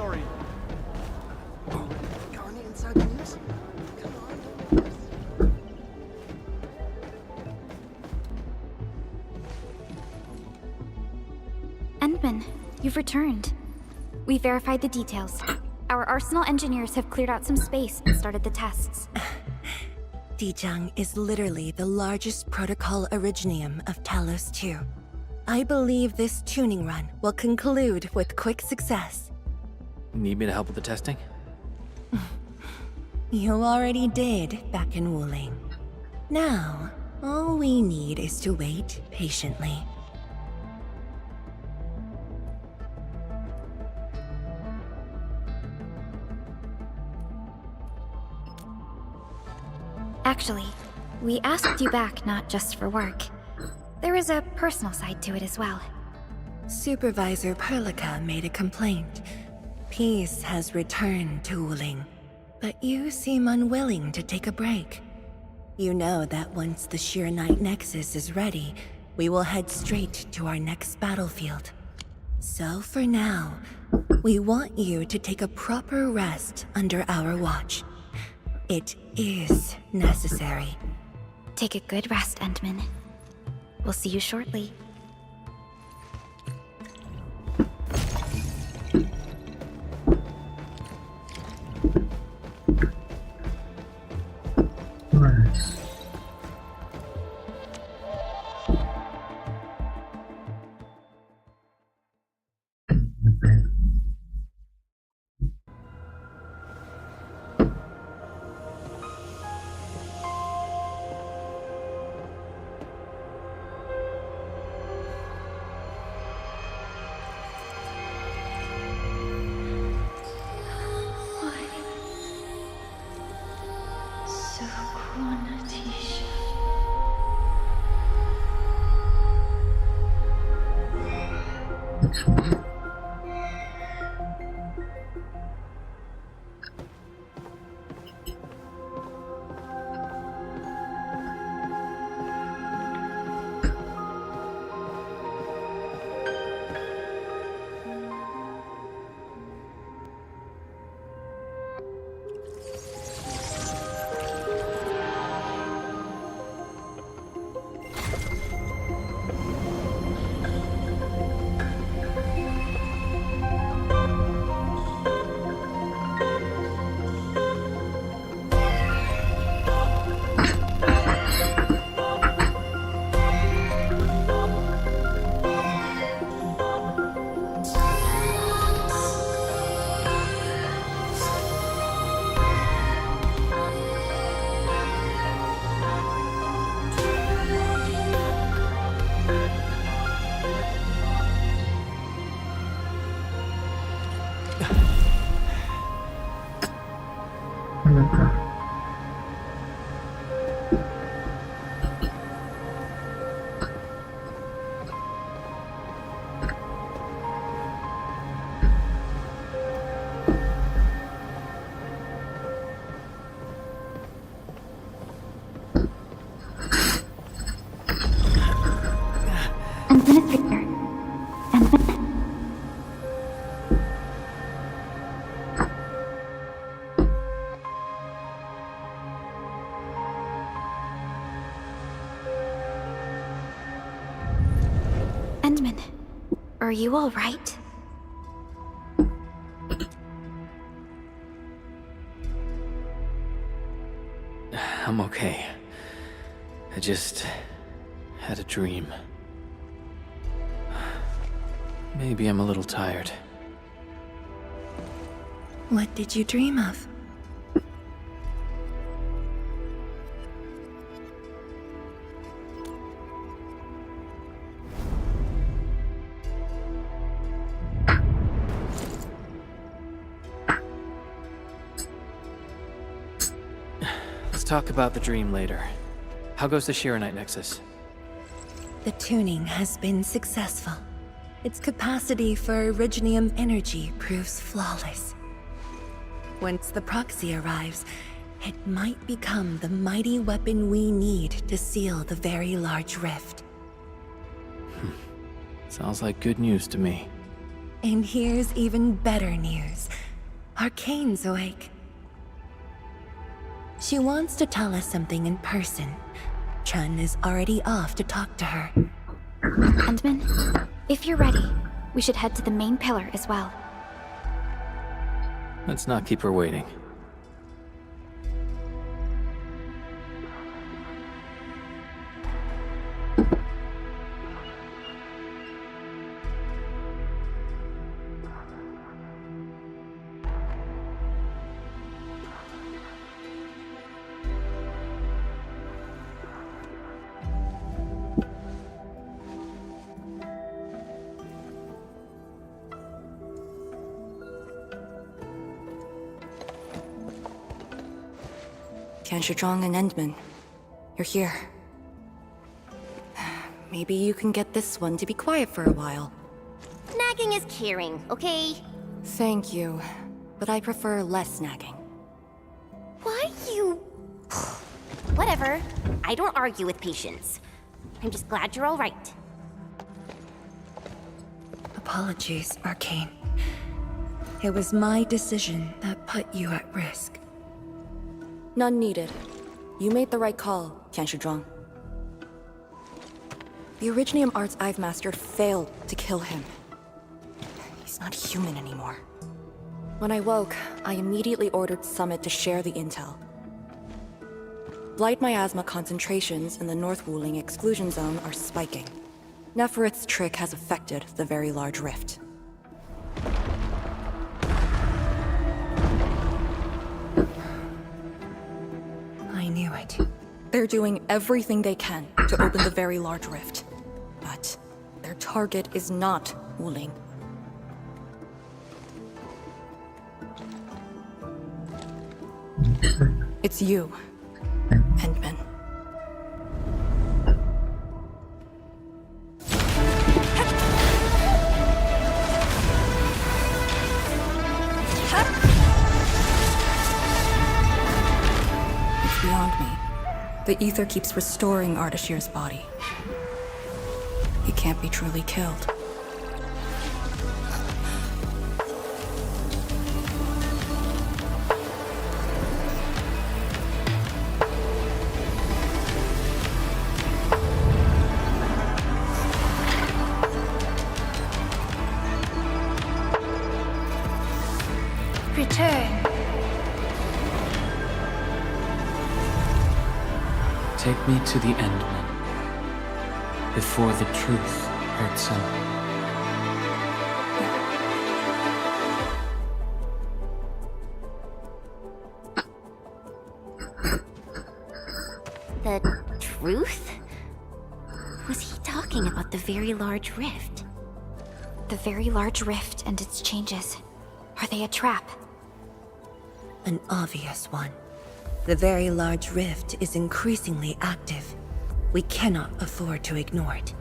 story. Gone inside the news? Come on. Endman, you've returned. We verified the details. Our Arsenal engineers have cleared out some space and started the tests. Dijang is literally the largest protocol originium of Talos 2. I believe this tuning run will conclude with quick success. Need me to help with the testing? You already did back in Wuling. Now, all we need is to wait patiently. Actually, we asked you back not just for work. There is a personal side to it as well. Supervisor Perlica made a complaint. Peace has returned to Wuling, but you seem unwilling to take a break. You know that once the Sheer-Night Nexus is ready, we will head straight to our next battlefield. So for now, we want you to take a proper rest under our watch. It is necessary. Take a good rest, Endman. We'll see you shortly. Endman, are you all right? I'm okay. I just had a dream. Maybe I'm a little tired. What did you dream of? Let's talk about the dream later. How goes the Sheer-Night Nexus? The tuning has been successful. Its capacity for originium energy proves flawless. Once the proxy arrives, it might become the mighty weapon we need to seal the very large rift. Sounds like good news to me. And here's even better news. Arcane's awake. She wants to tell us something in person. Chun is already off to talk to her. Endman, if you're ready, we should head to the main pillar as well. Let's not keep her waiting. Zhang and Endman, you're here. Maybe you can get this one to be quiet for a while. Nagging is caring, okay? Thank you, but I prefer less nagging. Why you... Whatever. I don't argue with patience. I'm just glad you're all right. Apologies, Arcane. It was my decision that put you at risk. None needed. You made the right call, Zhang. The Originium arts I've mastered failed to kill him. He's not human anymore. When I woke, I immediately ordered Summit to share the intel. Blight miasma concentrations in the North Wuling exclusion zone are spiking. Neferith's trick has affected the Very Large Rift. I knew it. They're doing everything they can to open the Very Large Rift. But their target is not Wuling. It's you, Endman. It's beyond me. The ether keeps restoring Ardashir's body. He can't be truly killed. Return. Take me to the Endman, before the truth hurts him. The truth? Was he talking about the Very Large Rift? The Very Large Rift and its changes. Are they a trap? An obvious one. The Very Large Rift is increasingly active. We cannot afford to ignore it.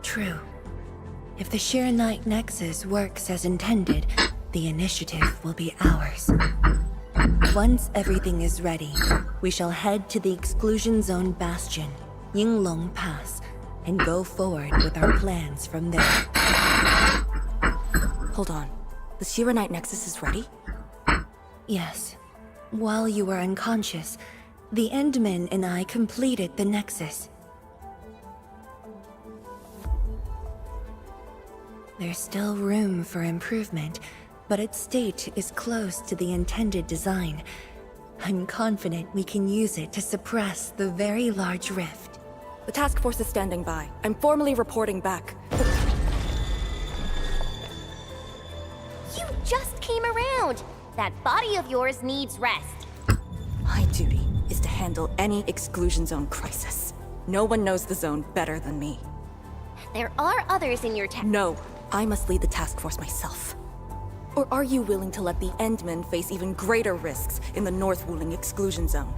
True. If the Shiranite Nexus works as intended, the initiative will be ours. Once everything is ready, we shall head to the Exclusion Zone Bastion, Yinglong Pass, and go forward with our plans from there. Hold on. The Shiranite Nexus is ready? Yes. While you were unconscious, the Endman and I completed the Nexus. There's still room for improvement, but its state is close to the intended design. I'm confident we can use it to suppress the Very Large Rift. The task force is standing by. I'm formally reporting back. You just came around! That body of yours needs rest. My duty is to handle any exclusion zone crisis. No one knows the zone better than me. There are others in your town. No, I must lead the task force myself. Or are you willing to let the Endmen face even greater risks in the North Wuling exclusion zone?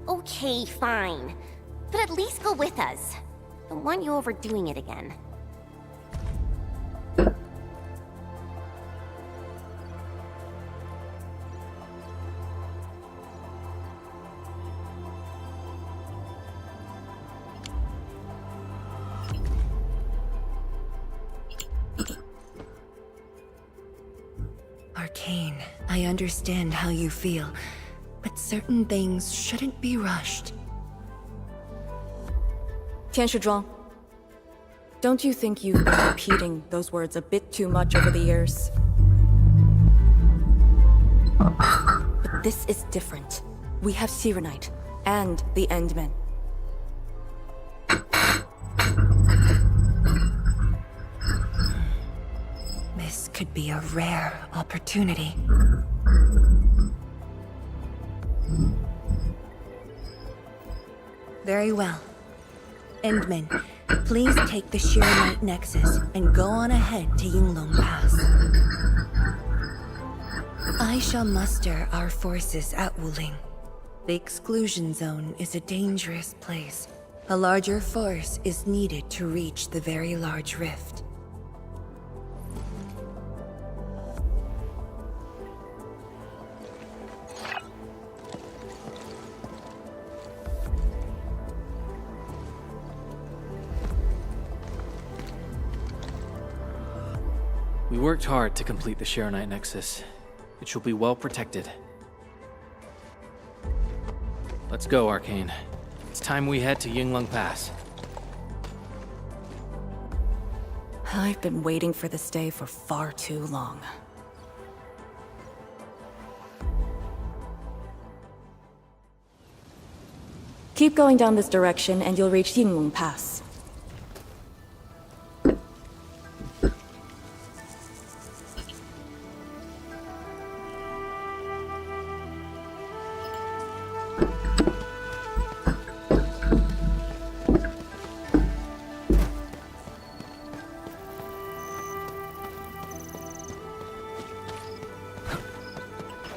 Okay, fine. But at least go with us. Don't want you overdoing it again. Arcane, I understand how you feel, but certain things shouldn't be rushed. 天使庄, don't you think you've been repeating those words a bit too much over the years? But this is different. We have Serenite and the Endmen. This could be a rare opportunity. Very well. Endmen, please take the Serenite Nexus and go on ahead to Yinglong Pass. I shall muster our forces at Wuling. The exclusion zone is a dangerous place. A larger force is needed to reach the very large rift. We worked hard to complete the Serenite Nexus. It shall be well protected. Let's go, Arcane. It's time we head to Yinglong Pass. I've been waiting for this day for far too long. Keep going down this direction and you'll reach Yinglong Pass.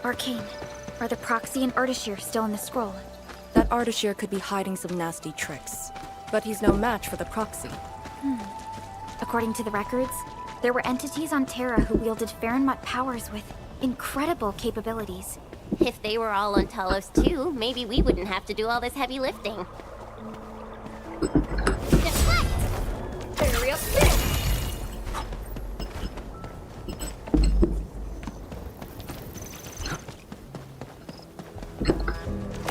Arcane, are the proxy and Artishir still in the scroll? That Artishir could be hiding some nasty tricks, but he's no match for the proxy. According to the records, there were entities on Terra who wielded Farenmut powers with incredible capabilities. If they were all on Talos too, maybe we wouldn't have to do all this heavy lifting. Deflect! Area spin!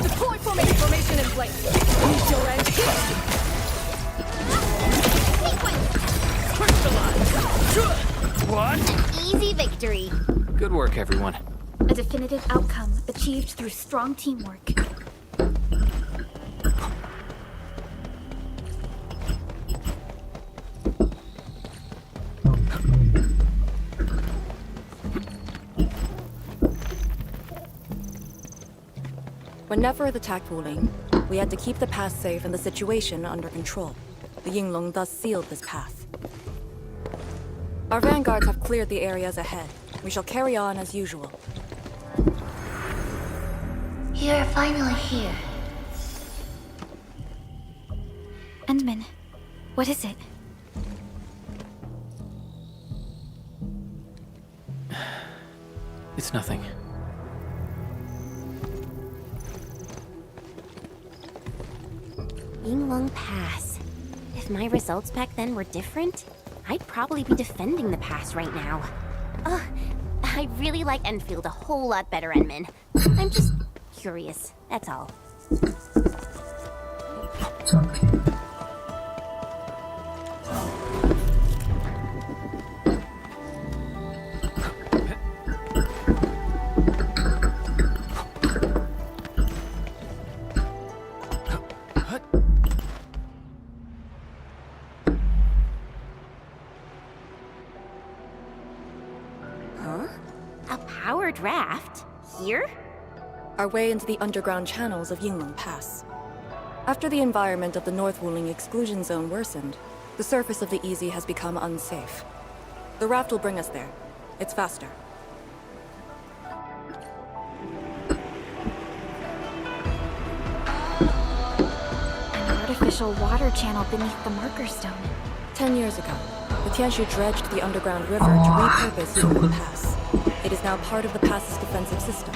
Deploy formation in place. Meet your end here. What? Easy victory. Good work, everyone. A definitive outcome achieved through strong teamwork. When Nefereth attacked Wuling, we had to keep the pass safe and the situation under control. The Yinglong thus sealed this path. Our vanguards have cleared the areas ahead. We shall carry on as usual. You're finally here. Endman, what is it? It's nothing. Yinglong Pass. If my results back then were different, I'd probably be defending the pass right now. Ugh, I really like Enfield a whole lot better, Enman. I'm just curious, that's all. A powered raft? Here? Our way into the underground channels of Yinglong Pass. After the environment of the North Wuling exclusion zone worsened, the surface of the Easy has become unsafe. The raft will bring us there. It's faster. An artificial water channel beneath the marker stone. 10 years ago, the Tianshu dredged the underground river to repurpose Yinglong Pass. It is now part of the pass's defensive system.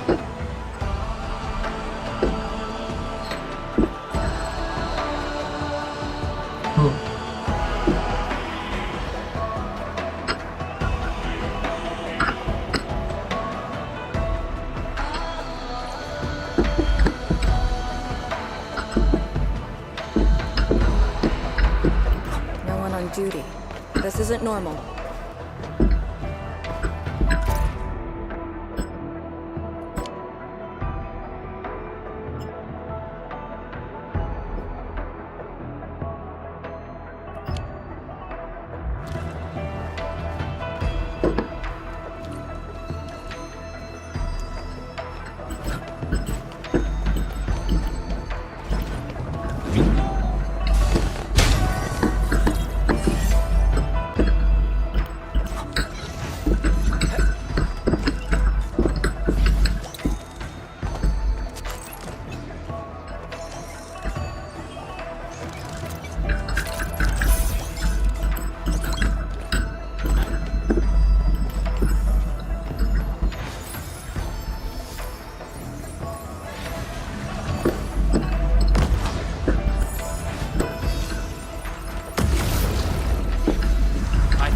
isn't normal.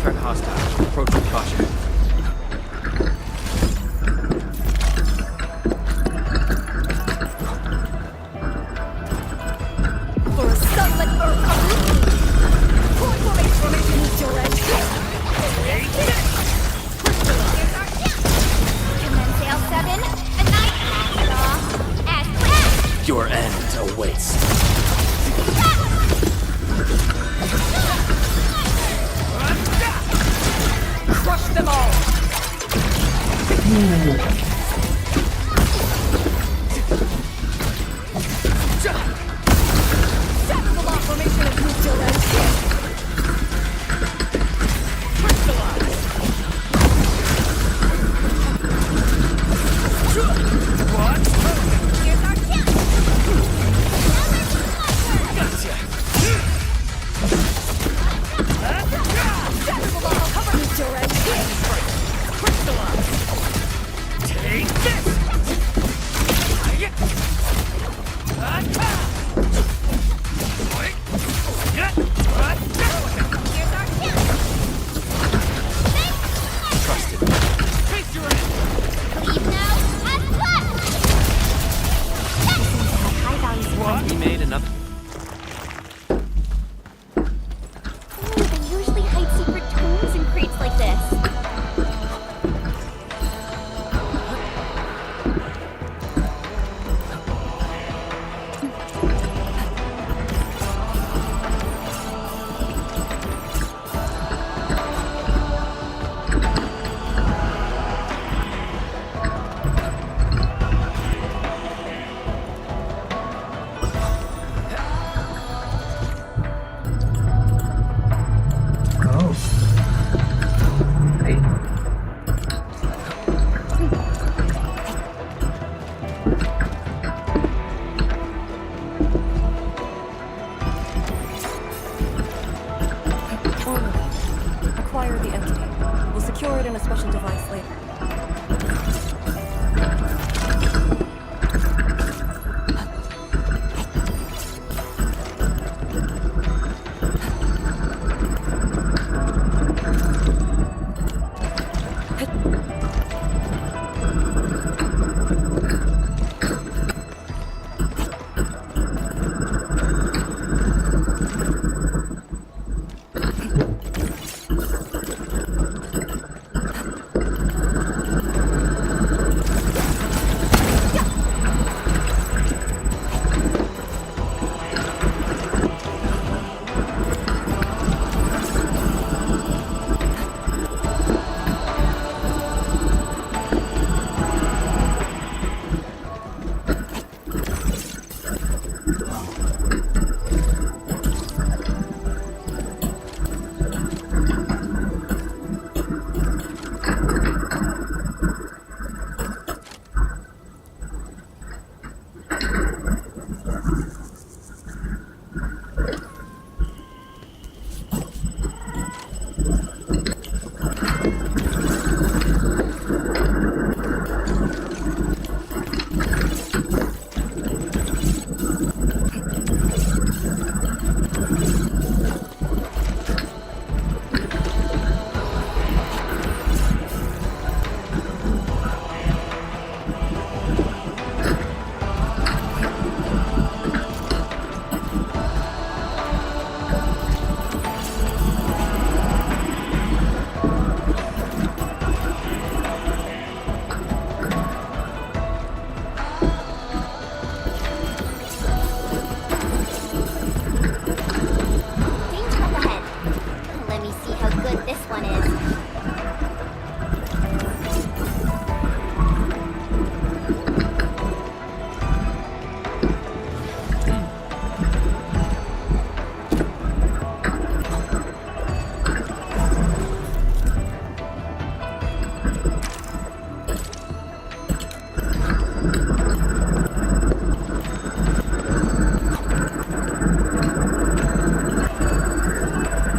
Threat hostile. Approach with caution. For a sunlit formation is your edge. Commence Sail 7, a night off as planned. Your end awaits. Crush them all! Tactical law formation is moved your edge. Here's our kill. Tactical law cover moved your edge.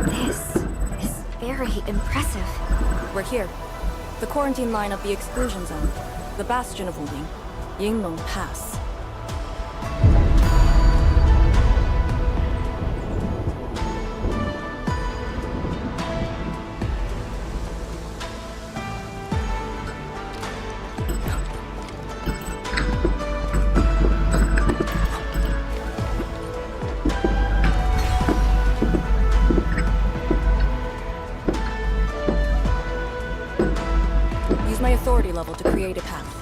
This is very impressive. We're here. The quarantine line of the exclusion zone. The bastion of Wuling. Yinglong Pass. Use my authority level to create a path.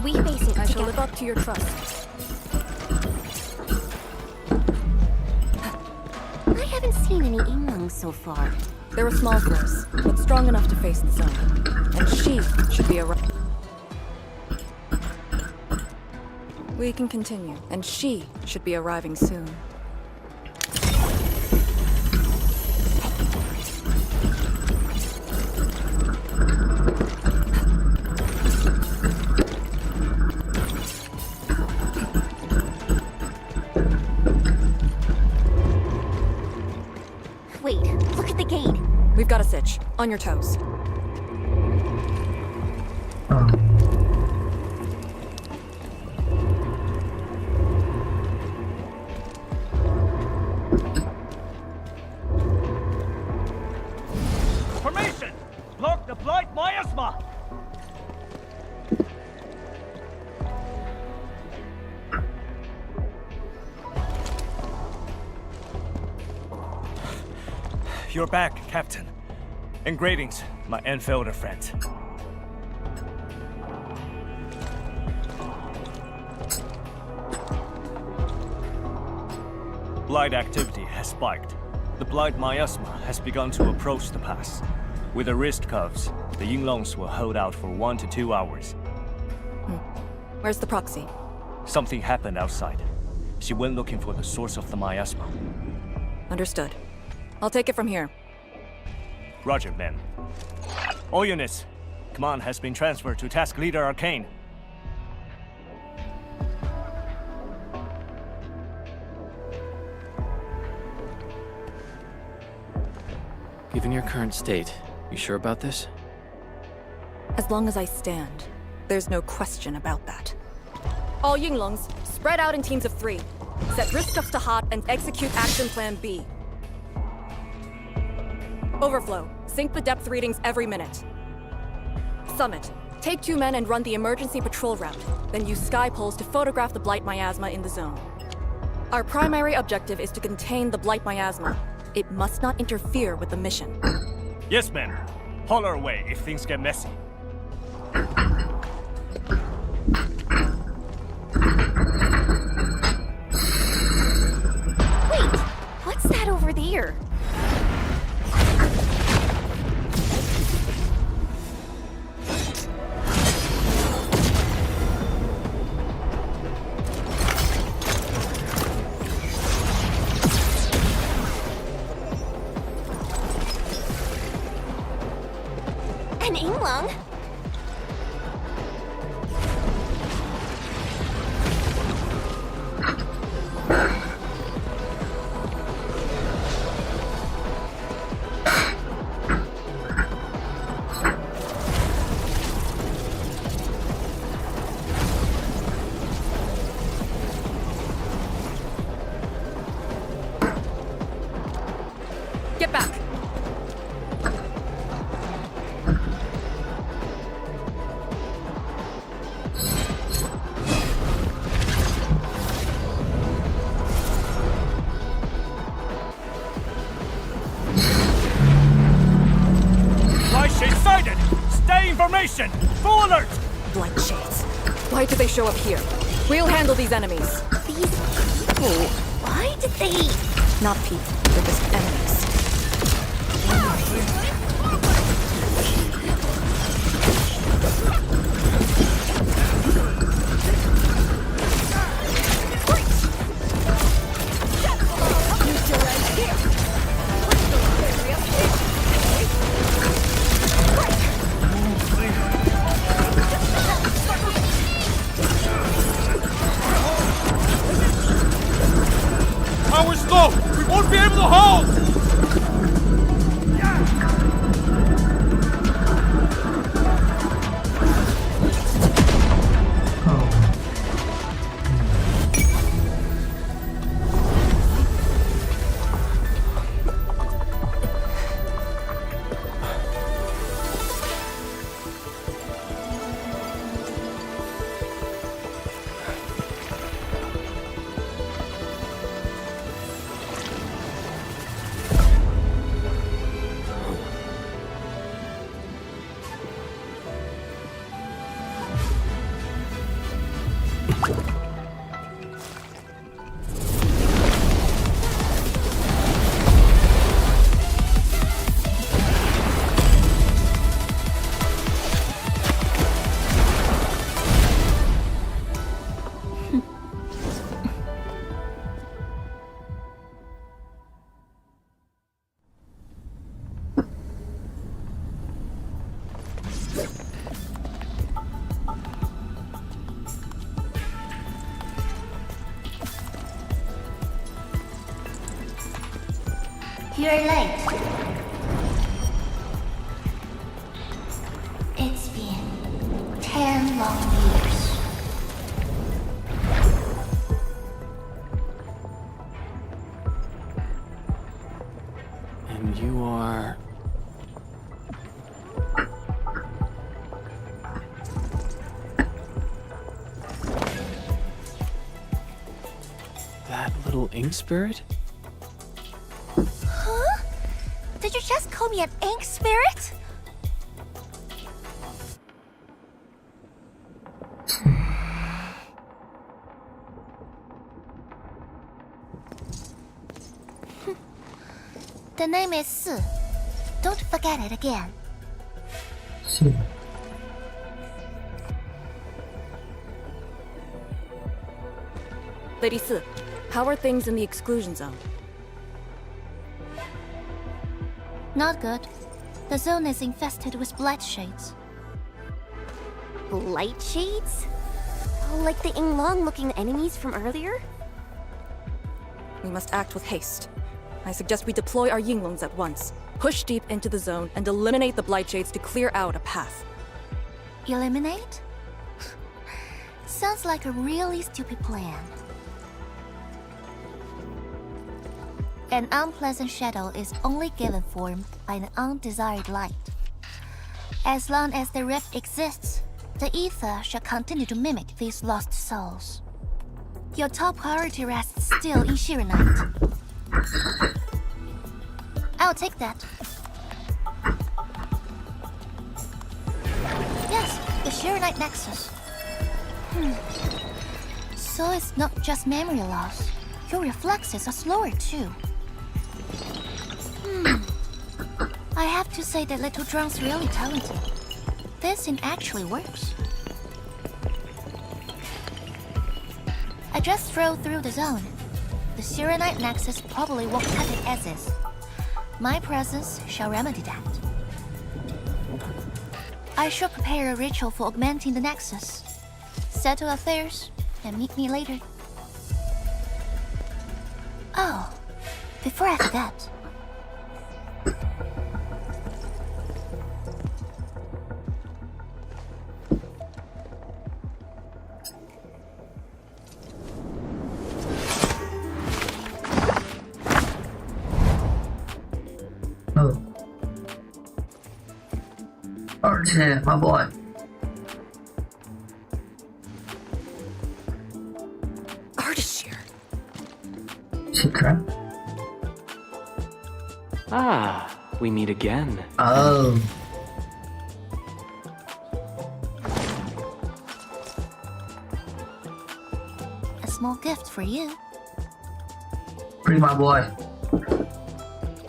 We face it I shall together. live up to your trust. I haven't seen any Yinglongs so far. They're a small force, but strong enough to face the zone. And she should be around. We can continue, and she should be arriving soon. Wait, look at the gate. We've got a sitch. On your toes. Formation! Block the blight miasma! You're back, Captain. And greetings, my Enfielder friend. Blight activity has spiked. The blight miasma has begun to approach the pass. With the wrist cuffs, the Yinglongs will hold out for 1 to 2 hours. Where's the proxy? Something happened outside. She went looking for the source of the miasma. Understood. I'll take it from here. Roger, men. All units, command has been transferred to Task Leader Arcane. Given your current state, you sure about this? As long as I stand, there's no question about that. All Yinglongs, spread out in teams of 3. Set wrist cuffs to hot and execute action plan B. Overflow, sync the depth readings every minute. Summit, take 2 men and run the emergency patrol route, then use sky poles to photograph the blight miasma in the zone. Our primary objective is to contain the blight miasma. It must not interfere with the mission. Yes, men. Holler away if things get messy. Wait, what's that over there? An Yinglong? Get back! Fly shade sighted! Stay in formation! Full alert! Blight shades. Why did they show up here? We'll handle these enemies. These people, why did they... Not people, they're just enemies. Power slow! We won't be able to hold! You're late. It's been 10 long years. And you are... that little ink spirit? Did you just call me an ink spirit? The name is Si. Don't forget it again. Si. Lady Si, how are things in the exclusion zone? Not good. The zone is infested with blight shades. Light shades? Like the Yinglong-looking enemies from earlier? We must act with haste. I suggest we deploy our Yinglongs at once. Push deep into the zone and eliminate the blight shades to clear out a path. Eliminate? Sounds like a really stupid plan. An unpleasant shadow is only given form by an undesired light. As long as the rift exists, the ether shall continue to mimic these lost souls. Your top priority rests still in Shirenite. I'll take that. Yes, the Shirenite Nexus. So it's not just memory loss. Your reflexes are slower too. I have to say that little Drone's really talented. This thing actually works. I just drove through the zone. The Shirenite Nexus probably won't cut it as is. My presence shall remedy that. I shall prepare a ritual for augmenting the Nexus. Settle affairs, and meet me later. Oh, before I forget. Oh. 而且 my boy. Ardashir. Secret. Ah, we meet again. Oh. small gift for you. Pretty my boy.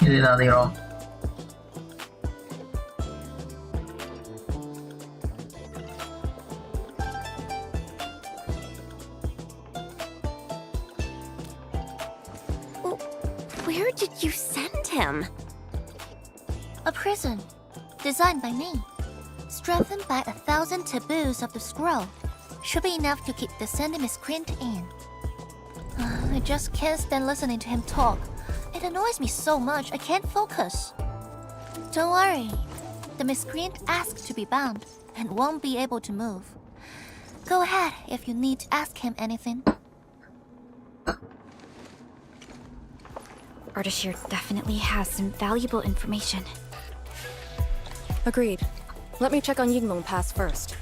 You did nothing wrong. Where did you send him? A prison, designed by me. Strengthened by 1,000 taboos of the scroll. Should be enough to keep the sending miscreant in. I just can't stand listening to him talk. It annoys me so much I can't focus. Don't worry. The miscreant asked to be bound and won't be able to move. Go ahead if you need to ask him anything. Ardashir definitely has some valuable information. Agreed. Let me check on Yinglong Pass first.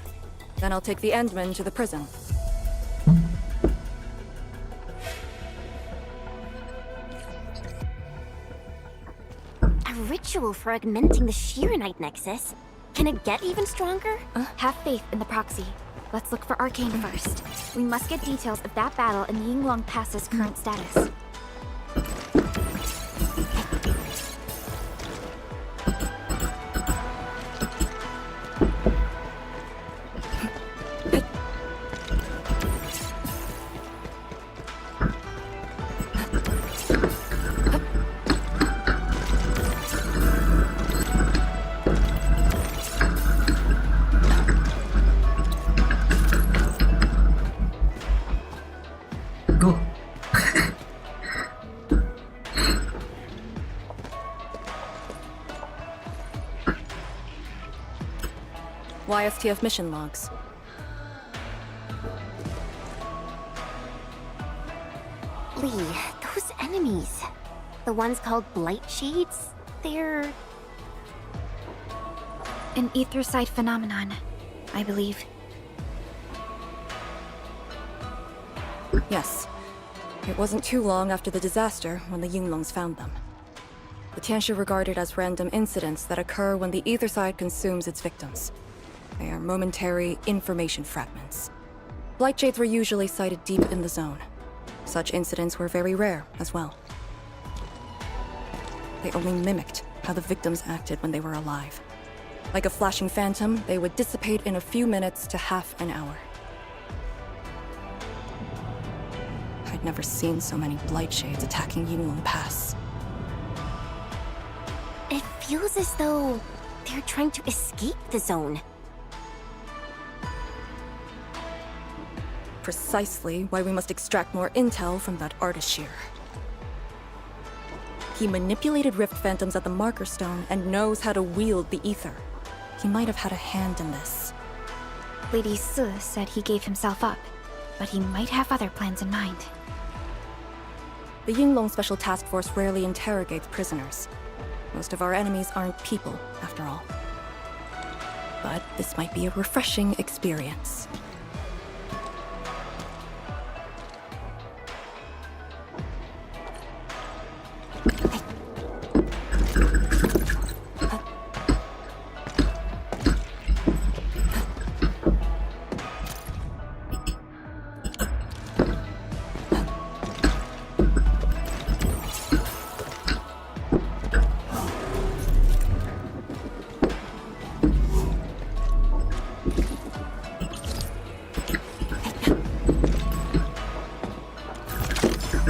Then I'll take the Endmen to the prison. A ritual for augmenting the Shiranite Nexus? Can it get even stronger? Have faith in the proxy. Let's look for Arcane first. We must get details of that battle and Yinglong Pass's current status. Go. YSTF mission logs. Lee, those enemies. The ones called Blight Shades? They're... An ether-side phenomenon, I believe. Yes. It wasn't too long after the disaster when the Yinglongs found them. The Tianshu regarded as random incidents that occur when the ether side consumes its victims. They are momentary information fragments. Blight Shades were usually sighted deep in the zone. Such incidents were very rare as well. They only mimicked how the victims acted when they were alive. Like a flashing phantom, they would dissipate in a few minutes to half an hour. I'd never seen so many Blight Shades attacking Yinglong Pass. It feels as though they're trying to escape the zone. Precisely why we must extract more intel from that Ardashir. He manipulated Rift Phantoms at the Marker Stone and knows how to wield the ether. He might have had a hand in this. Lady Su said he gave himself up, but he might have other plans in mind. The Yinglong Special Task Force rarely interrogates prisoners. Most of our enemies aren't people, after all. But this might be a refreshing experience.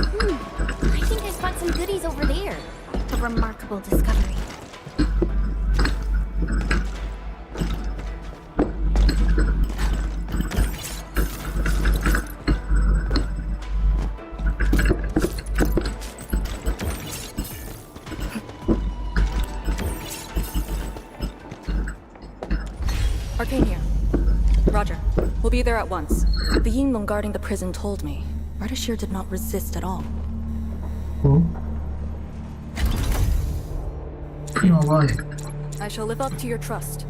I think I spot some goodies over there. A remarkable discovery. Arcane here. Roger. We'll be there at once. The Yinglong guarding the prison told me Ardashir did not resist at all. Cool. Pretty my boy. I shall live up to your trust.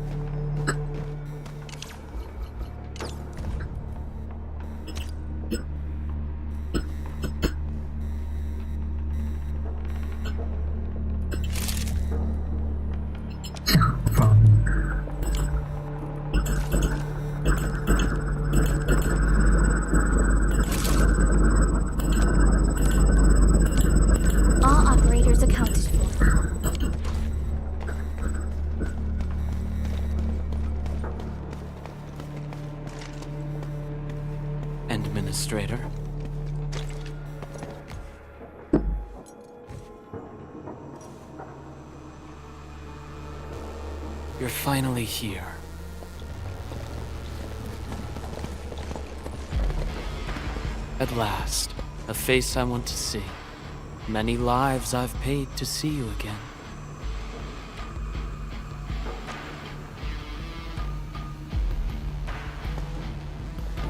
Administrator. You're finally here. At last, a face I want to see. Many lives I've paid to see you again.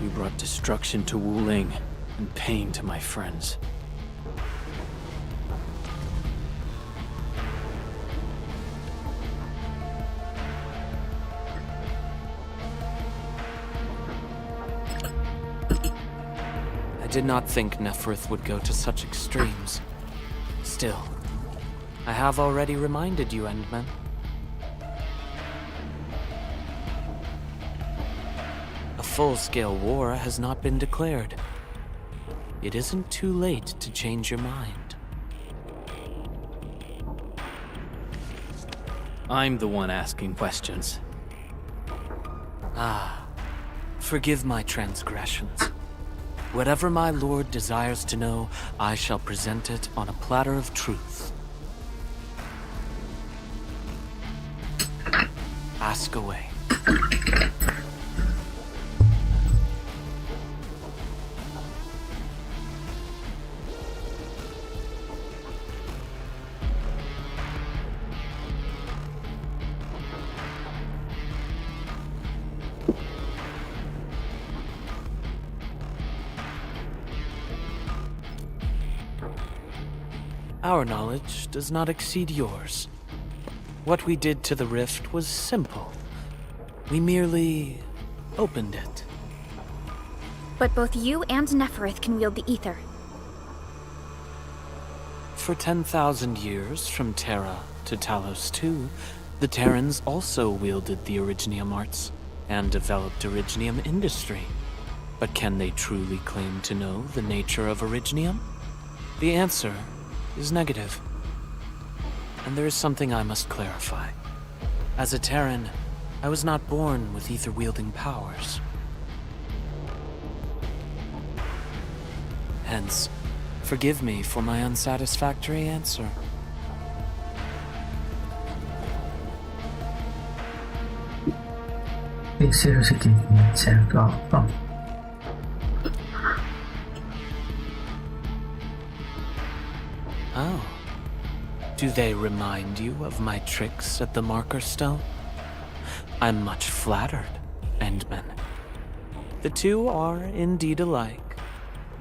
You brought destruction to Wuling and pain to my friends. I did not think Neferth would go to such extremes. Still, I have already reminded you, Endman. A full-scale war has not been declared. It isn't too late to change your mind. I'm the one asking questions. Ah, forgive my transgressions. Whatever my lord desires to know, I shall present it on a platter of truth. Ask away. Our knowledge does not exceed yours. What we did to the rift was simple. We merely opened it. But both you and Neferth can wield the ether. For 10,000 years, from Terra to Talos II, the Terrans also wielded the Originium arts and developed Originium industry. But can they truly claim to know the nature of Originium? The answer is negative. And there is something I must clarify. As a Terran, I was not born with ether-wielding powers. Hence, forgive me for my unsatisfactory answer. Seriously taking itself off. Oh. Do they remind you of my tricks at the Marker Stone? I'm much flattered, Endman. The two are indeed alike.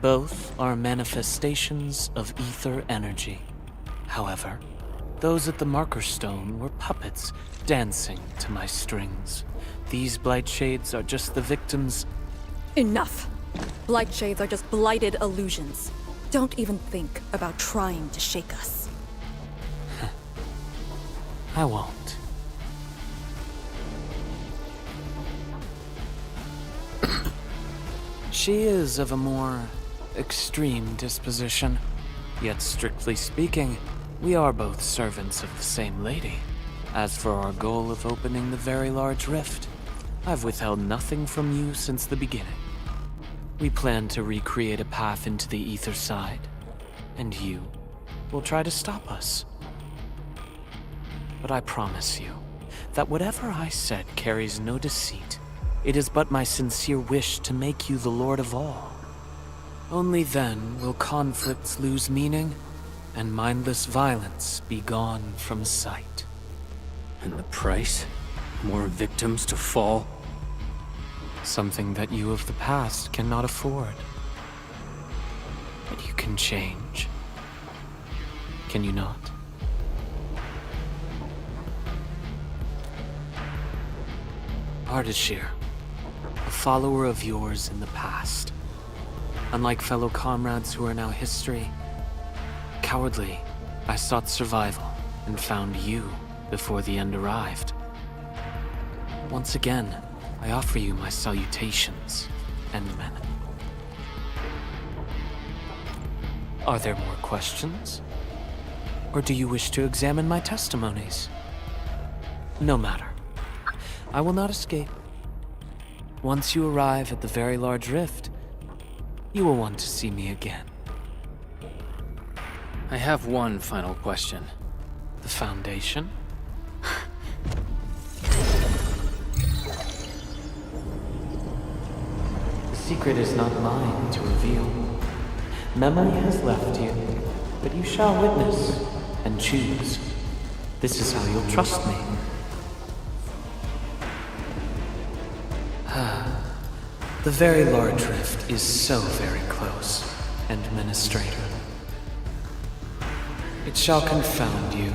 Both are manifestations of ether energy. However, those at the Marker Stone were puppets dancing to my strings. These blight shades are just the victims. Enough! Blight shades are just blighted illusions. Don't even think about trying to shake us. I won't. She is of a more extreme disposition. Yet strictly speaking, we are both servants of the same lady. As for our goal of opening the very large rift, I've withheld nothing from you since the beginning. We plan to recreate a path into the ether side, and you will try to stop us. But I promise you that whatever I said carries no deceit. It is but my sincere wish to make you the lord of all. Only then will conflicts lose meaning and mindless violence be gone from sight. And the price? More victims to fall? Something that you of the past cannot afford. But you can change. Can you not? Ardashir, a follower of yours in the past. Unlike fellow comrades who are now history, cowardly, I sought survival and found you before the end arrived. Once again, I offer you my salutations, Endman. Are there more questions? Or do you wish to examine my testimonies? No matter. I will not escape. Once you arrive at the very large rift, you will want to see me again. I have one final question. The Foundation? The secret is not mine to reveal. Memory has left you, but you shall witness and choose. This is how you'll trust me. The very large rift is so very close, Administrator. It shall confound you.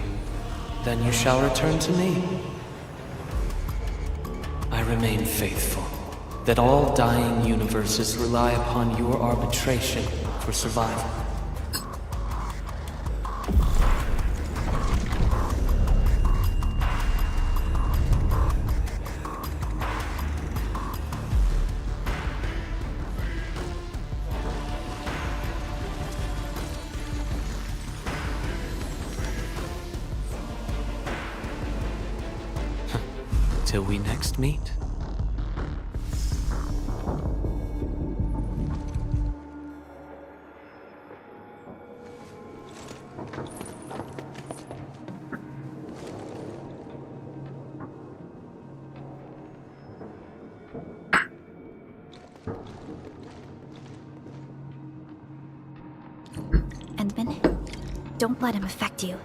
Then you shall return to me. I remain faithful, that all dying universes rely upon your arbitration for survival. Till we next meet. Endman, don't let him affect you.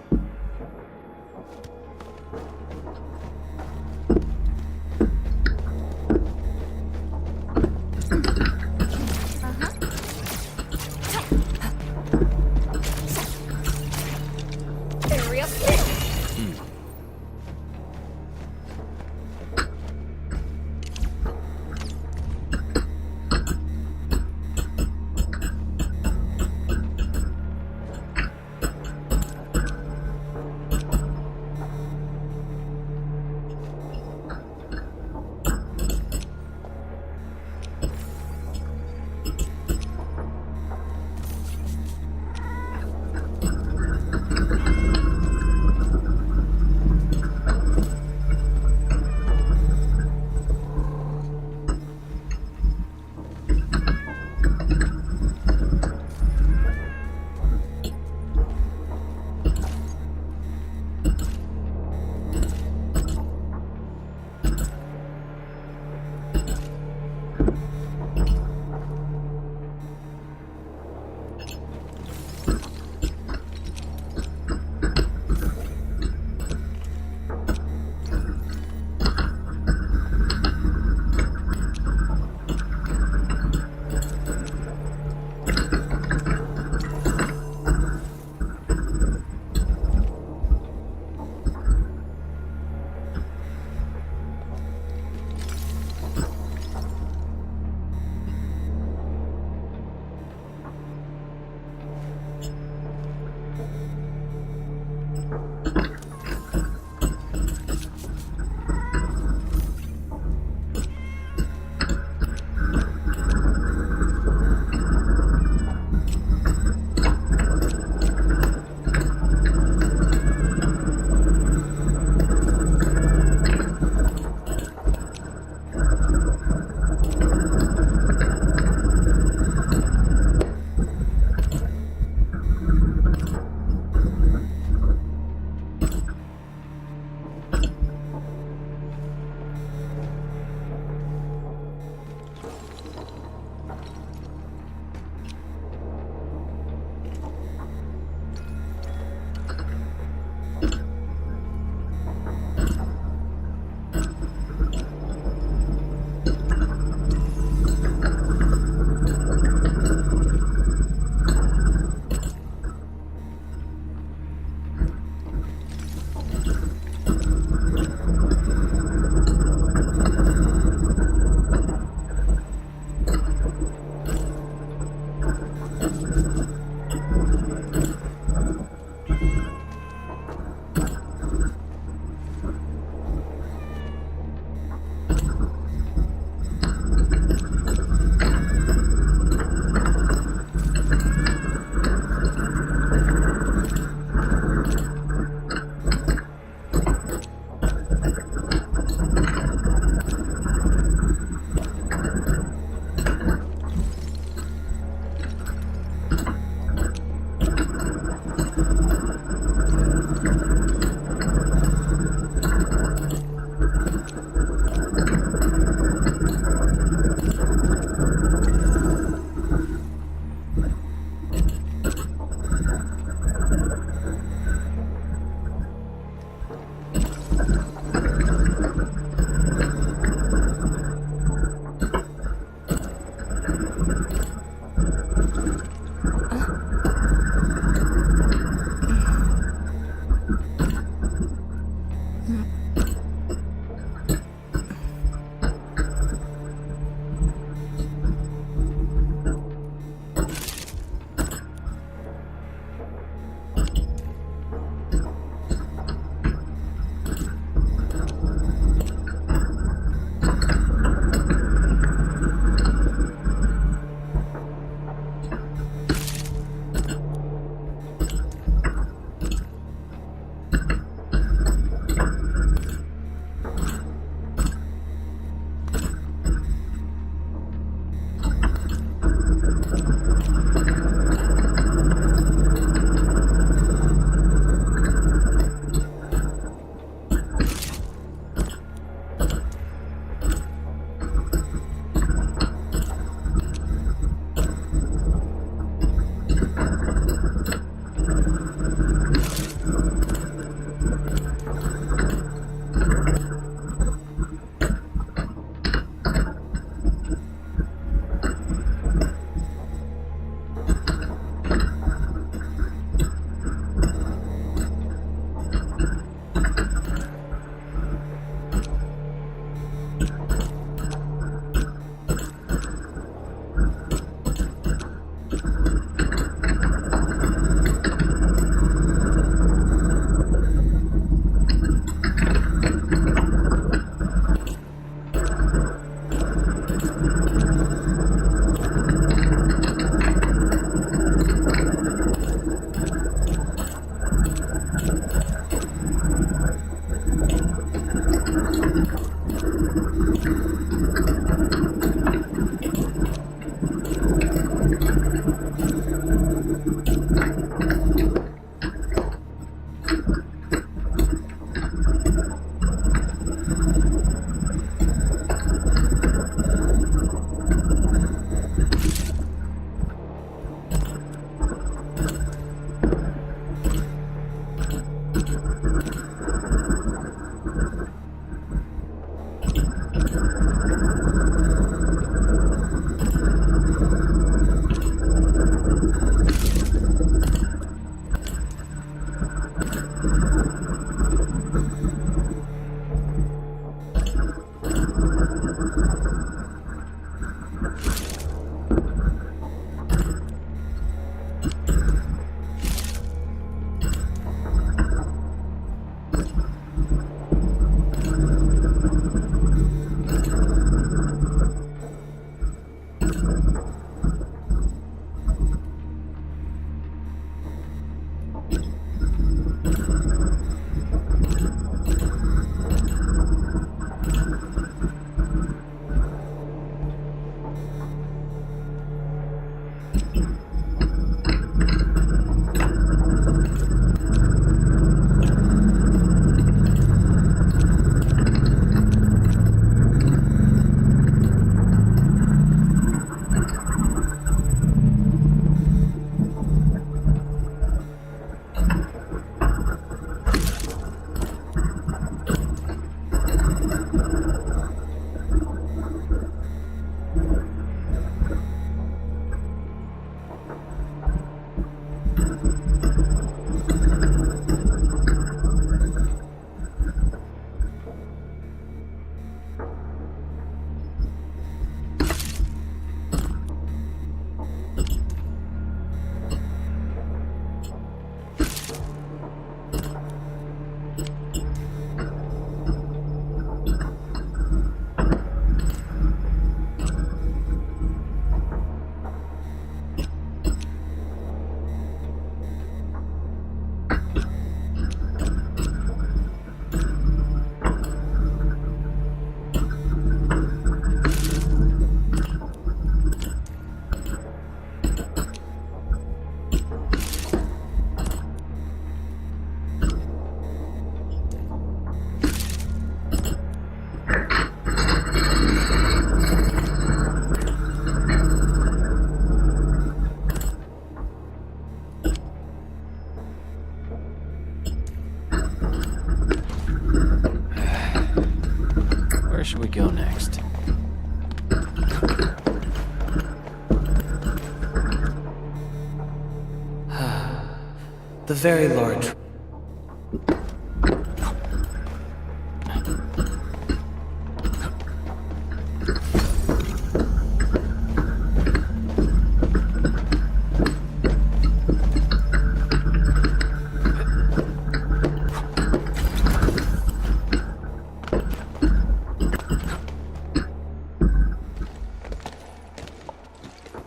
The very large.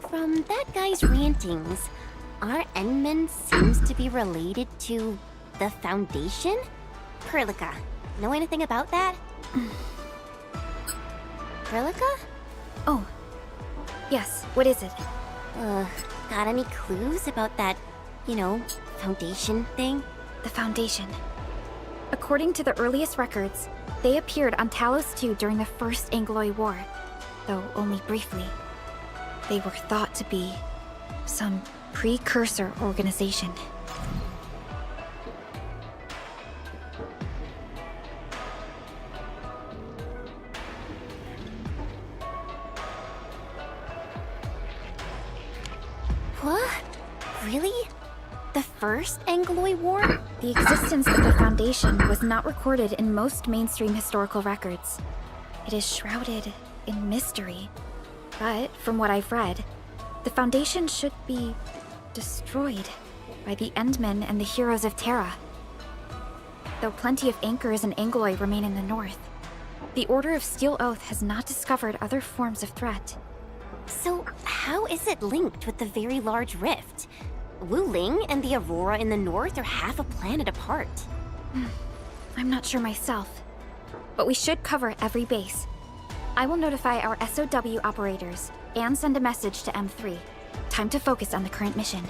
From that guy's rantings, our Endman seems to be related to the Foundation? Perlica, know anything about that? Perlica? Oh. Yes, what is it? Got any clues about that, Foundation thing? The Foundation. According to the earliest records, they appeared on Talos II during the First Angloy War, though only briefly. They were thought to be some precursor organization. What? Really? The First Angloy War? The existence of the Foundation was not recorded in most mainstream historical records. It is shrouded in mystery. But, from what I've read, the Foundation should be destroyed by the Endmen and the heroes of Terra. Though plenty of anchors and Angloy remain in the north, the Order of Steel Oath has not discovered other forms of threat. So, how is it linked with the Very Large Rift? Wu Ling and the Aurora in the north are half a planet apart. I'm not sure myself, but we should cover every base. I will notify our SOW operators and send a message to M3. Time to focus on the current mission.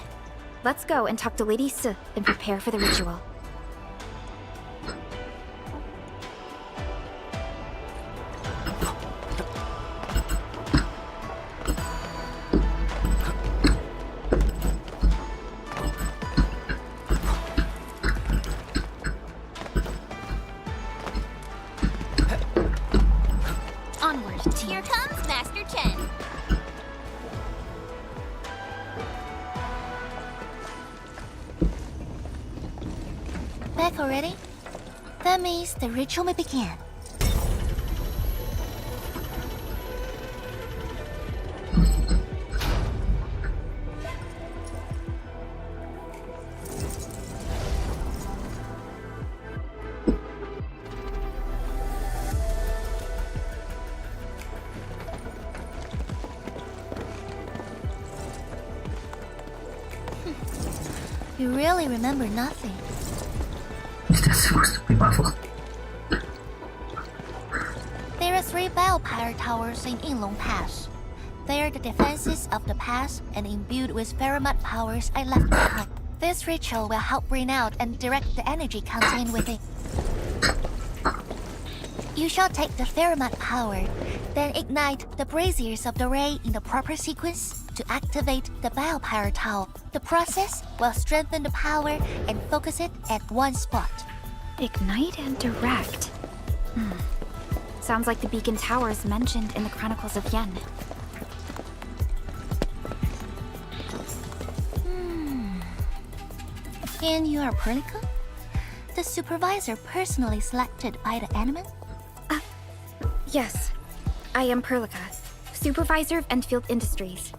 Let's go and talk to Lady Si and prepare for the ritual. Onward. Here comes Master Chen. Back already? That means the ritual may begin. You really remember nothing. Is that supposed to be Marvel? There are 3 biopower towers in Yinglong Pass. They are the defenses of the pass and imbued with Pheromat powers I left behind. This ritual will help bring out and direct the energy contained within. You shall take the Pheromat power, then ignite the braziers of the ray in the proper sequence to activate the biopower tower. The process will strengthen the power and focus it at one spot. Ignite and direct. Sounds like the beacon towers mentioned in the Chronicles of Yen. And you are Perlica? The supervisor personally selected by the Animan? Yes. I am Perlica, supervisor of Enfield Industries.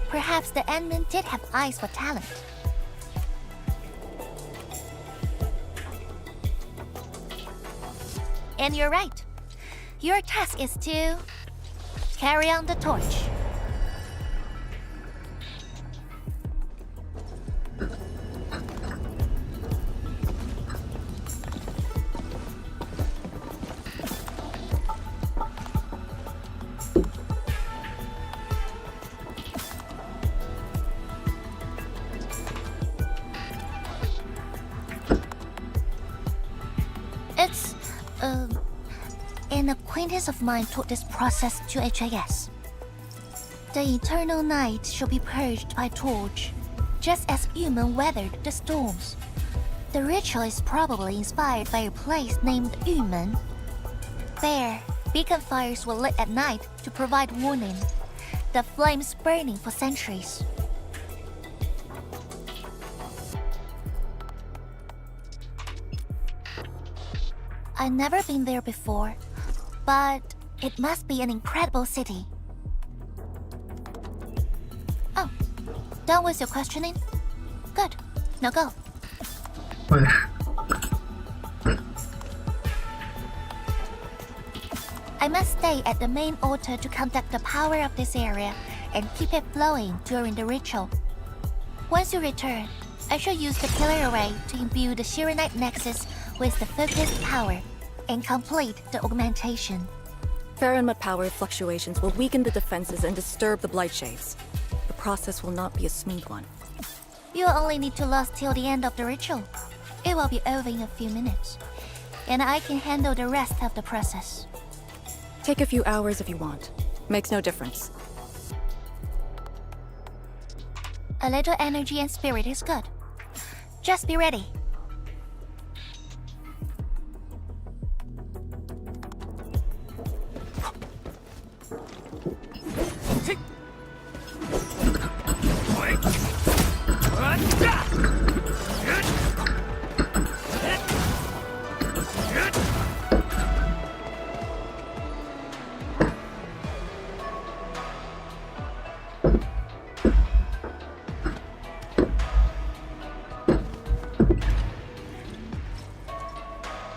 Perhaps the Endman did have eyes for talent. And you're right. Your task is to carry on the torch. It's, an acquaintance of mine taught this process to HIS. The eternal night shall be purged by torch, just as Yumen weathered the storms. The ritual is probably inspired by a place named Yumen. There, beacon fires were lit at night to provide warning, the flames burning for centuries. I've never been there before, but it must be an incredible city. Oh, done with your questioning? Good. Now go. I must stay at the main altar to conduct the power of this area and keep it flowing during the ritual. Once you return, I shall use the pillar array to imbue the Shiranite Nexus with the focused power and complete the augmentation. Farinmut power fluctuations will weaken the defenses and disturb the Blight Shades. The process will not be a smooth one. You'll only need to last till the end of the ritual. It will be over in a few minutes, and I can handle the rest of the process. Take a few hours if you want. Makes no difference. A little energy and spirit is good. Just be ready.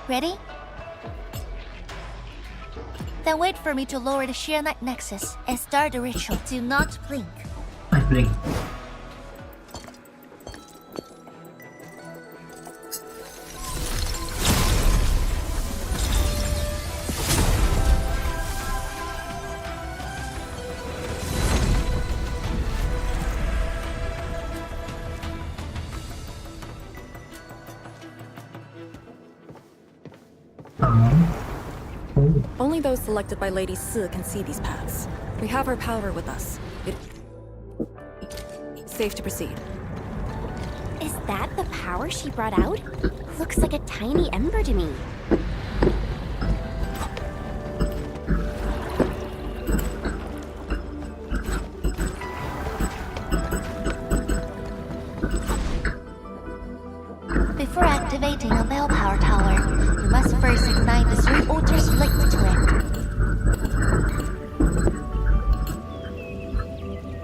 Ready? Then wait for me to lower the Shiranite Nexus and start the ritual. Do not blink. I blink. Only those selected by Lady Si can see these paths. We have her power with us. It's safe to proceed. Is that the power she brought out? Looks like a tiny ember to me. Before activating a bell power tower, you must first ignite the 3 altars linked to it.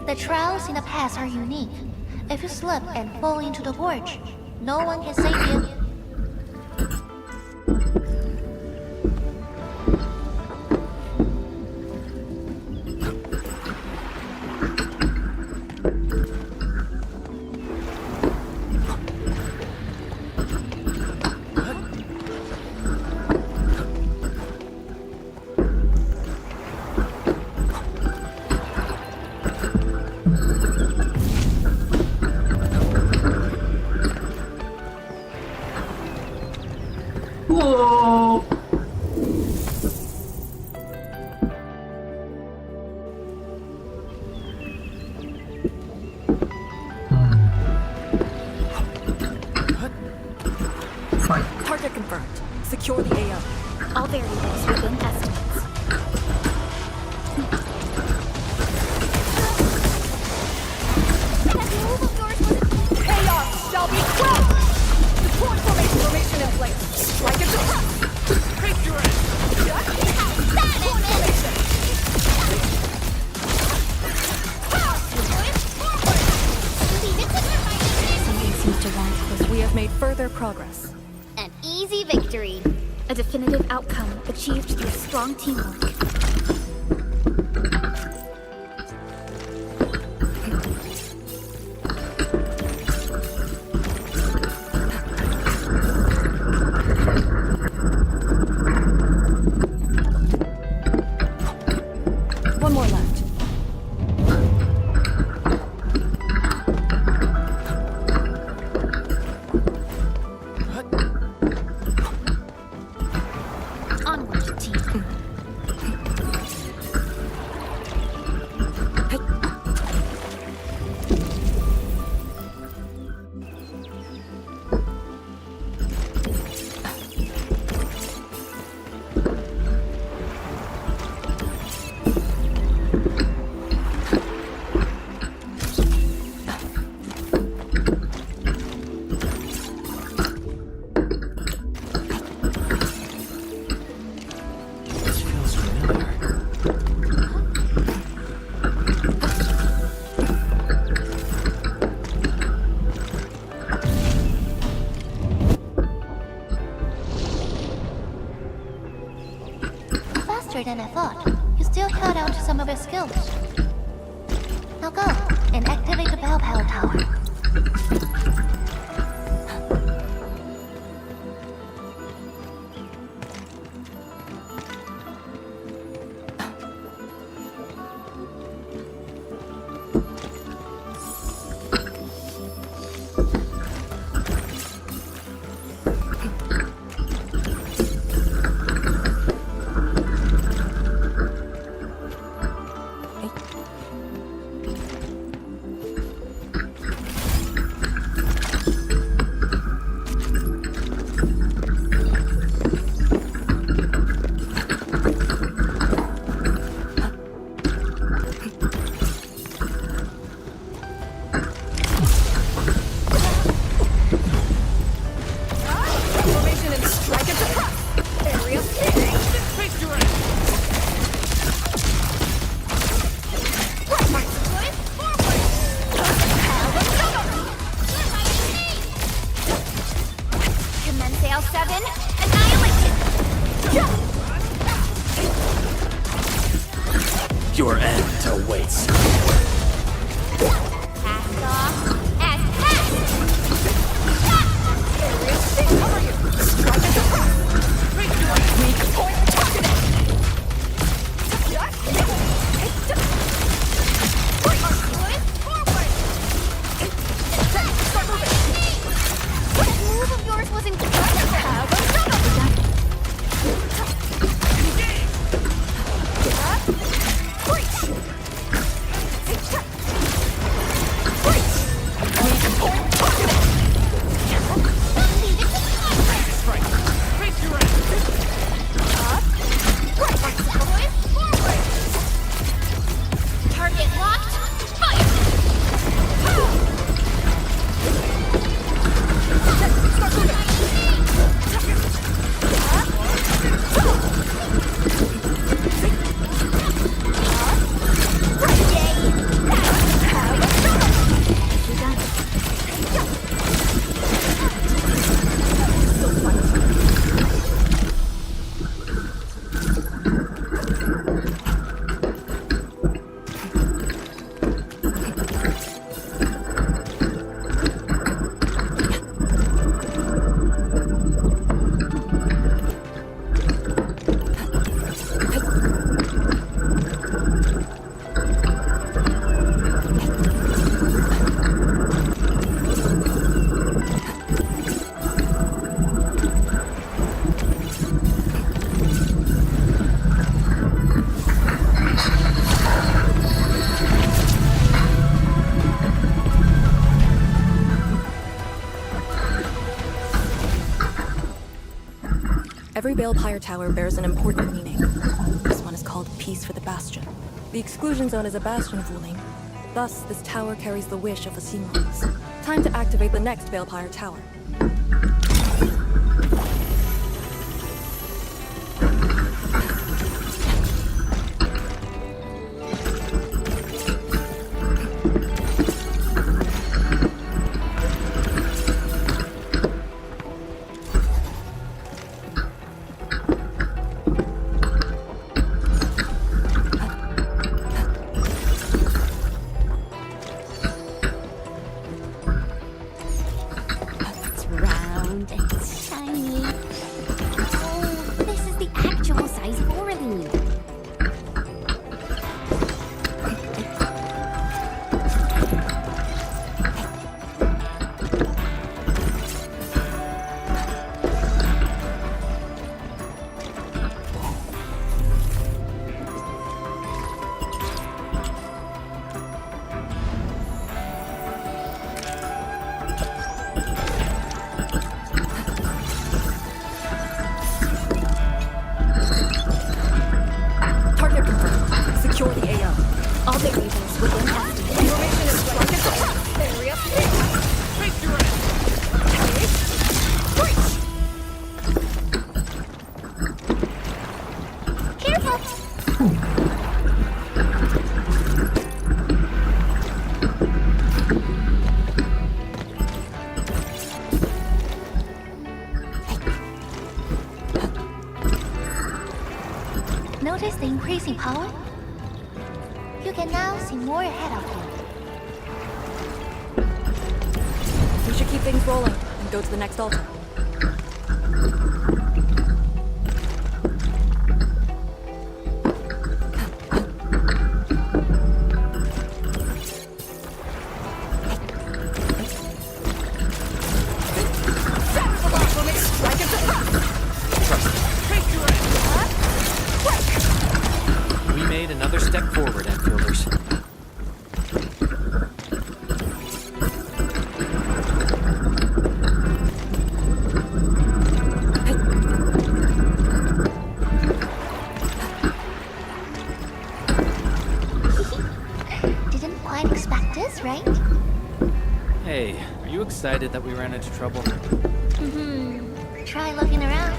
The trials in the past are unique. If you slip and fall into the gorge, no one can save you. Whoa! Fight. Target confirmed. Secure the AO. All variables within estimates. Chaos shall be quelled! Deploy formation in place. Strike it to Take your end! Something seems to want We have made further progress. An easy victory. a definitive outcome achieved through strong teamwork. One more left. Onward, team. faster than I thought. You still held out some of your skills. Now go and activate the bell power tower. Your end awaits. Every Balefire tower bears an important meaning. This one is called Peace for the Bastion. The exclusion zone is a bastion of Wuling. Thus, this tower carries the wish of the Xinglings. Time to activate the next Balefire tower. Notice the increasing power? You can now see more ahead of you. We should keep things rolling and go to the next altar. We made another step forward, Enfielders. Didn't quite expect this, right? Hey, are you excited that we ran into trouble? Try looking around.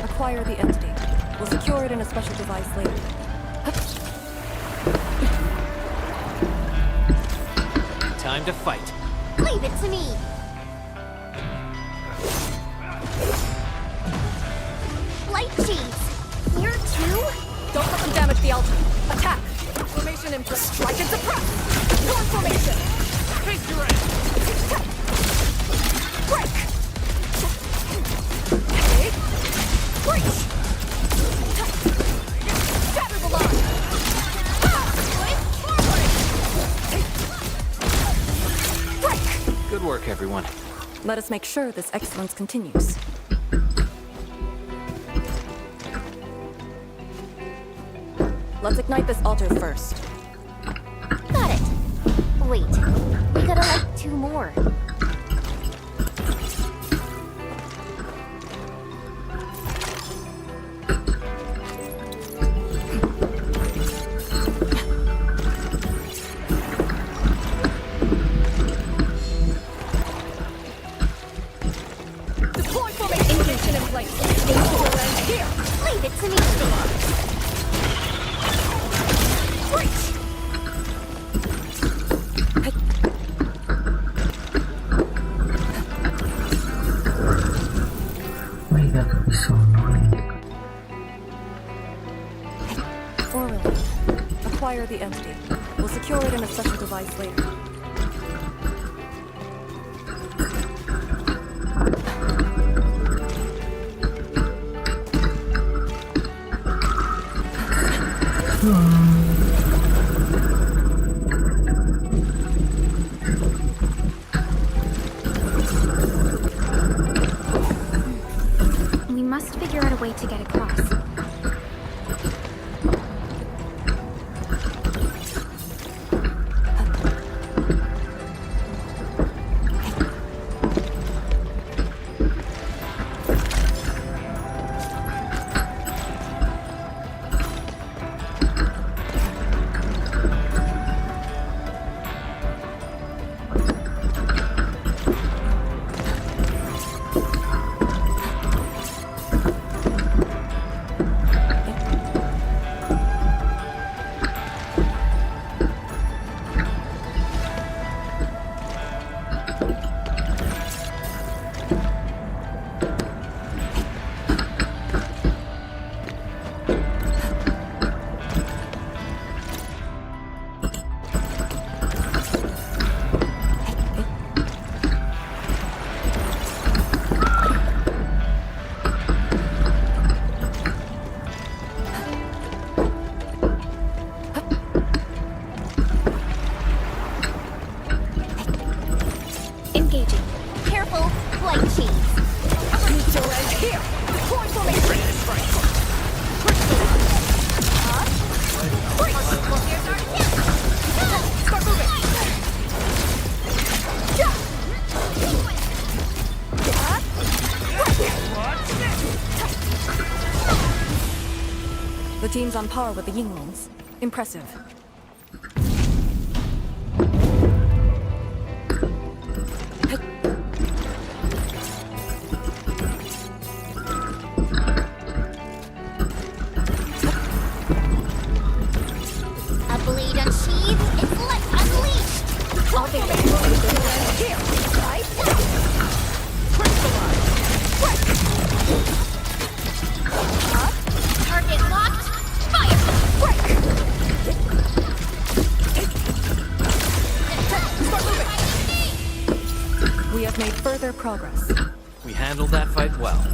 Acquire the entity. We'll secure it in a special device later. Time to fight. Leave it to me. Light cheese. Here too? Don't let them damage the altar. Attack! Formation in strike and suppress! War formation! Take your aim! Break! Hit! Breach! Shatter the line! Break! Good work, everyone. Let us make sure this excellence continues. Let's ignite this altar first. Got it. Wait, we gotta like 2 more. Deploy formation! Engagement in place. Here! Leave it to me. Why that would be so annoying? Forward. Acquire the entity. We'll secure it in a special device later. We must figure out a way to get across. team's on par with the Yinglongs. Impressive. A blade unsheathed, its light unleashed! I'll be there. Here, right? Target locked, fire! We have made further progress. We handled that fight well.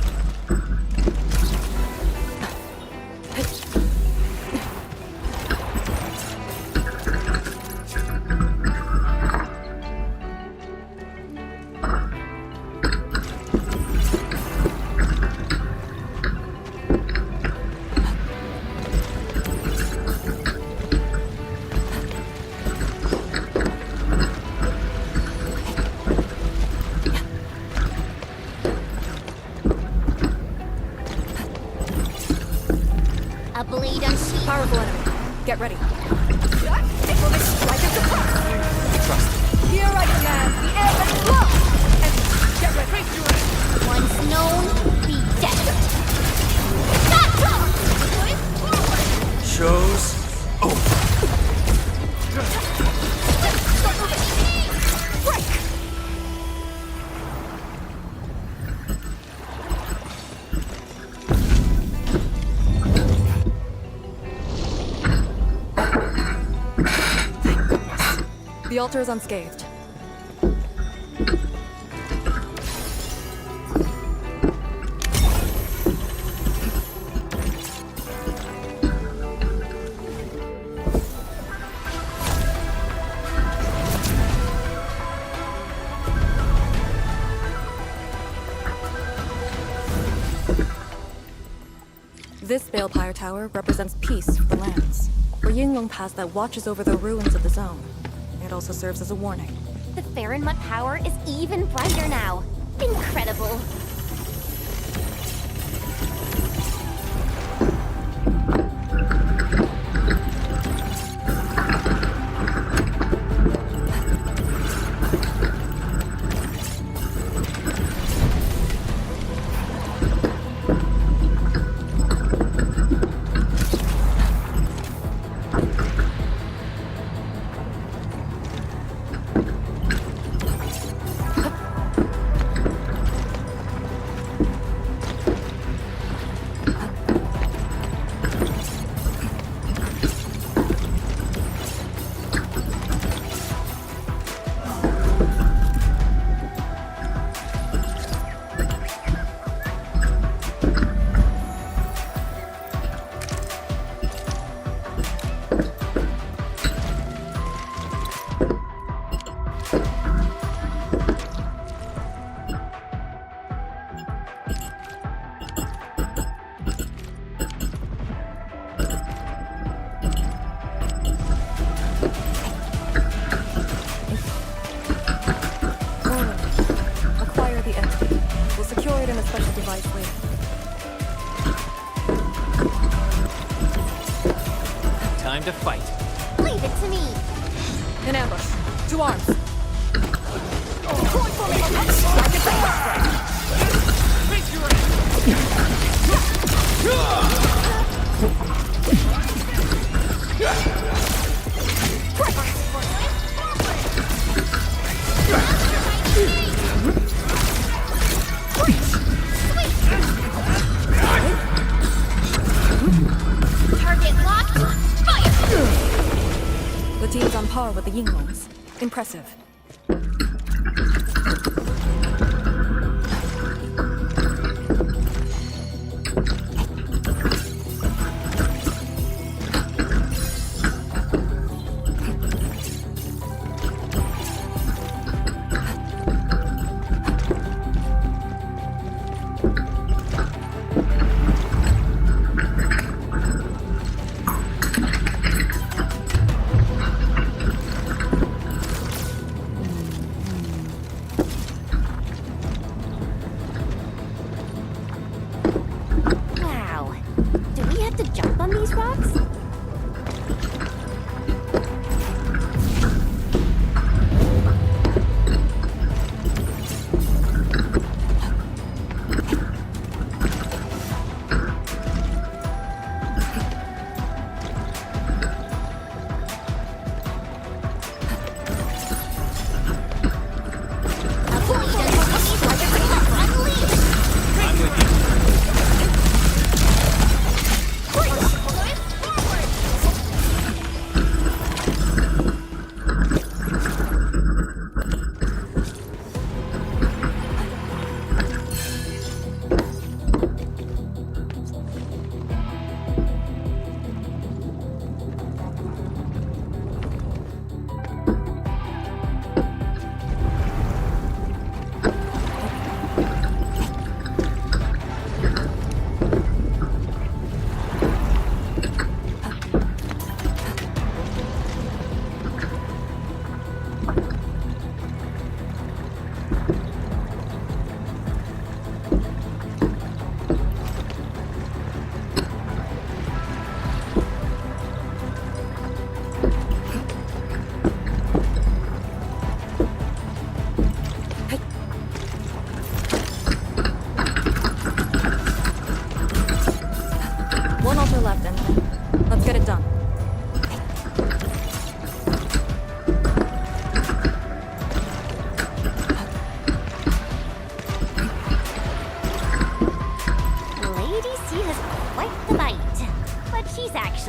A blade unsheathed. Powerful enemy. Get ready. It will be strike as a trust. Here I command the air and blood. And get ready. Once known, be destined. Shows over. The altar is unscathed. This Balefire Tower represents peace for the lands. For Yinglong Pass that watches over the ruins of the zone. It also serves as a warning. The Farenmut power is even brighter now. Incredible. Time to fight. Leave it to me. In ambush. To arms. Target locked. Fire! The team's on par with the Yinglongs. Impressive.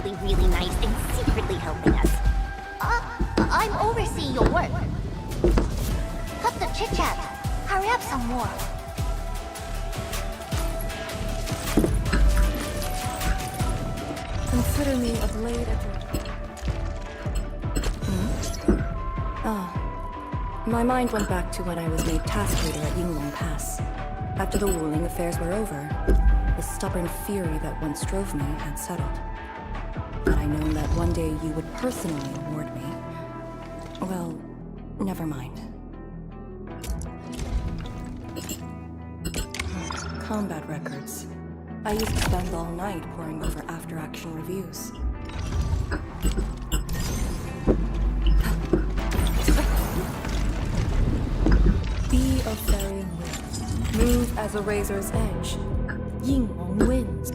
actually really nice and secretly helping us. I'm overseeing your work. Cut the chit-chat. Hurry up some more. Consider me a blade at your... My mind went back to when I was made task leader at Yinglong Pass. After the Wuling affairs were over, the stubborn fury that once drove me had settled. Had I known that one day you would personally award me... Well, never mind. Combat records. I used to spend all night poring over after-action reviews. Be a fairy wind. Move as a razor's edge. Yinglong wins.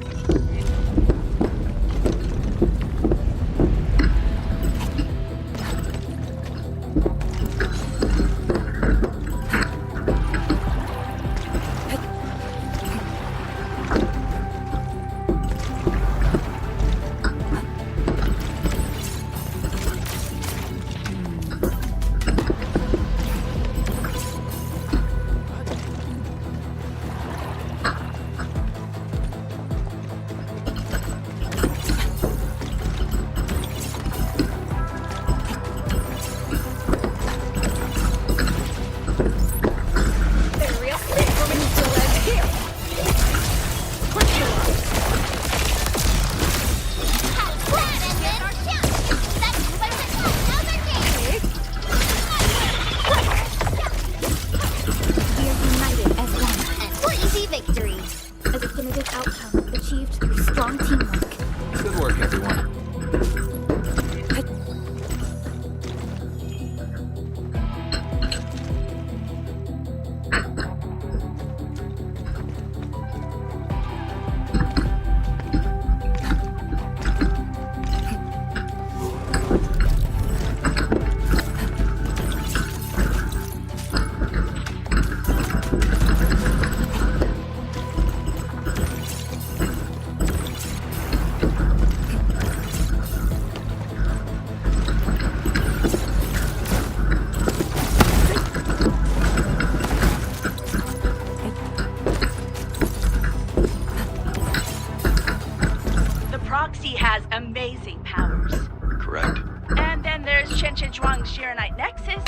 Amazing powers. Correct. And then there's Zhuang's Shiranite Nexus.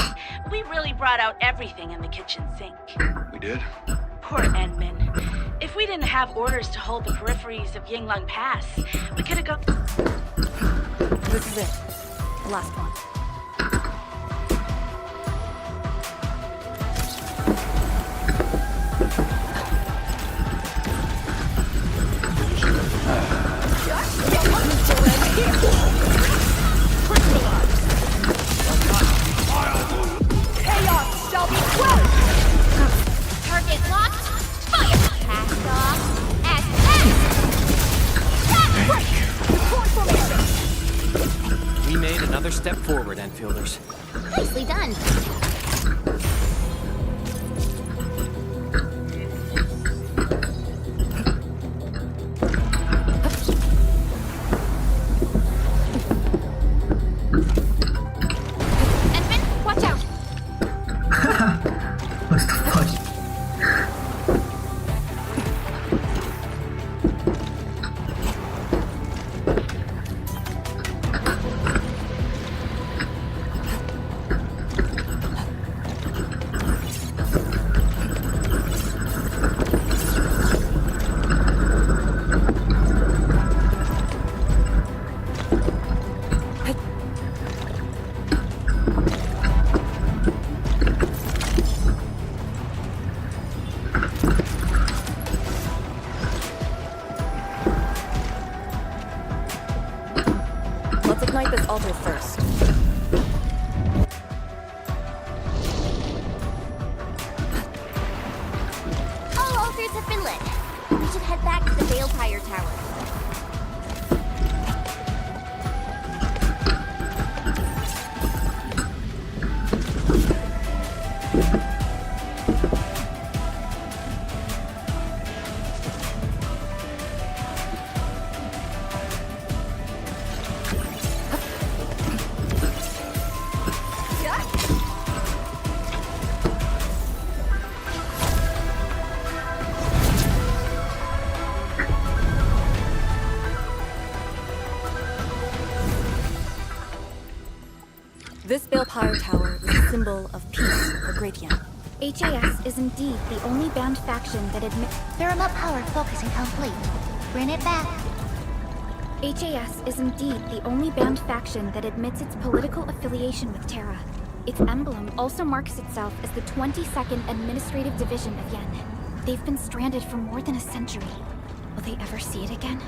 We really brought out everything in the kitchen sink. We did? Poor Enmin. If we didn't have orders to hold the peripheries of Yinglong Pass, we could have gone... This is it. The last one. Chaos shall be quelled! Target locked. Fire! Cast off. Attack! We made another step forward, Enfielders. Nicely done. Let's ignite this altar first. All altars have been lit. We should head back to the Balefire Tower. This Balpire Tower is a symbol of peace for Gratian. HAS is indeed the only banned faction that admits... Paramount power focusing complete. Bring it back. HAS is indeed the only banned faction that admits its political affiliation with Terra. Its emblem also marks itself as the 22nd Administrative Division of Yen. They've been stranded for more than a century. Will they ever see it again?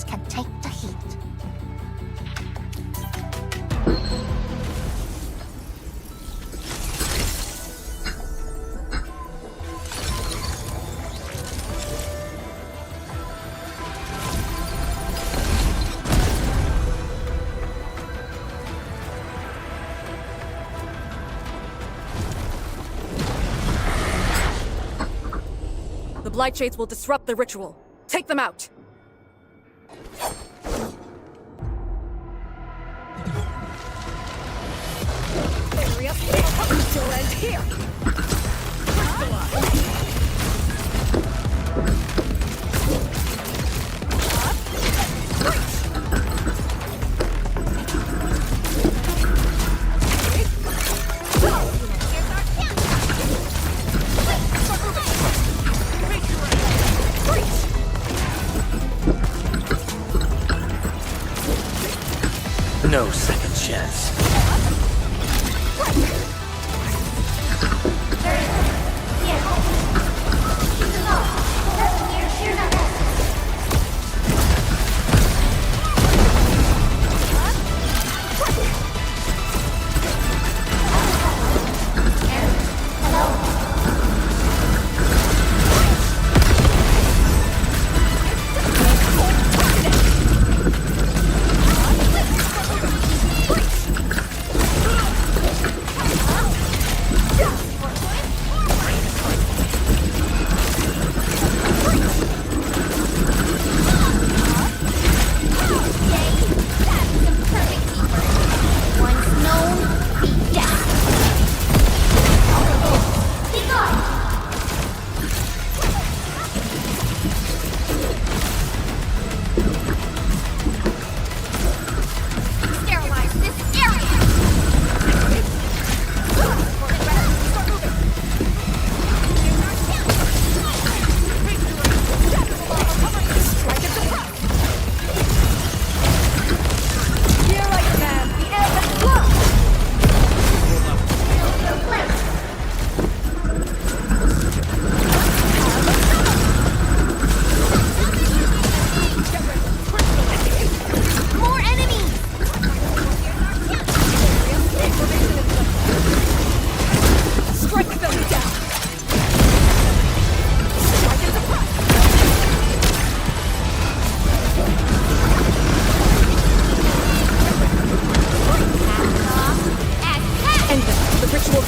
can take the heat. The Blight Shades will disrupt the ritual. Take them out! Hurry up! Still end here! No second chance.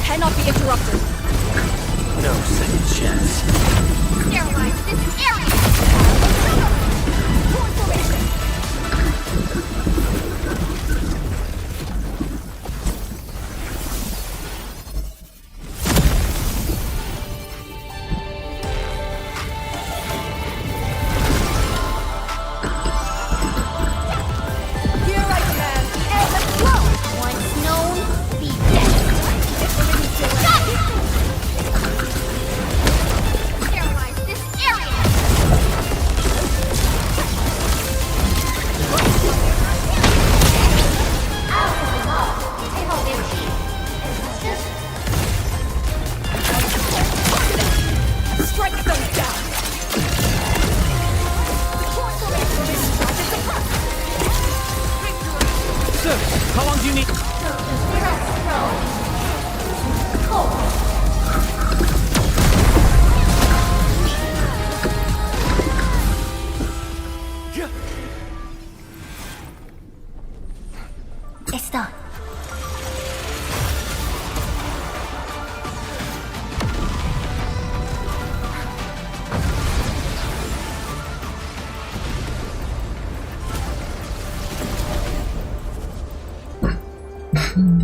Cannot be interrupted. No second chance. Sterilize this area! Here I command the ebb and flow! Once known, be dead. Sterilize this area!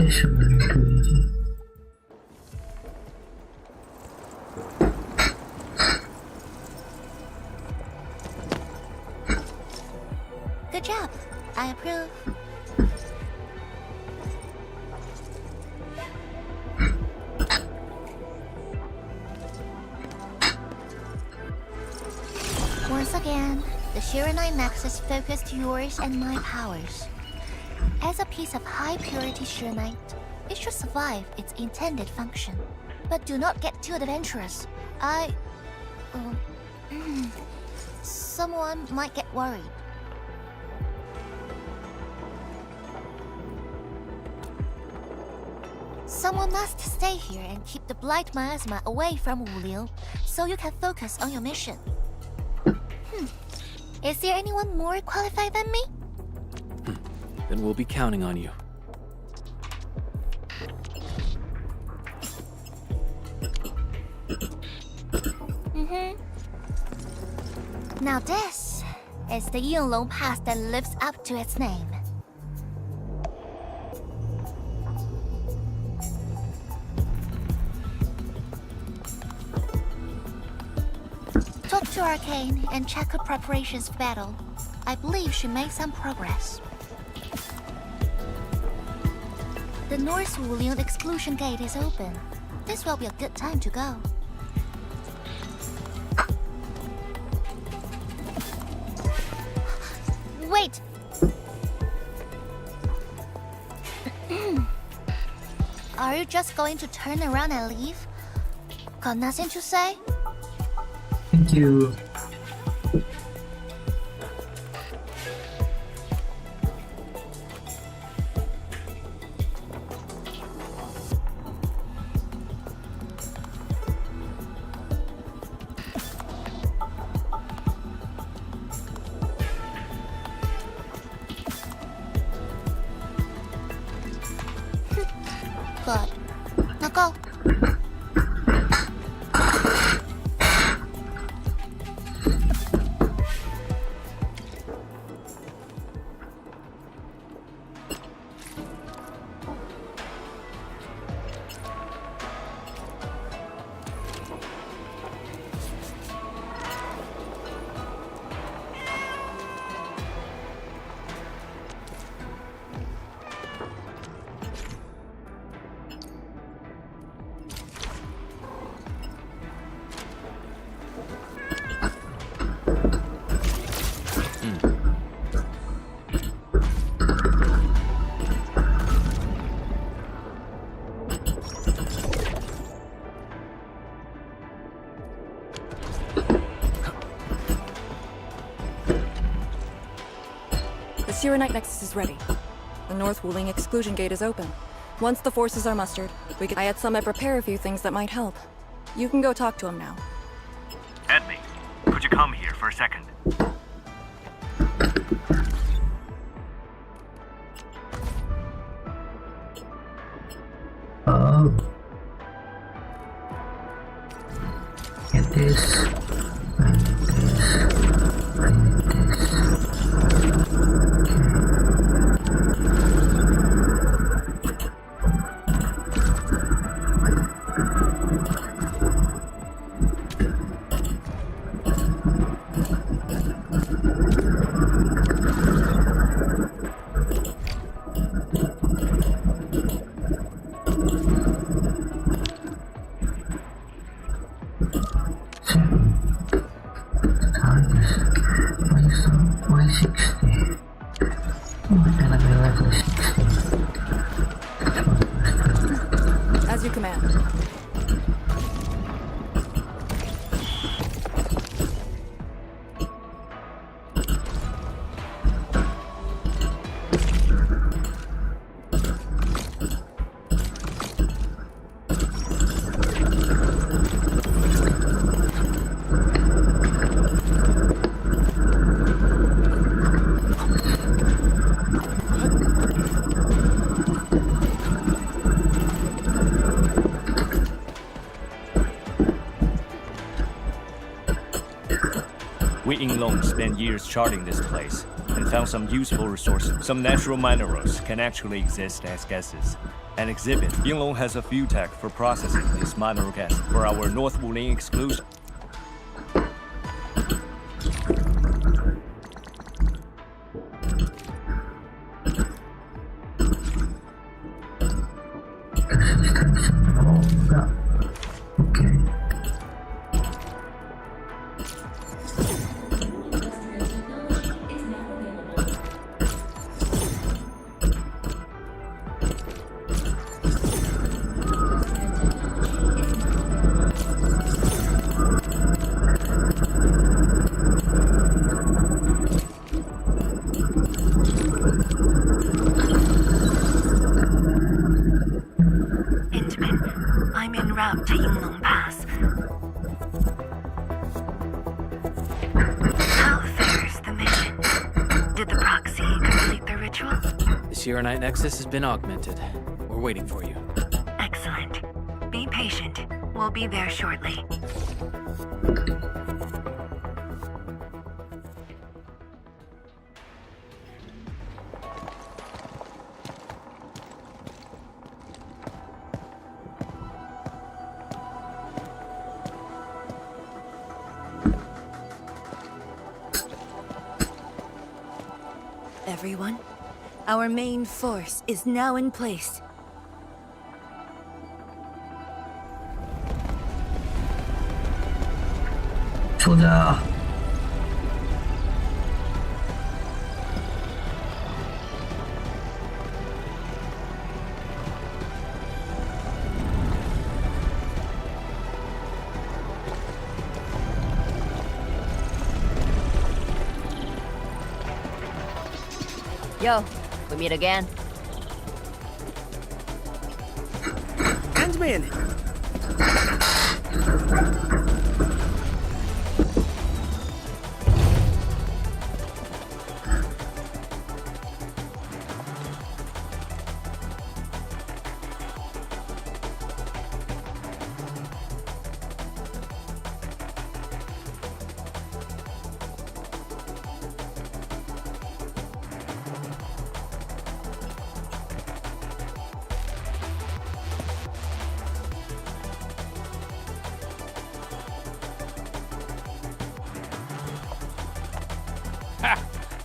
listening to me. Good job. I approve. Once again, the Shiranite Nexus focused yours and my powers. As a piece of high-purity Shiranite, it should survive its intended function. But do not get too adventurous. Someone might get worried. Someone must stay here and keep the Blight Miasma away from Wuliu, so you can focus on your mission. Is there anyone more qualified than me? Then we'll be counting on you. Now this is the Yinglong Pass that lives up to its name. Talk to Arcane and check her preparations for battle. I believe she made some progress. The North Wulian exclusion gate is open. This will be a good time to go. Wait! Are you just going to turn around and leave? Got nothing to say? Thank you. Good. Now go. The Shiranite Nexus is ready. The North Wuling exclusion gate is open. Once the forces are mustered, I had Summit prepare a few things that might help. You can go talk to him now. Edley, could you come here for a second? Oh. Get this. I need this. I need this. As you command. We Yinglong spent years charting this place and found some useful resources. Some natural minerals can actually exist as gases. An exhibit. Yinglong has a few tech for processing these minor gas for our North Wuling exclusion. Okay. Intamin, I'm en route to Yinglong Pass. How fares the mission? Did the proxy complete the ritual? The Shiranite Nexus has been augmented. We're waiting for you. Excellent. Be patient. We'll be there shortly. Everyone, our main force is now in place. 소자. Yo, we meet again. Endman!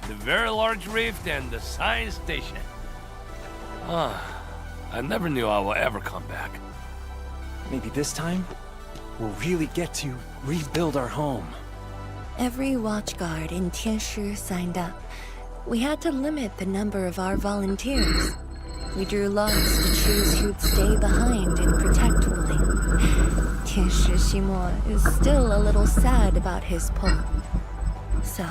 The very large rift and the science station. I never knew I would ever come back. Maybe this time, we'll really get to rebuild our home. Every watchguard in Tianshi signed up. We had to limit the number of our volunteers. We drew lots to choose who'd stay behind and protect Wuling. Tianshi Ximo is still a little sad about his pull. So,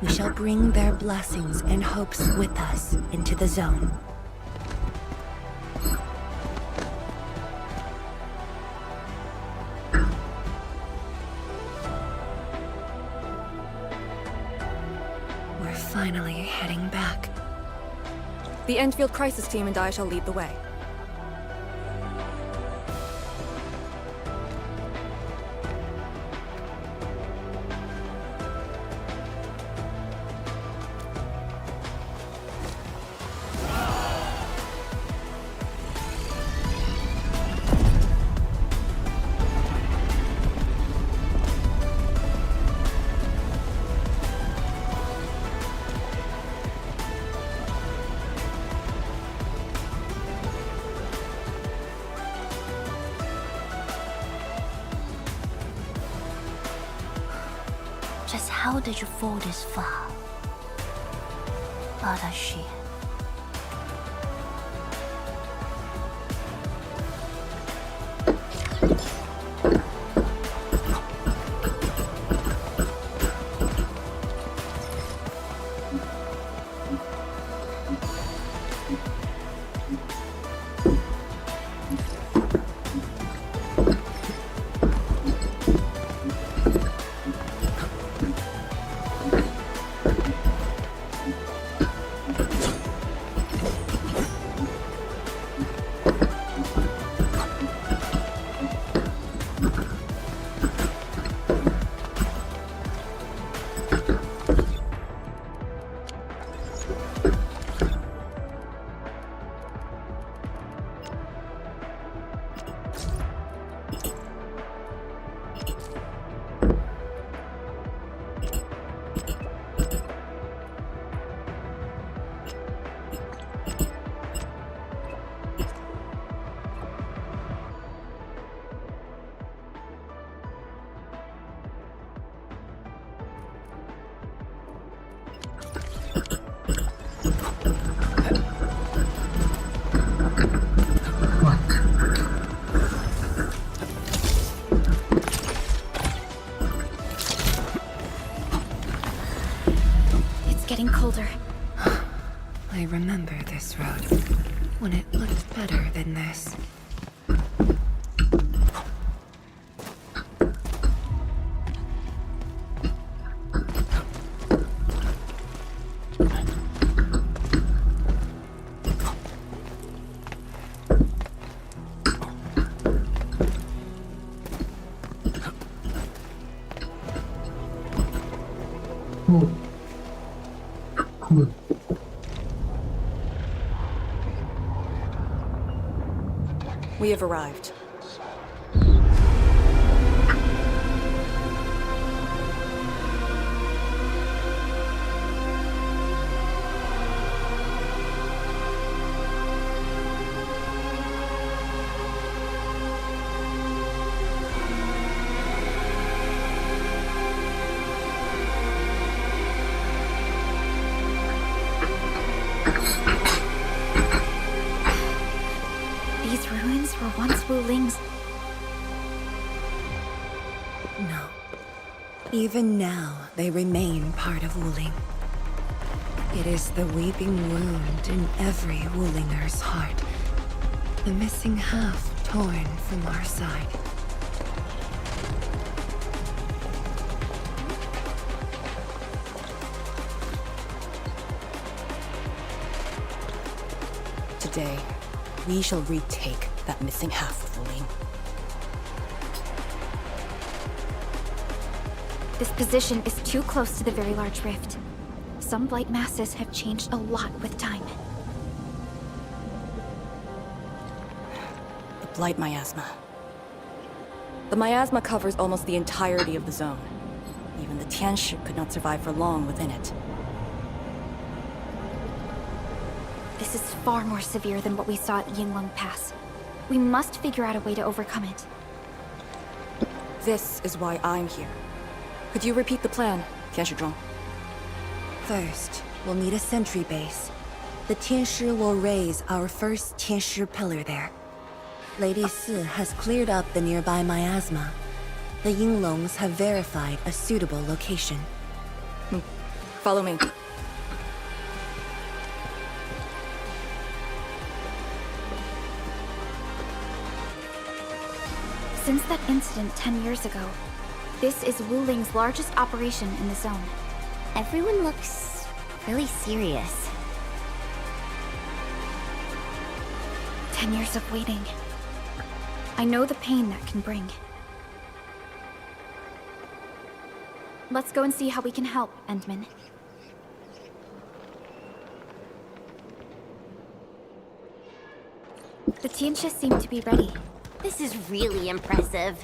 we shall bring their blessings and hopes with us into the zone. We're finally heading back. The Enfield crisis team and I shall lead the way. Just how did you fall this far? Arashi. getting colder. I remember this road, when it looked better than this. We have arrived. These ruins were once Wu Ling's. No. Even now, they remain part of Wuling. It is the weeping wound in every Wulinger's heart. The missing half torn from our side. Today, we shall retake that missing half of Wuling. This position is too close to the very large rift. Some blight masses have changed a lot with time. The Blight Miasma. The miasma covers almost the entirety of the zone. Even the Tianshi could not survive for long within it. This is far more severe than what we saw at Yinglong Pass. We must figure out a way to overcome it. This is why I'm here. Could you repeat the plan, Tianshi? First, we'll need a sentry base. The Tianshi will raise our first Tianshi pillar there. Lady Si has cleared up the nearby miasma. The Yinglongs have verified a suitable location. Follow me. Since that incident 10 years ago, this is Wu Ling's largest operation in the zone. Everyone looks really serious. 10 years of waiting. I know the pain that can bring. Let's go and see how we can help, Endman. The Tianshi seem to be ready. This is really impressive.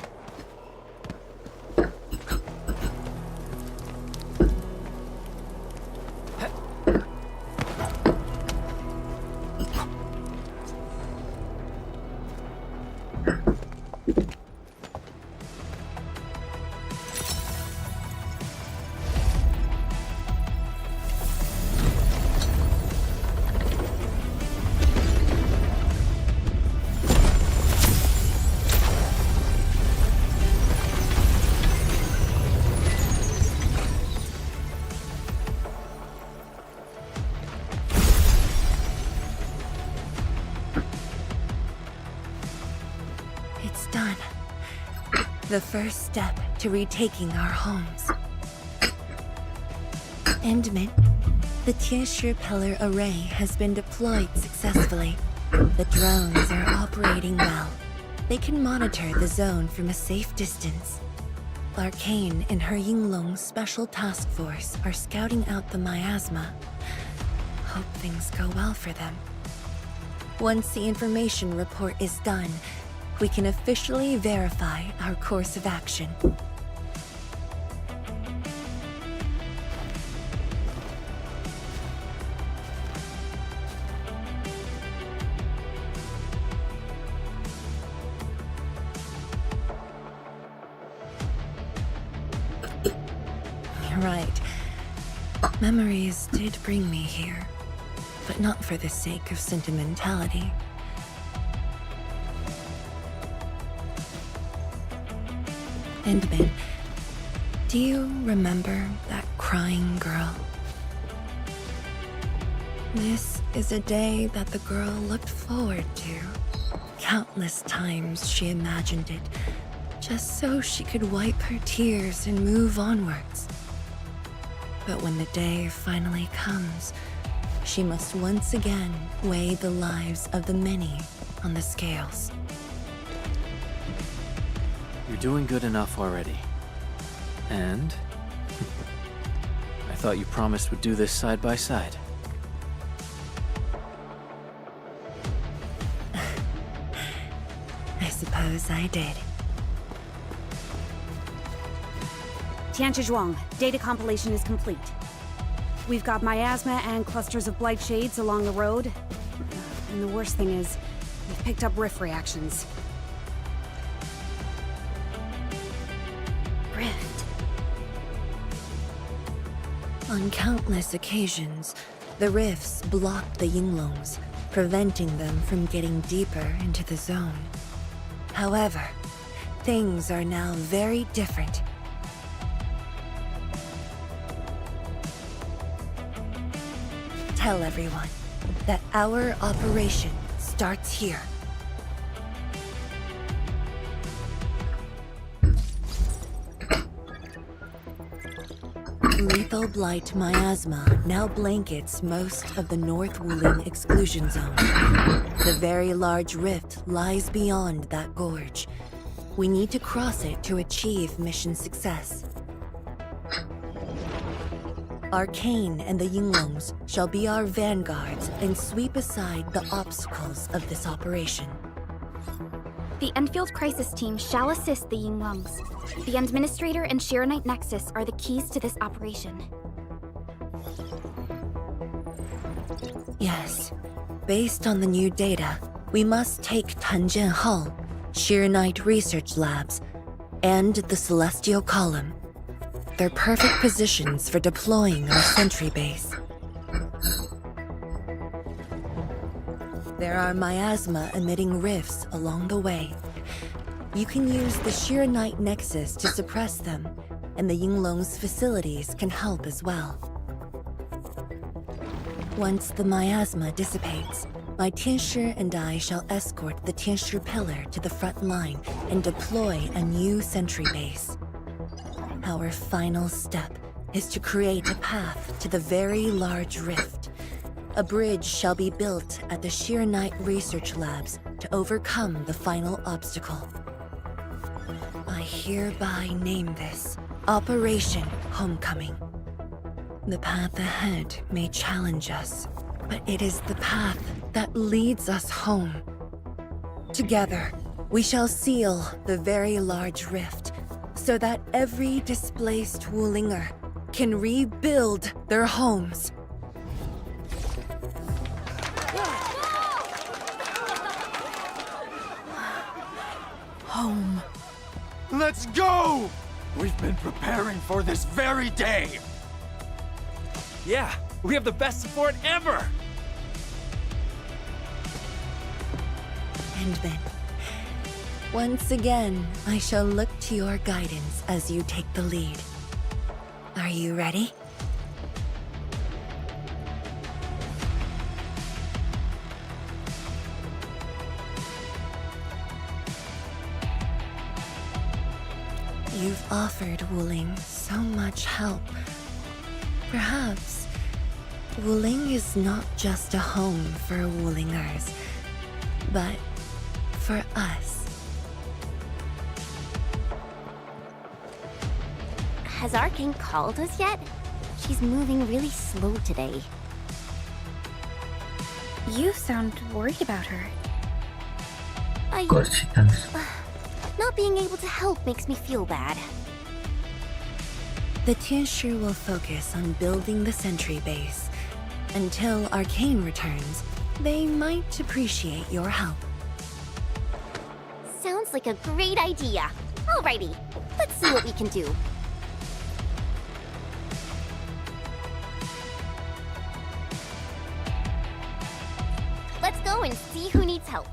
It's done. The first step to retaking our homes. Endman, the Tianshi pillar array has been deployed successfully. The drones are operating well. They can monitor the zone from a safe distance. Arcane and her Yinglong Special Task Force are scouting out the miasma. Hope things go well for them. Once the information report is done, we can officially verify our course of action. You're right. Memories did bring me here, but not for the sake of sentimentality. Endman, do you remember that crying girl? This is a day that the girl looked forward to. Countless times she imagined it, just so she could wipe her tears and move onwards. But when the day finally comes, she must once again weigh the lives of the many on the scales. You're doing good enough already. And I thought you promised we'd do this side by side. I suppose I did. Tianchi data compilation is complete. We've got miasma and clusters of blight shades along the road. And the worst thing is, we've picked up rift reactions. Rift. On countless occasions, the rifts blocked the Yinglongs, preventing them from getting deeper into the zone. However, things are now very different. Tell everyone that our operation starts here. Lethal blight miasma now blankets most of the North Wuling exclusion zone. The very large rift lies beyond that gorge. We need to cross it to achieve mission success. Arcane and the Yinglongs shall be our vanguards and sweep aside the obstacles of this operation. The Enfield Crisis Team shall assist the Yinglongs. The Administrator and Shiranite Nexus are the keys to this operation. Yes. Based on the new data, we must take Tanjian Hull, Shiranite Research Labs, and the Celestial Column. They're perfect positions for deploying our sentry base. There are miasma-emitting rifts along the way. You can use the Shiranite Nexus to suppress them, and the Yinglong's facilities can help as well. Once the miasma dissipates, my Tianshi and I shall escort the Tianshi Pillar to the front line and deploy a new sentry base. Our final step is to create a path to the very large rift. A bridge shall be built at the Shiranite Research Labs to overcome the final obstacle. I hereby name this Operation Homecoming. The path ahead may challenge us, but it is the path that leads us home. Together, we shall seal the very large rift so that every displaced Wulinger can rebuild their homes. Home. Let's go! We've been preparing for this very day! Yeah, we have the best support ever! And then, once again, I shall look to your guidance as you take the lead. Are you ready? You've offered Wuling so much help. Perhaps Wuling is not just a home for Wulingers, but for us. Has Arcane called us yet? She's moving really slow today. You sound worried about her. Of course she does. Not being able to help makes me feel bad. The Tianshi will focus on building the sentry base. Until Arcane returns, they might appreciate your help. Sounds like a great idea. Alrighty, let's see what we can do. Let's go and see who needs help.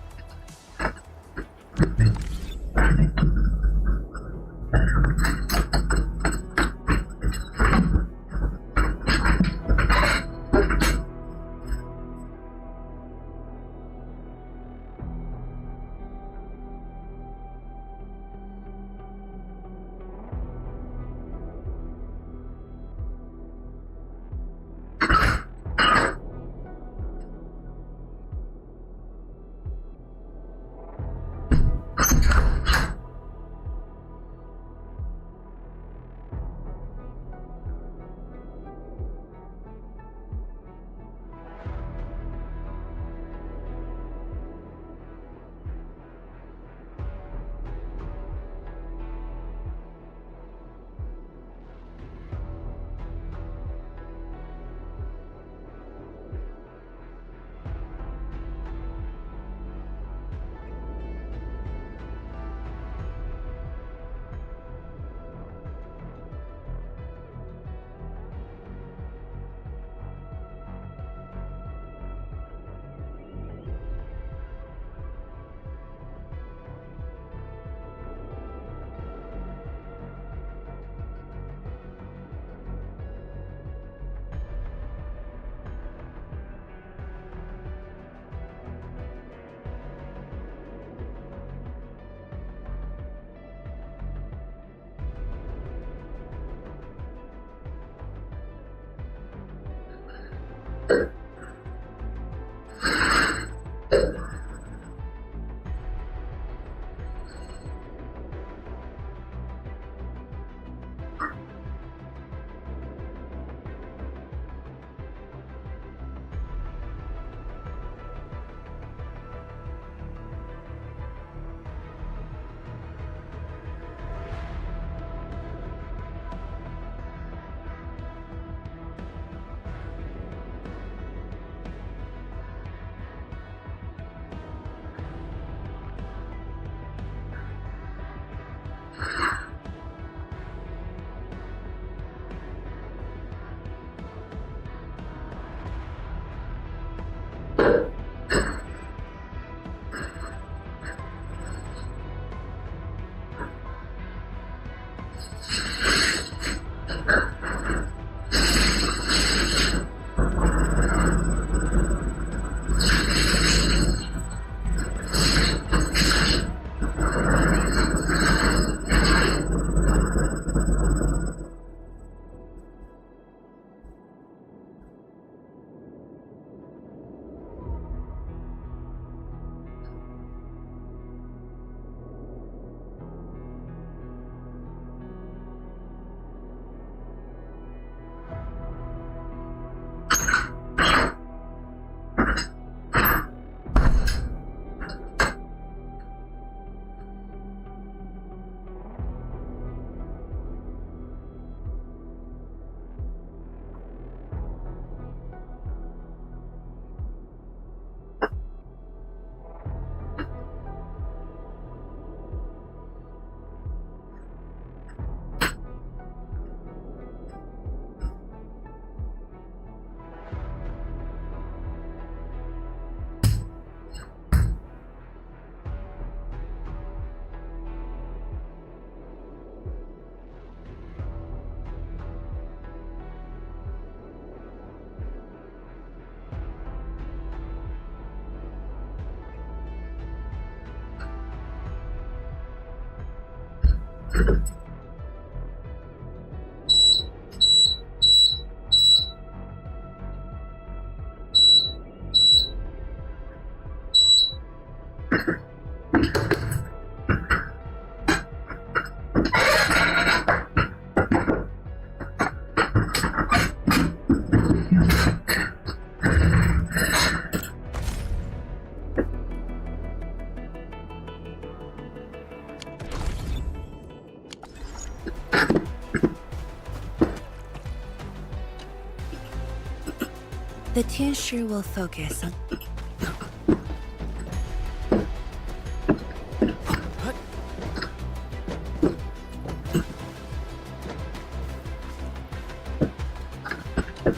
The tincture will focus on...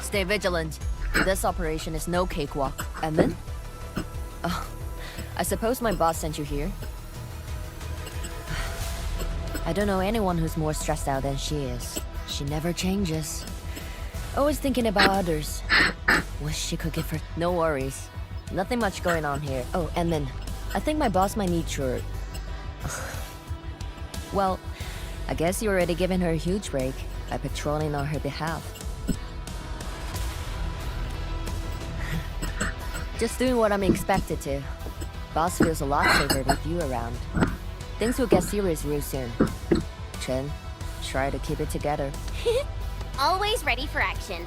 Stay vigilant. This operation is no cakewalk. And then? Oh, I suppose my boss sent you here? I don't know anyone who's more stressed out than she is. She never changes. Always thinking about others. Wish she could give her... No worries. Nothing much going on here. Oh, and then, I think my boss might need your... Well, I guess you already given her a huge break by patrolling on her behalf. Just doing what I'm expected to. Boss feels a lot safer with you around. Things will get serious real soon. Chen, try to keep it together. Always ready for action.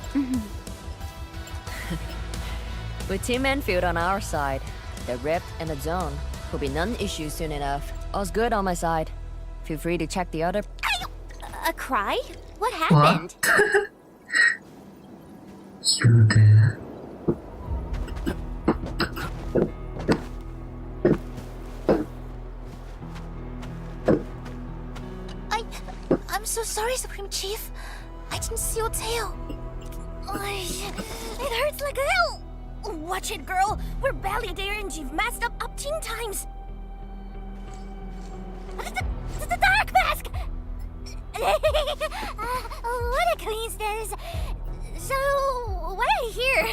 With Team Enfield on our side, the Rift and the Zone will be non-issue soon enough. All's good on my side. Feel free to check the other... A cry? What happened? You there. I'm so sorry, Supreme Chief. I didn't see your tail. It hurts like hell. Watch it, girl. We're barely there and you've messed up 10 times. The dark mask! What a coincidence. So, why are you here?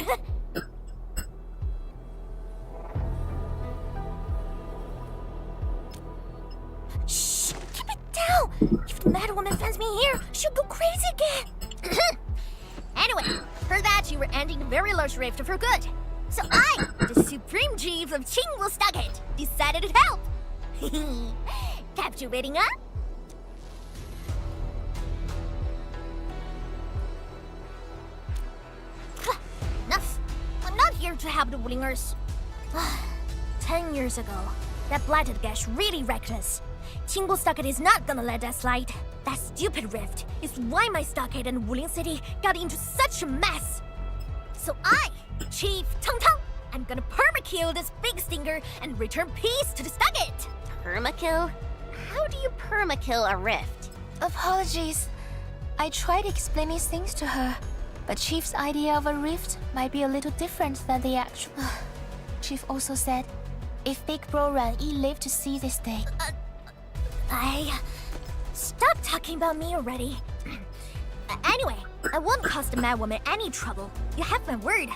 Shh! Keep it down! If the Mad Woman finds me here, she'll go crazy again! Anyway, Heard that you were ending the very large rift for good. So I, the Supreme Chief of Stuckit, decided to help. Captivating, huh? Enough. I'm not here to help the Wulingers. 10 years ago, that blighted gash really wrecked us. Stuckit is not gonna let that slide. That stupid rift is why my stockade and Wuling City got into such a mess. So I, Chief Tong Tong, I'm gonna permakill this big stinker and return peace to the Stuckit. Permakill? How do you permakill a rift? Apologies. I tried explaining things to her, but Chief's idea of a rift might be a little different than the actual. Chief also said, if Big Bro Ran E lived to see this day. Stop talking about me already. Anyway, I won't cause the mad woman any trouble. You have my word.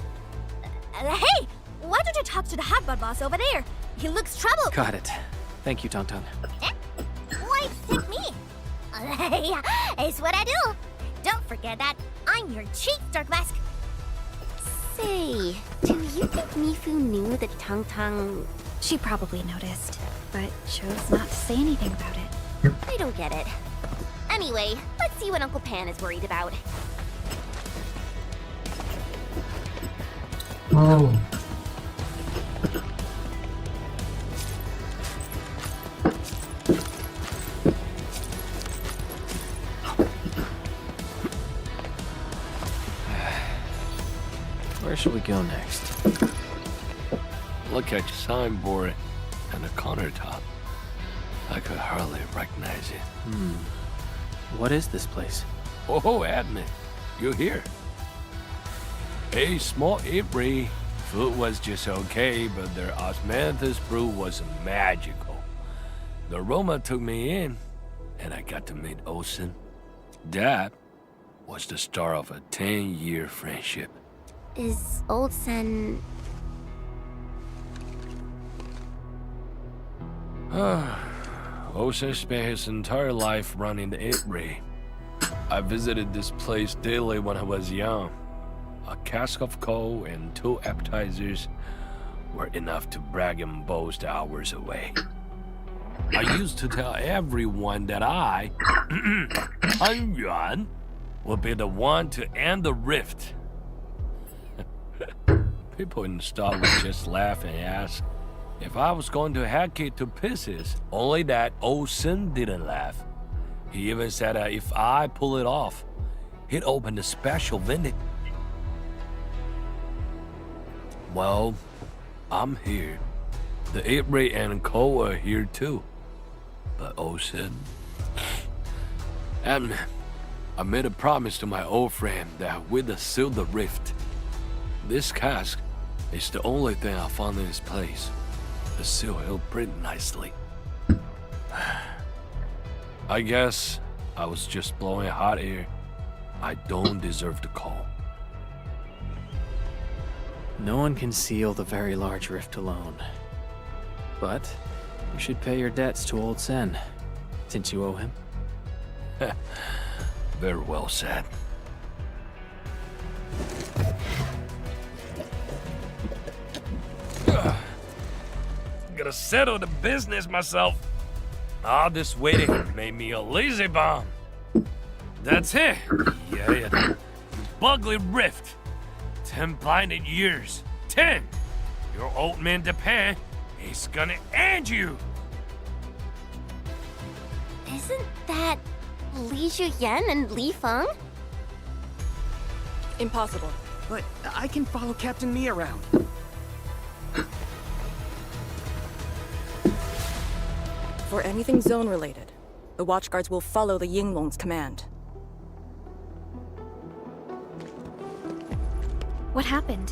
Hey, why don't you talk to the hotbot boss over there? He looks troubled. Got it. Thank you, Tong Tong. Why thank me? It's what I do. Don't forget that I'm your Chief Dark Mask. Say, do you think Mifu knew that Tong Tong... She probably noticed, but chose not to say anything about it. I don't get it. Anyway, let's see what Uncle Pan is worried about. Oh. Where should we go next? Look at your signboard and the countertop. I could hardly recognize it. What is this place? Oh, admin, you're here. A small apiary. Food was just okay, but their osmanthus brew was magical. The aroma took me in, and I got to meet Olsen. That was the start of a 10-year friendship. Is Olsen... Olsen spent his entire life running the apiary. I visited this place daily when I was young. A cask of coal and 2 appetizers were enough to brag and boast hours away. I used to tell everyone that I, Han Yuan, would be the one to end the rift. People in the store would just laugh and ask if I was going to hack it to pieces. Only that Olsen didn't laugh. He even said that if I pull it off, he'd open a special vending. Well, I'm here. The apiary and coal are here too. But Olsen... And I made a promise to my old friend that we'd seal the rift. This cask is the only thing I found in this place. The seal held pretty nicely. I guess I was just blowing hot air. I don't deserve the call. No one can seal the very large rift alone. But you should pay your debts to old Sen, since you owe him. Very well said. Gotta settle the business myself. All this waiting made me a lazy bum. That's it. Yeah. The Bugly Rift. 10 blinded years. 10. Your old man Japan is gonna end you. Isn't that Li Zhuyan and Li Feng? Impossible. But I can follow Captain Mi around. For anything zone-related, the Watchguards will follow the Yinglong's command. What happened?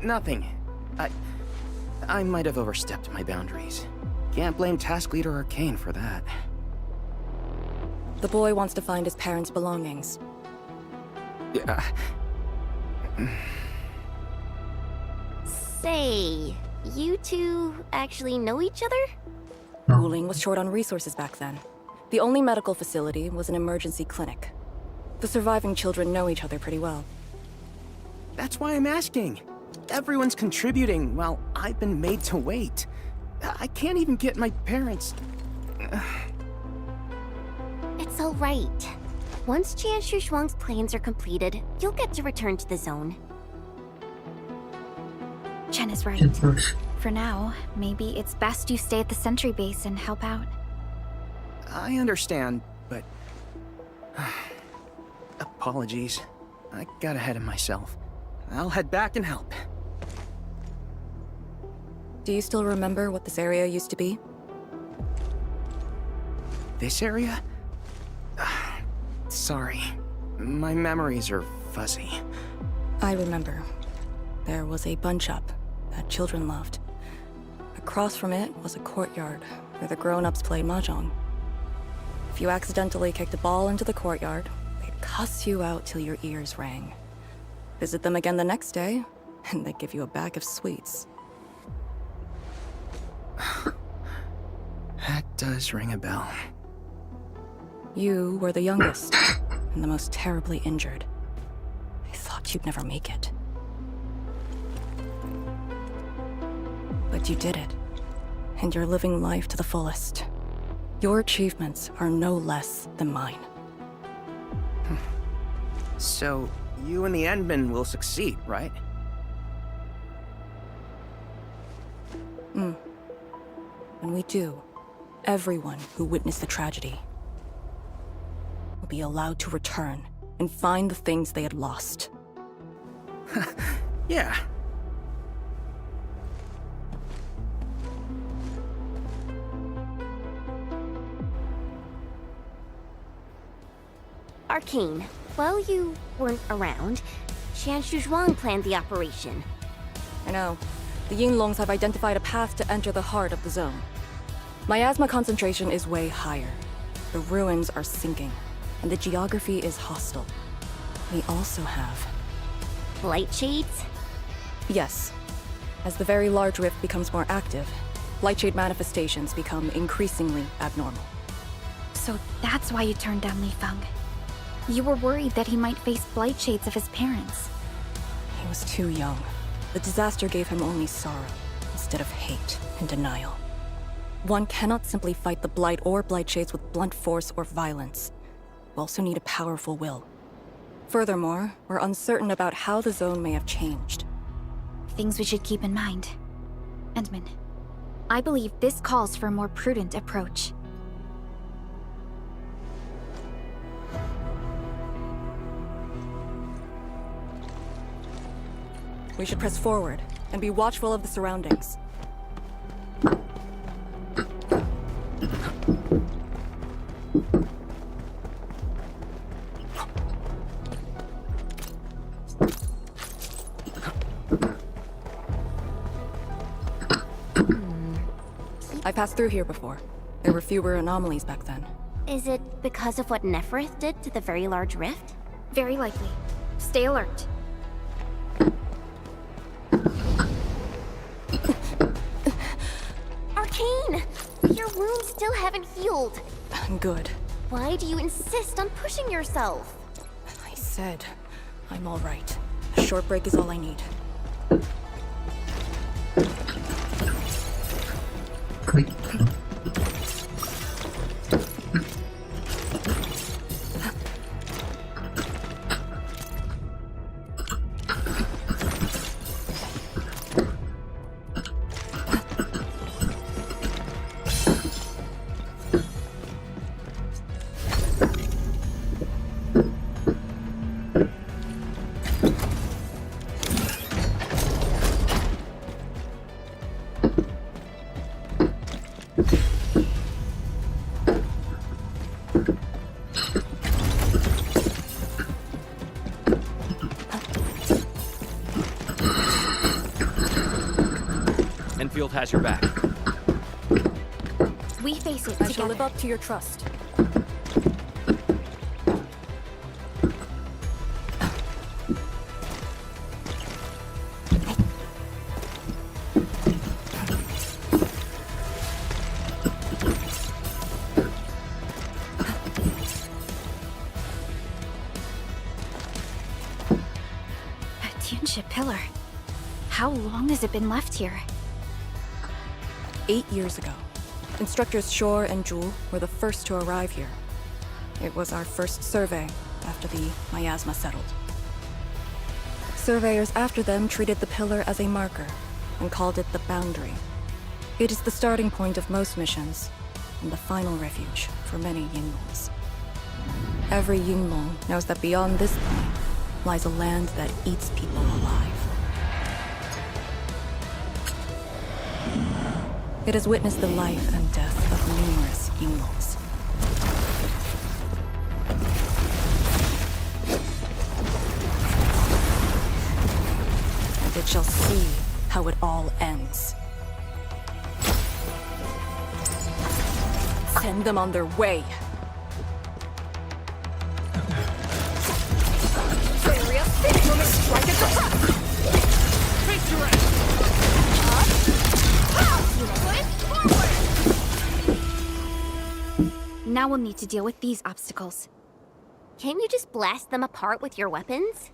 Nothing. I might have overstepped my boundaries. Can't blame Task Leader Arcane for that. The boy wants to find his parents' belongings. Yeah. Say, you two actually know each other? Wuling was short on resources back then. The only medical facility was an emergency clinic. The surviving children know each other pretty well. That's why I'm asking. Everyone's contributing while I've been made to wait. I can't even get my parents... It's all right. Once Jianshu Zhuang's plans are completed, you'll get to return to the zone. Chen is right. For now, maybe it's best you stay at the sentry base and help out. I understand, but... Apologies. I got ahead of myself. I'll head back and help. Do you still remember what this area used to be? This area? Sorry. My memories are fuzzy. I remember. There was a bun shop that children loved. Across from it was a courtyard where the grown-ups played mahjong. If you accidentally kicked a ball into the courtyard, they'd cuss you out till your ears rang. Visit them again the next day, and they'd give you a bag of sweets. That does ring a bell. You were the youngest, and the most terribly injured. I thought you'd never make it. But you did it, and you're living life to the fullest. Your achievements are no less than mine. So, you and the Endmen will succeed, right? When we do, everyone who witnessed the tragedy will be allowed to return and find the things they had lost. Yeah. Arcane, while you weren't around, Jianshu Zhuang planned the operation. I know. The Yinglongs have identified a path to enter the heart of the zone. Miasma concentration is way higher. The ruins are sinking, and the geography is hostile. We also have... Light shades? Yes. As the very large rift becomes more active, lightshade manifestations become increasingly abnormal. So that's why you turned down Li Feng. You were worried that he might face blight shades of his parents. He was too young. The disaster gave him only sorrow, instead of hate and denial. One cannot simply fight the blight or blight shades with blunt force or violence. We also need a powerful will. Furthermore, we're uncertain about how the zone may have changed. Things we should keep in mind. Endman, I believe this calls for a more prudent approach. We should press forward and be watchful of the surroundings. I passed through here before. There were fewer anomalies back then. Is it because of what Neferith did to the very large rift? Very likely. Stay alert. Arcane! Your wounds still haven't healed. Good. Why do you insist on pushing yourself? I said, I'm all right. A short break is all I need. Enfield has your back. We face it I together. shall live up to your trust. ancient pillar. How long has it been left here? 8 years ago, instructors Shore and Jewel were the first to arrive here. It was our first survey after the miasma settled. Surveyors after them treated the pillar as a marker and called it the boundary. It is the starting point of most missions and the final refuge for many Yinglongs. Every Yinglong knows that beyond this point lies a land that eats people alive. It has witnessed the life and death of numerous Yinglongs. And it shall see how it all ends. Send them on their way. Now we'll need to deal with these obstacles. Can't you just blast them apart with your weapons?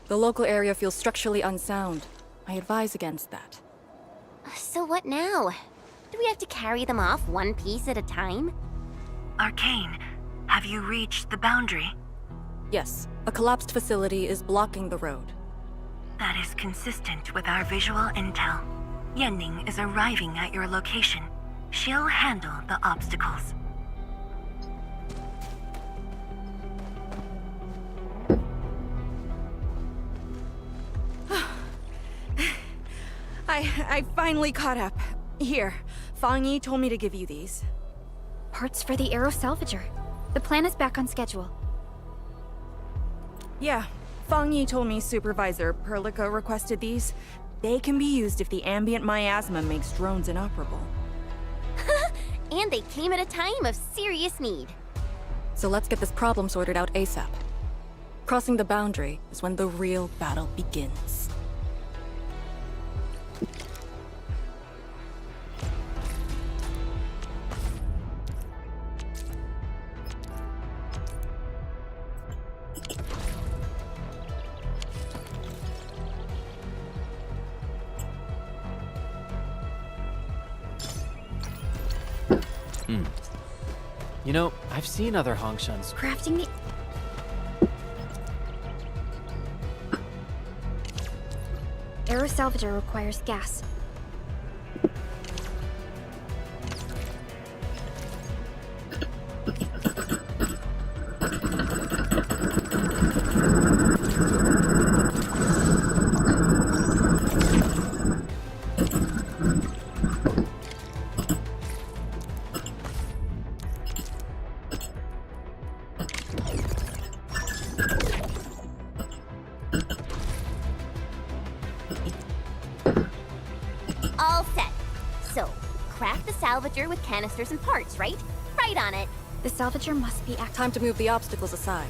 The local area feels structurally unsound. I advise against that. So what now? Do we have to carry them off one piece at a time? Arcane, have you reached the boundary? Yes, a collapsed facility is blocking the road. That is consistent with our visual intel. Yenning is arriving at your location. She'll handle the obstacles. I finally caught up. Here, Fang Yi told me to give you these. Parts for the Aero Salvager. The plan is back on schedule. Yeah, Fang Yi told me Supervisor Perlica requested these. They can be used if the ambient miasma makes drones inoperable. And they came at a time of serious need. So let's get this problem sorted out ASAP. Crossing the boundary is when the real battle begins. You know, I've seen other Hongshuns. Crafting the... Aero Salvager requires gas. All set. So, craft the salvager with canisters and parts, right? Right on it. The salvager must be active. Time to move the obstacles aside.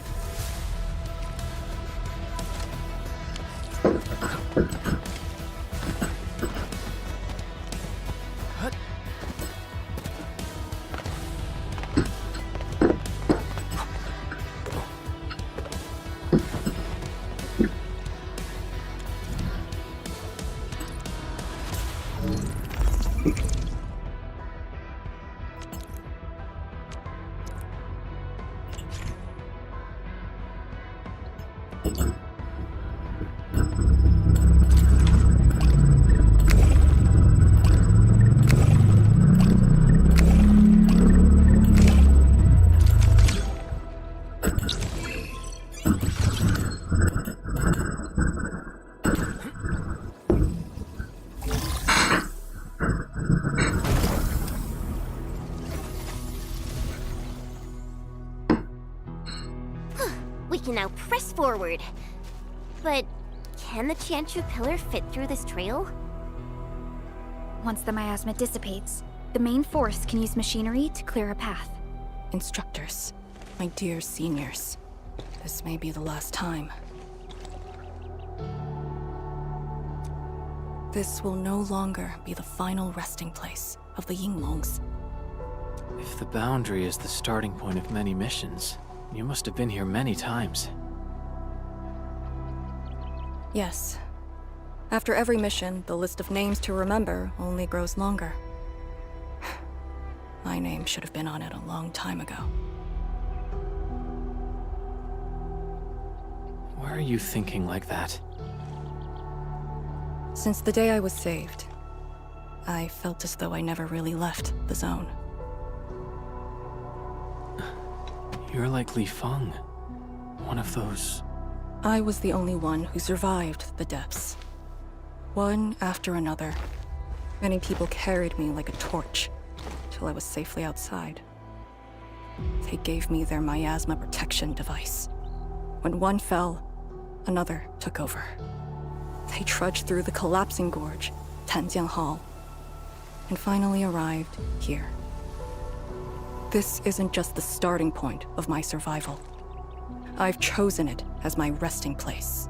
We can now press forward. But can the Tianchu pillar fit through this trail? Once the miasma dissipates, the main force can use machinery to clear a path. Instructors, my dear seniors, this may be the last time. This will no longer be the final resting place of the Yinglongs. If the boundary is the starting point of many missions, you must have been here many times. Yes, After every mission, the list of names to remember only grows longer. My name should have been on it a long time ago. Why are you thinking like that? Since the day I was saved, I felt as though I never really left the zone. You're like Li Feng. One of those... I was the only one who survived the depths. One after another. Many people carried me like a torch, till I was safely outside. They gave me their miasma protection device. When one fell, another took over. They trudged through the collapsing gorge, Tanjiang Hall, and finally arrived here. This isn't just the starting point of my survival. I've chosen it as my resting place.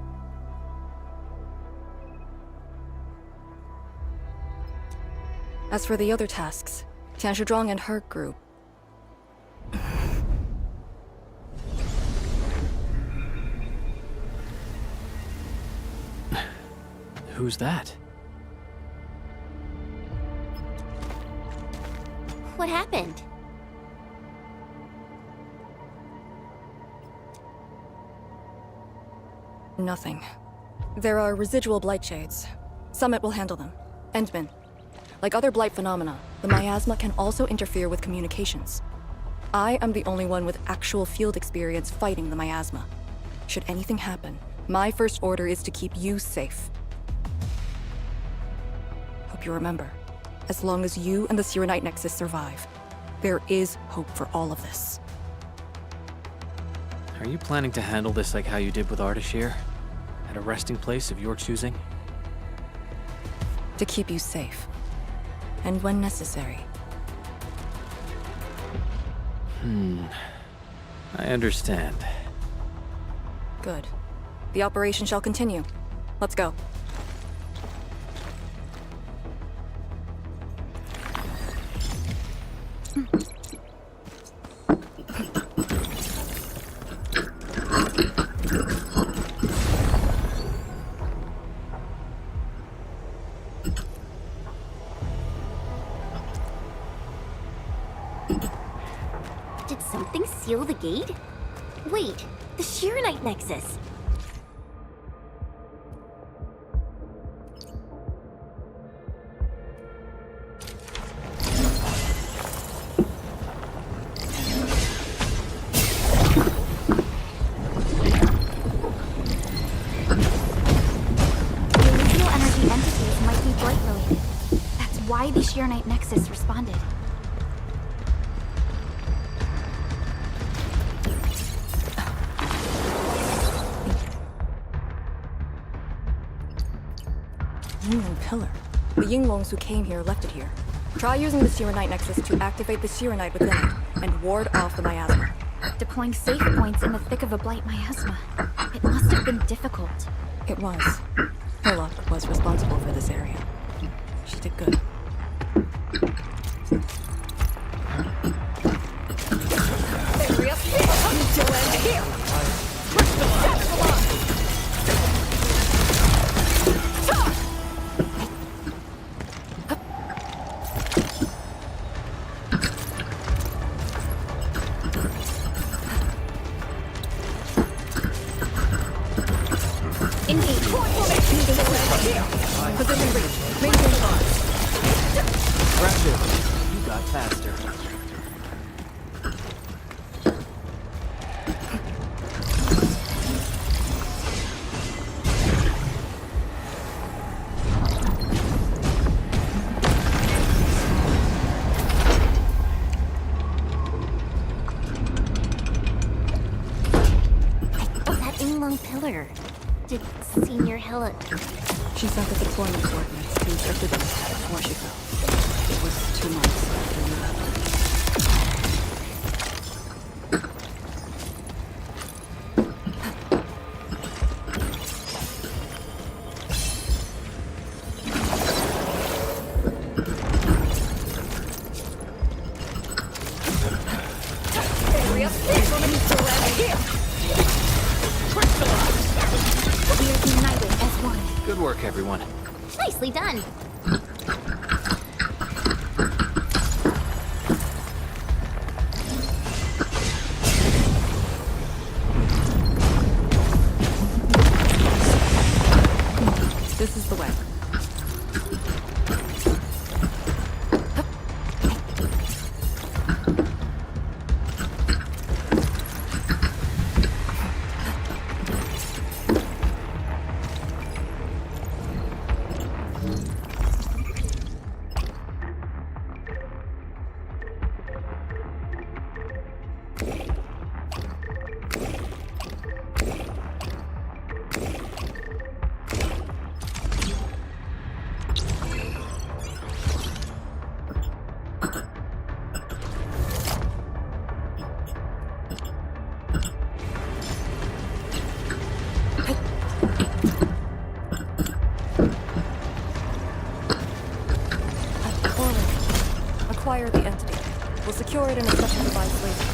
As for the other tasks, Tian Shizhuang and her group... Who's that? What happened? Nothing. There are residual blight shades. Summit will handle them. Endman. Like other blight phenomena, the miasma can also interfere with communications. I am the only one with actual field experience fighting the miasma. Should anything happen, my first order is to keep you safe. Hope you remember, as long as you and the Sirenite Nexus survive, there is hope for all of this. Are you planning to handle this like how you did with Ardashir? At a resting place of your choosing? To keep you safe. And when necessary. I understand. Good. The operation shall continue. Let's go. Did something seal the gate? Wait, the Shirenite Nexus. The original energy entities might be blight related. That's why the Shirenite Nexus responded. Yingling Pillar. The Yinglongs who came here left it here. Try using the Sirenite Nexus to activate the Sirenite within it and ward off the miasma. Deploying safe points in the thick of a blight miasma. It must have been difficult. It was. Hillock was responsible for this area. She did good. Position reach. Maintain guard. Impressive. You got faster. That Yinglong Pillar. Did Senior Hillock... She sent the deployment coordinates to Encrypted before she fell. It was 2 months after you left. We are united as one. Good work, everyone. Nicely done. This is the way. Acquire the entity. We'll secure it in a special device later.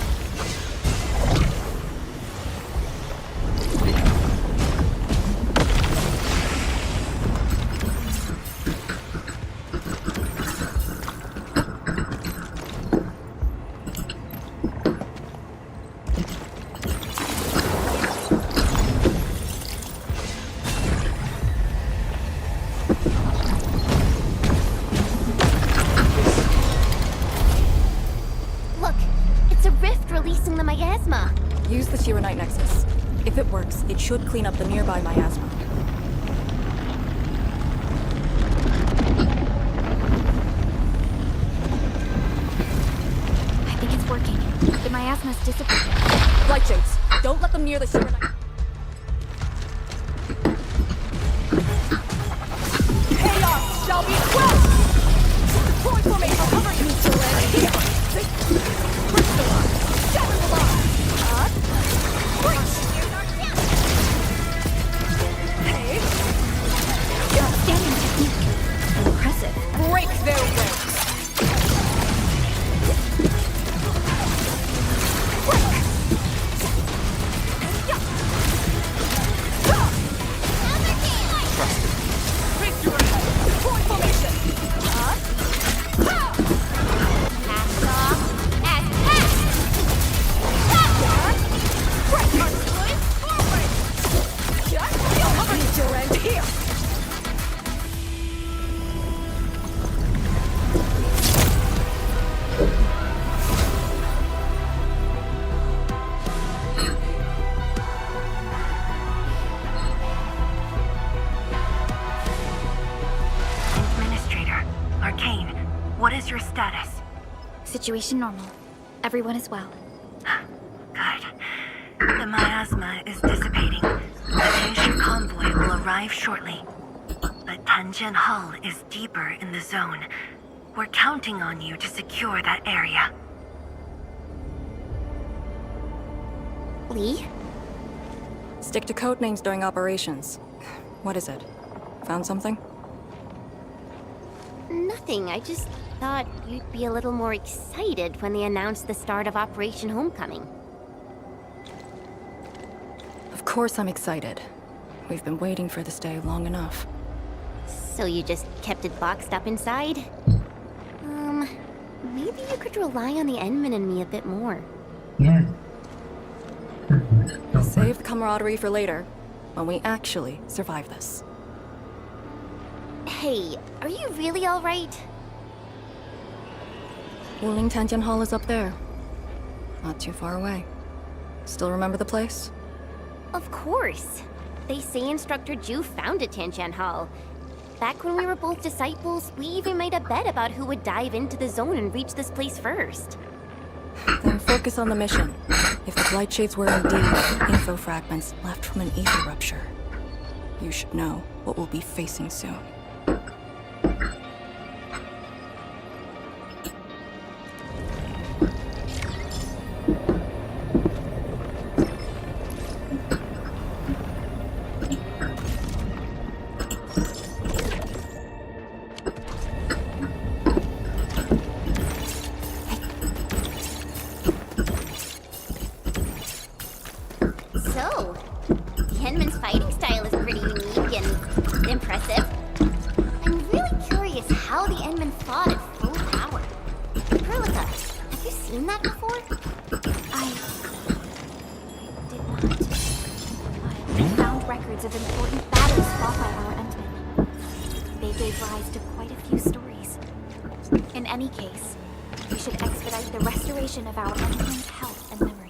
Use the Tyranite Nexus. If it works, it should clean up the nearby miasma. I think it's working. The miasma's dissipating. Light shades, don't let them near the Tyranite. Chaos shall be quelled! Deploy formation, I'll cover you to land here! Crystallize! Shatter the line! Outstanding technique. Impressive. Break their ranks! Deploy formation! What is your status? Situation normal. Everyone is well. Good. The miasma is dissipating. The Taishu convoy will arrive shortly. But Tanjian Hall is deeper in the zone. We're counting on you to secure that area. Lee? Stick to code names during operations. What is it? Found something? Nothing. I just thought you'd be a little more excited when they announced the start of Operation Homecoming. Of course I'm excited. We've been waiting for this day long enough. So you just kept it boxed up inside? Maybe you could rely on the Endman and me a bit more. Yeah. Save the camaraderie for later, when we actually survive this. Hey, are you really alright? Wuling Tanjian Hall is up there. Not too far away. Still remember the place? Of course. They say Instructor Ju founded Tiantian Hall. Back when we were both disciples, we even made a bet about who would dive into the zone and reach this place first. Then focus on the mission. If the Blight Shades were indeed info fragments left from an ether rupture, you should know what we'll be facing soon. So, Henman's fighting style is pretty impressive. I'm really curious how the Endmen fought at full power. Perlica, have you seen that before? I did not. But we found records of important battles fought by our Endmen. They gave rise to quite a few stories. In any case, we should expedite the restoration of our Endmen's health and memories.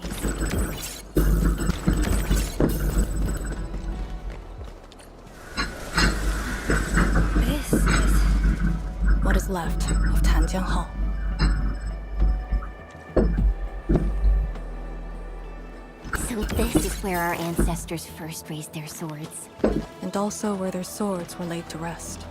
This is what is left of Tanjian Hall. So this is where our ancestors first raised their swords. And also where their swords were laid to rest.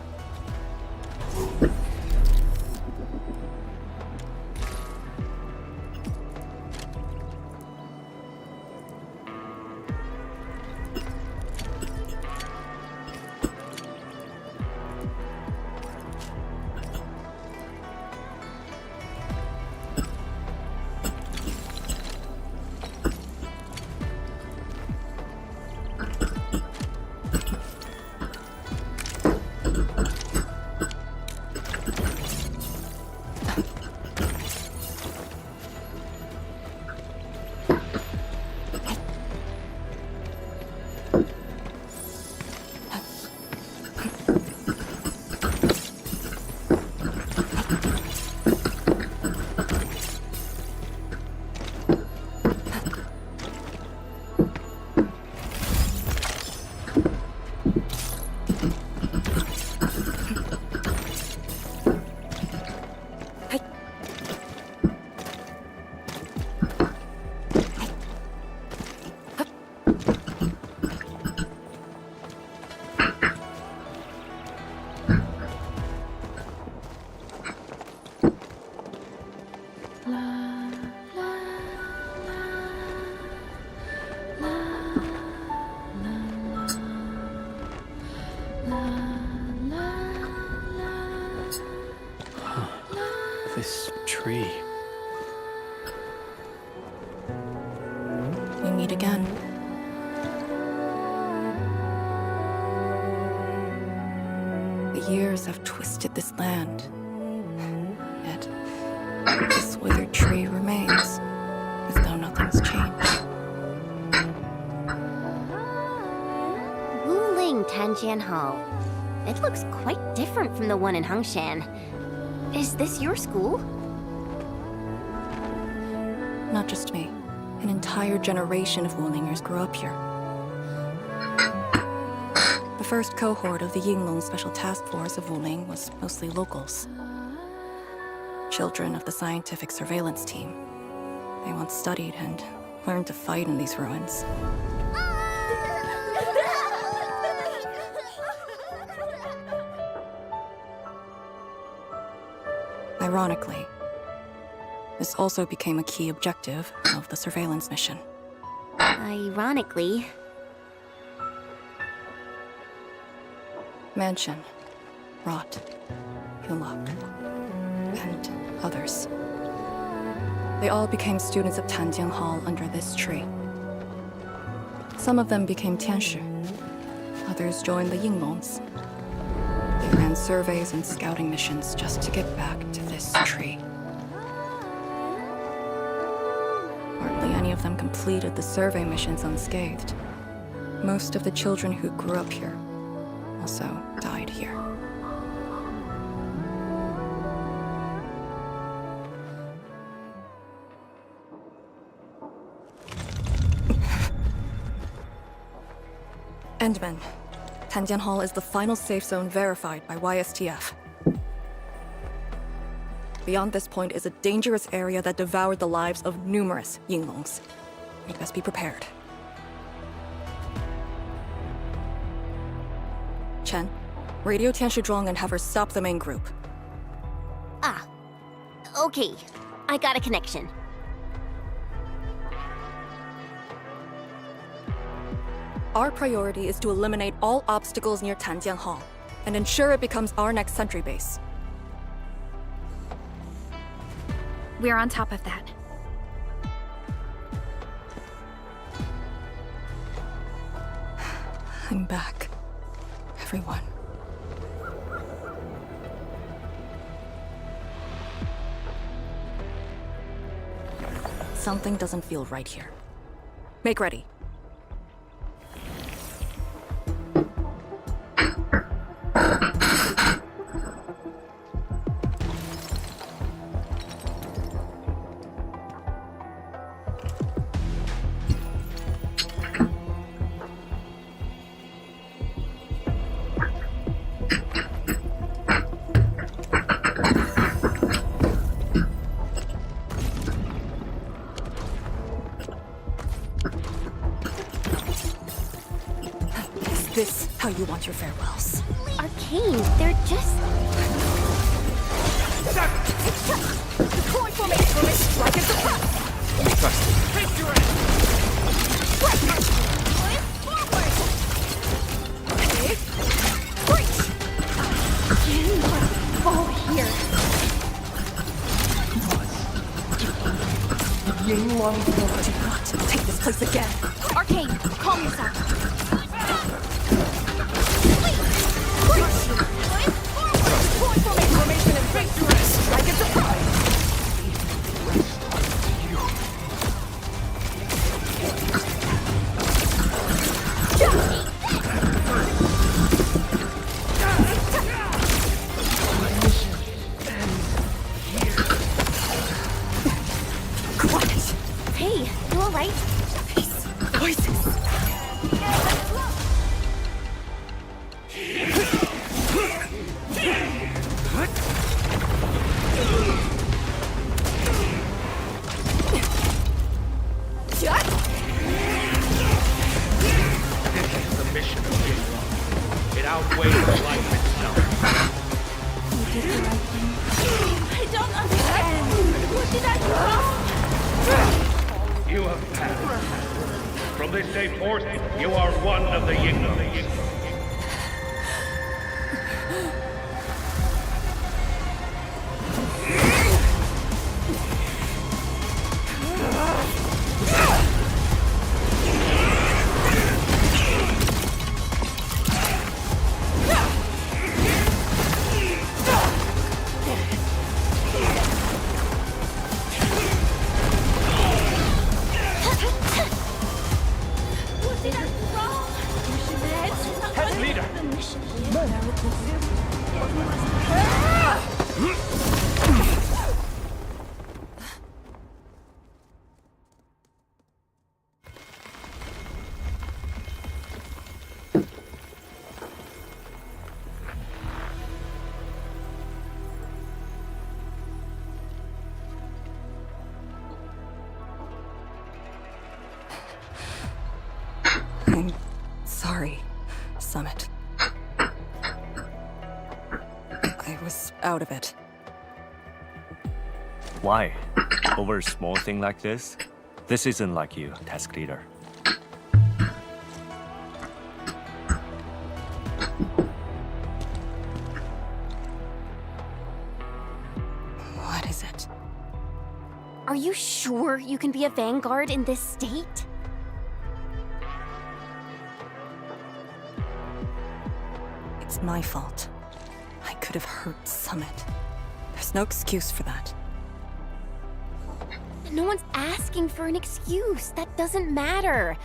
This tree. We meet again. The years have twisted this land. Yet, this withered tree remains, as though nothing's changed. Wuling Tanjian Hall. It looks quite different from the one in Hongshan. Is this your school? Not just me. An entire generation of Wulingers grew up here. The first cohort of the Yinglong Special Task Force of Wuling was mostly locals. Children of the scientific surveillance team. They once studied and learned to fight in these ruins. Ironically, this also became a key objective of the surveillance mission. Ironically. Mansion, Rot, Hillock, and others. They all became students of Tanjian Hall under this tree. Some of them became Tianshu. Others joined the Yinglongs. They ran surveys and scouting missions just to get back to this tree. Hardly any of them completed the survey missions unscathed. Most of the children who grew up here also died here. Endmen. Tanjian Hall is the final safe zone verified by YSTF. Beyond this point is a dangerous area that devoured the lives of numerous Yinglongs. We'd best be prepared. Chen, radio Tianshu Zhuang and have her stop the main group. Ah. Okay. I got a connection. Our priority is to eliminate all obstacles near Tanjian Hall and ensure it becomes our next sentry base. We're on top of that. I'm back. Everyone. Something doesn't feel right here. Make ready. Is this how you want your farewells? Arcane, they're just... Deploy formation, strike and suppress! Take your ass! Fall here. Yinglong Do not take this place again. Arcane, calm yourself. Formation and break. Strike and surprise. Quiet. Hey, you alright? These voices. The mission of Yinglong. It outweighs life itself. You did the right thing. I don't understand. What did I do? You have passed. From this day forth, you are one of the Yinglong. Head leader! I'm sorry, Summit. I was out of it. Why? Over a small thing like this? This isn't like you, task leader. What is it? Are you sure you can be a vanguard in this state? It's my fault. I could have hurt Summit. There's no excuse for that. No one's asking for an excuse. That doesn't matter.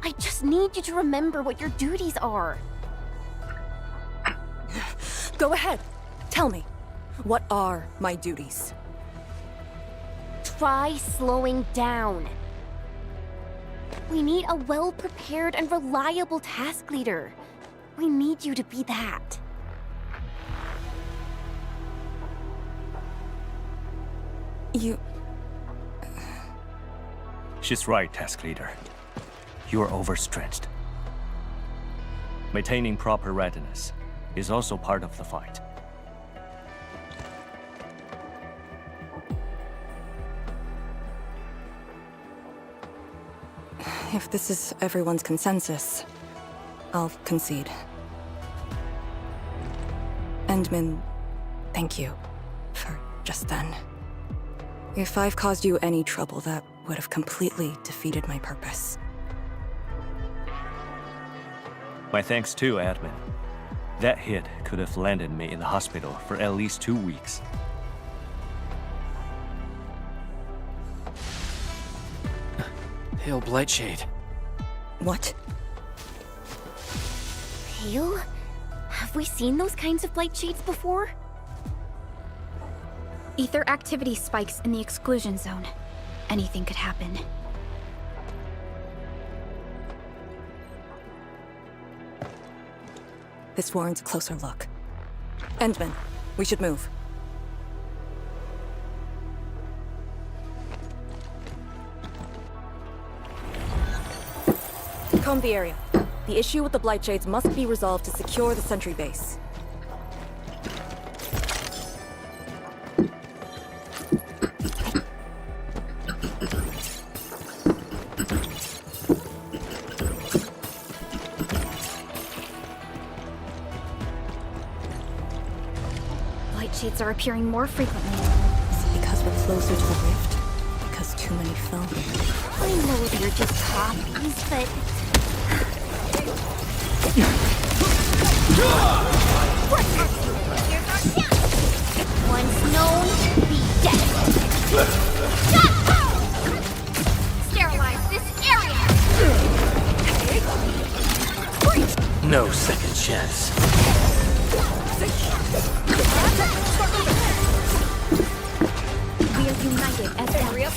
I just need you to remember what your duties are. Go ahead. Tell me. What are my duties? Try slowing down. We need a well-prepared and reliable task leader. We need you to be that. You... She's right, task leader. You are overstretched. Maintaining proper readiness is also part of the fight. If this is everyone's consensus, I'll concede. Endman, thank you for just then. If I've caused you any trouble, that would have completely defeated my purpose. My thanks too, admin. That hit could have landed me in the hospital for at least 2 weeks. Pale Blightshade. What? Pale? Have we seen those kinds of blight shades before? Ether activity spikes in the exclusion zone. Anything could happen. This warrants a closer look. Endman, we should move. Comb the area. The issue with the Blightshades must be resolved to secure the sentry base. Blightshades are appearing more frequently. Is it because we're closer to the rift? Because too many fell? I know they're just copies, but... Once known, be dead. Sterilize this area! No second chance. We are united as area.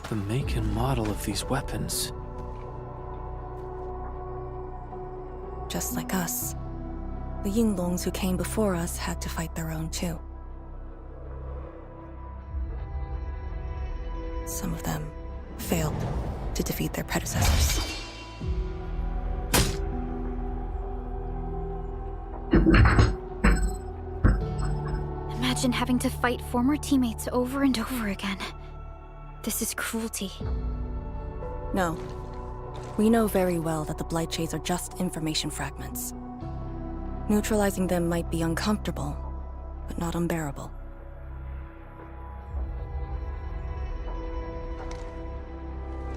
The make and model of these weapons. Just like us. The Yinglongs who came before us had to fight their own too. Some of them failed to defeat their predecessors. Imagine having to fight former teammates over and over again. This is cruelty. No. We know very well that the Blightshades are just information fragments. Neutralizing them might be uncomfortable, but not unbearable.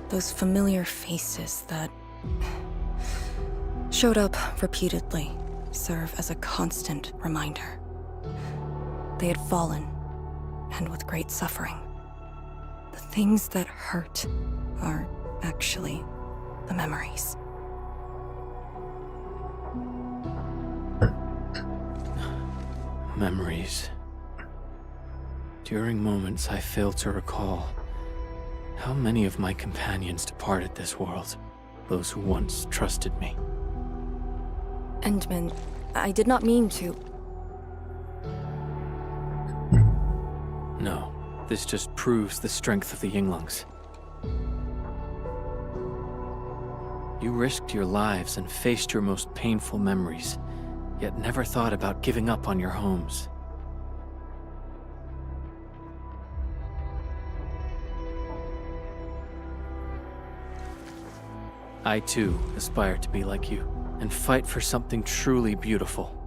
Those familiar faces that showed up repeatedly serve as a constant reminder. They had fallen, and with great suffering. The things that hurt are actually the memories. Memories. During moments I fail to recall, how many of my companions departed this world, those who once trusted me. Endman, I did not mean to. No, this just proves the strength of the Yinglongs. You risked your lives and faced your most painful memories, yet never thought about giving up on your homes. I too aspire to be like you, and fight for something truly beautiful.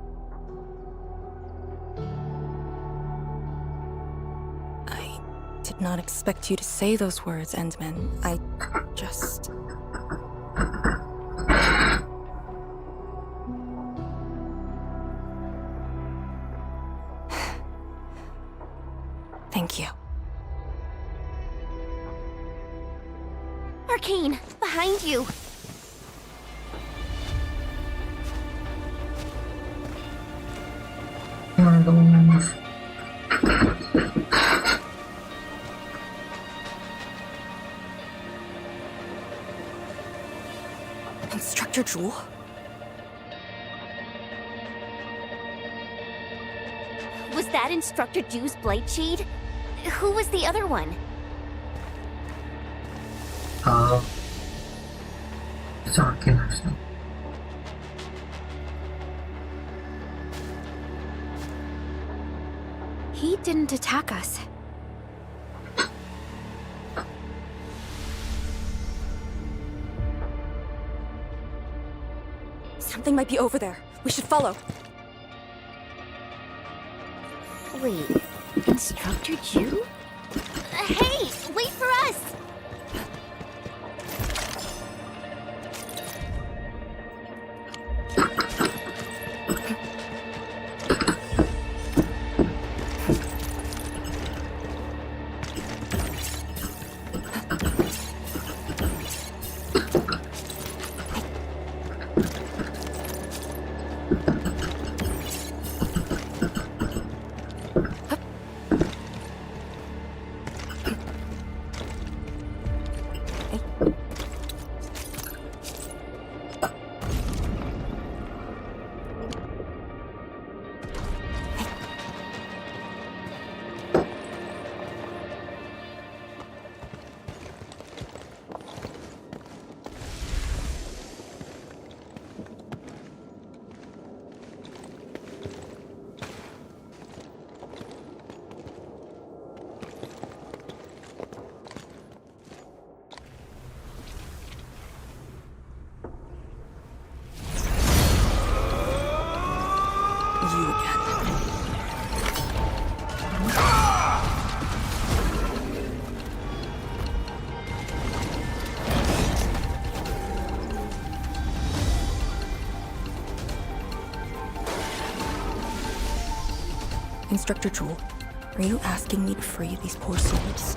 I did not expect you to say those words, Endman. I just... Thank you. Arcane, behind you! Instructor Jewel? Was that Instructor Jew's Blightshade? Who was the other one? It's ARKNIGHT. He didn't attack us. Something might be over there. We should follow. Wait, Instructor Jew? Hey, wait for us! Instructor Jewel, are you asking me to free these poor souls?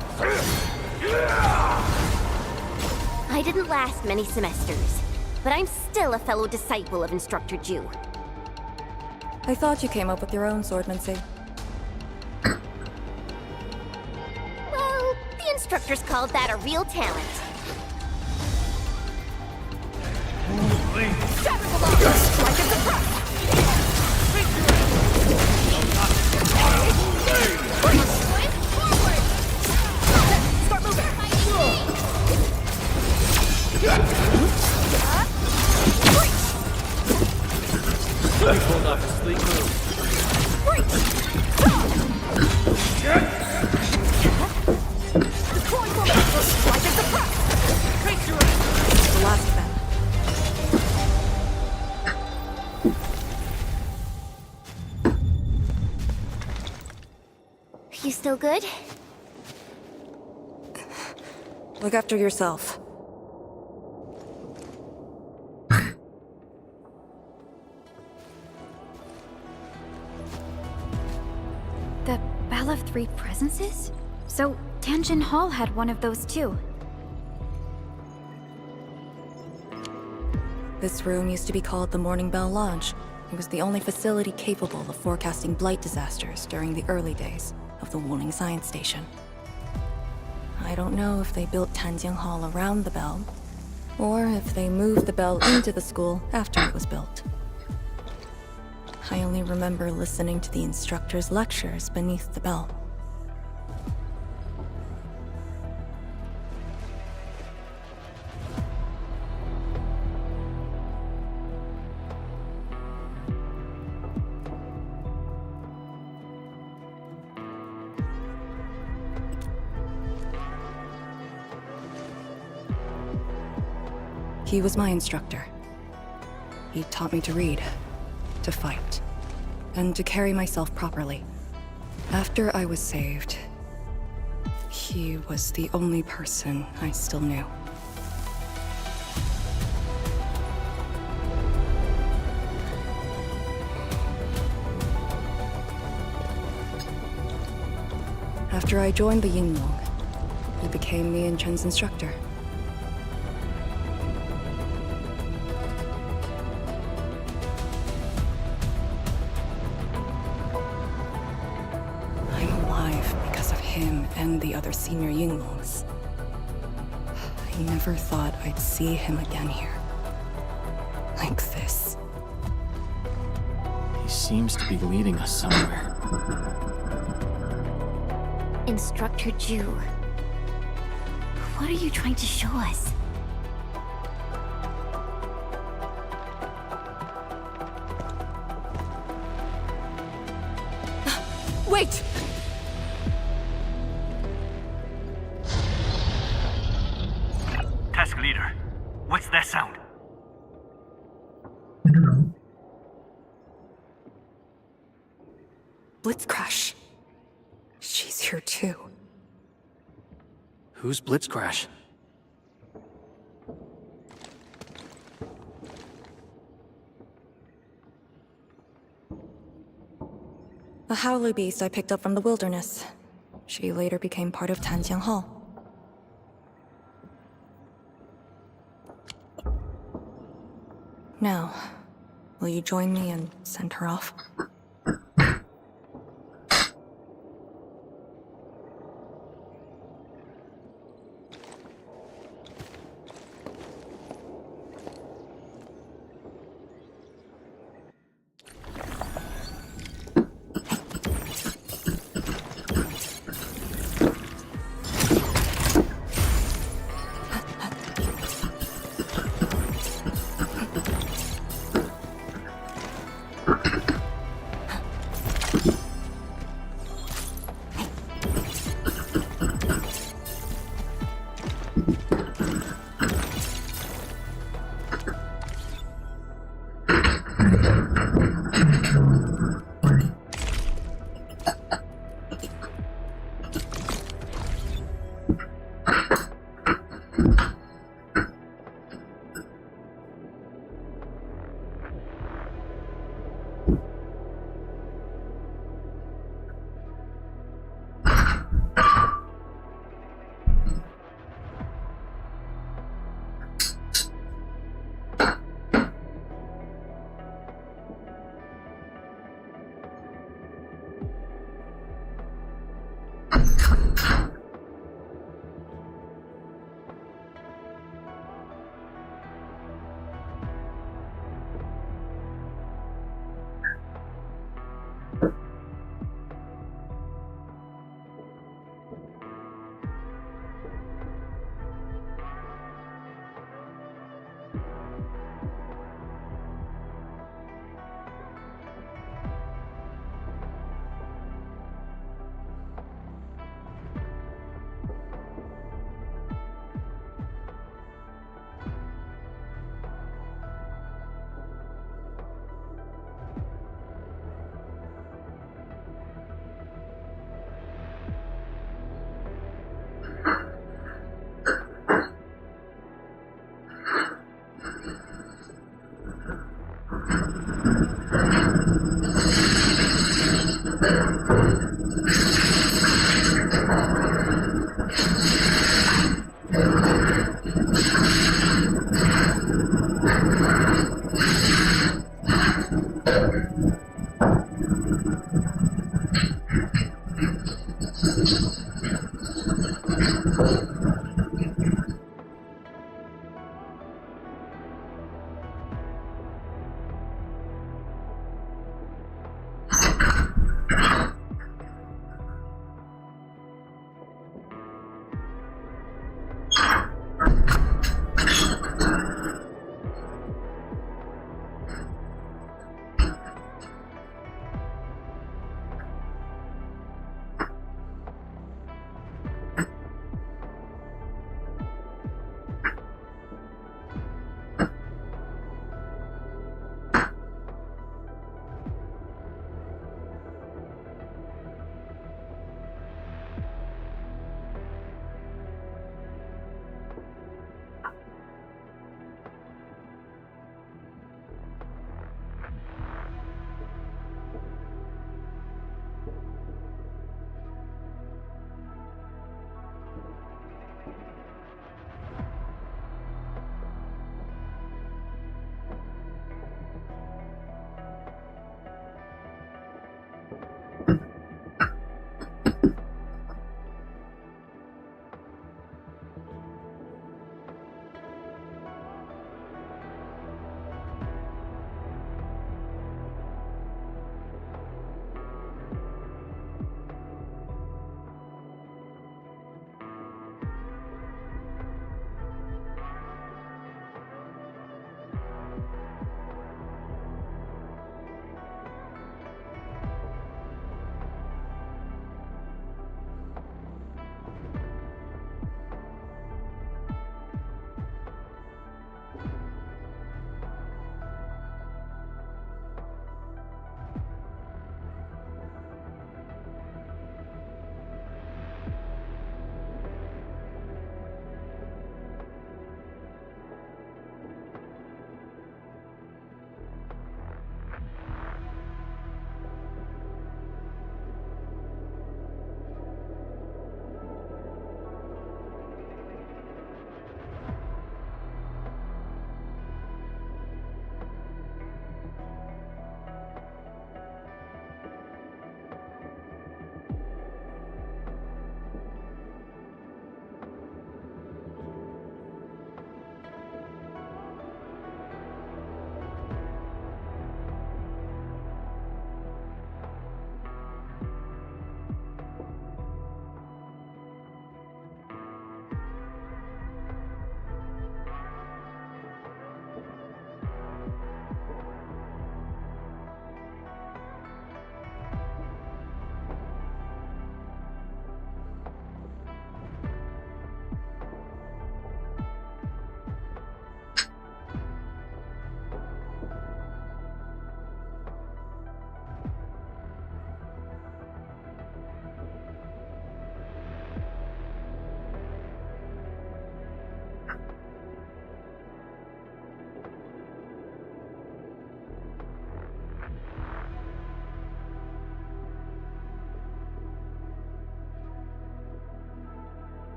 I didn't last many semesters, but I'm still a fellow disciple of Instructor Ju. I thought you came up with your own swordmancy. Well, the instructors called that a real talent. He pulled off a sleek move. The last of them. You still good? Look after yourself. The Bell of Three Presences? So, Tanjin Hall had one of those too. This room used to be called the Morning Bell Lodge. It was the only facility capable of forecasting blight disasters during the early days of the Wuling Science Station. I don't know if they built Tanjin Hall around the bell, or if they moved the bell into the school after it was built. I only remember listening to the instructor's lectures beneath the bell. He was my instructor. He taught me to read, to fight, and to carry myself properly. After I was saved, he was the only person I still knew. After I joined the Yinglong, he became me and Chen's instructor. And the other senior Yinglongs. I never thought I'd see him again here. Like this. He seems to be leading us somewhere. Instructor Ju, what are you trying to show us? Wait! Task leader, what's that sound? I don't know. Blitzcrash. She's here too. Who's Blitzcrash? A howler beast I picked up from the wilderness. She later became part of Tanjiang Hall. Now, will you join me and send her off?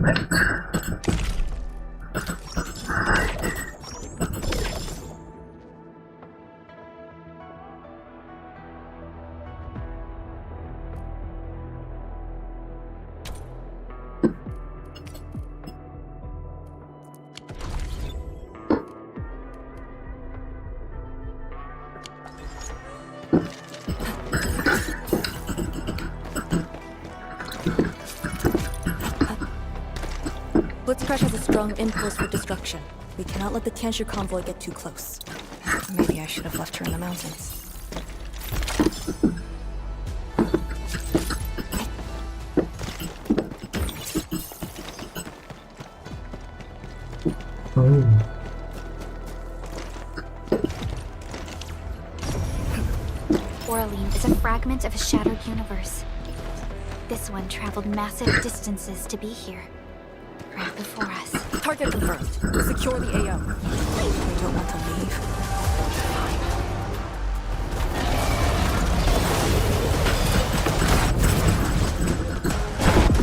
Right. Blitzcrash has a strong impulse for destruction. We cannot let the Tianshu convoy get too close. Maybe I should have left her in the mountains. Oraline is a fragment of a shattered universe. This one traveled massive distances to be here. Right before us. Target confirmed. Secure the AO. I don't want to leave.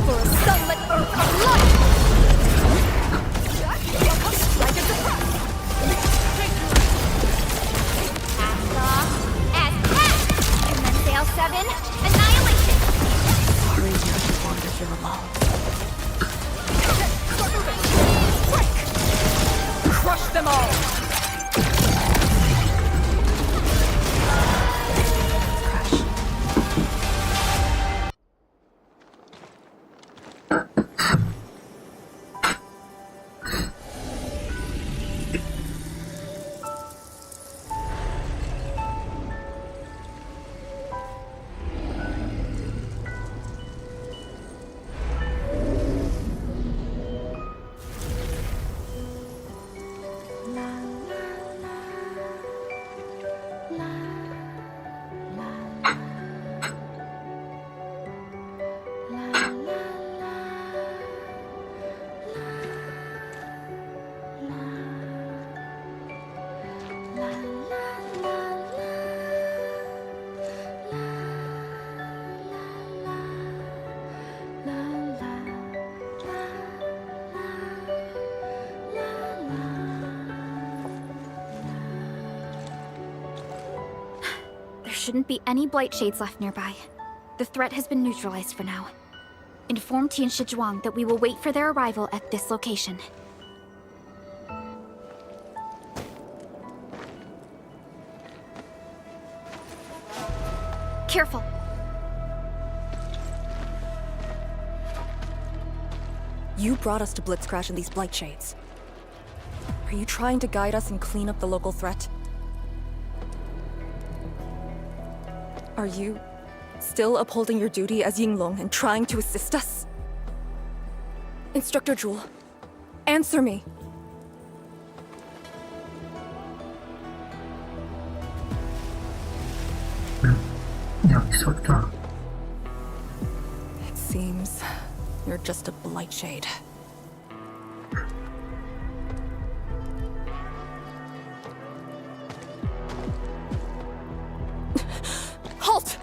For a sunlit earth of light! Welcome, strike and suppress! Cast off as pass! And then fail 7, annihilation! Sorry, you wandered here alone. Crush them all! Shouldn't be any blight shades left nearby. The threat has been neutralized for now. Inform Tianshi Zhuang that we will wait for their arrival at this location. Careful. You brought us to Blitzcrash in these blight shades. Are you trying to guide us and clean up the local threat? Are you still upholding your duty as Yinglong and trying to assist us? Instructor Jewel, answer me. It seems you're just a blight shade. Halt!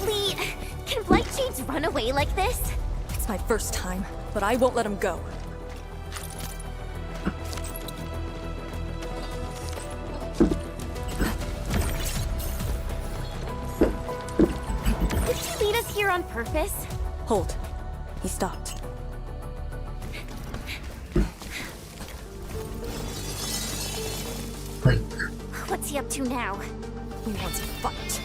Lee, can blight shades run away like this? It's my first time, but I won't let him go. Did you lead us here on purpose? Hold. He stopped. What's he up to now? He wants to fight.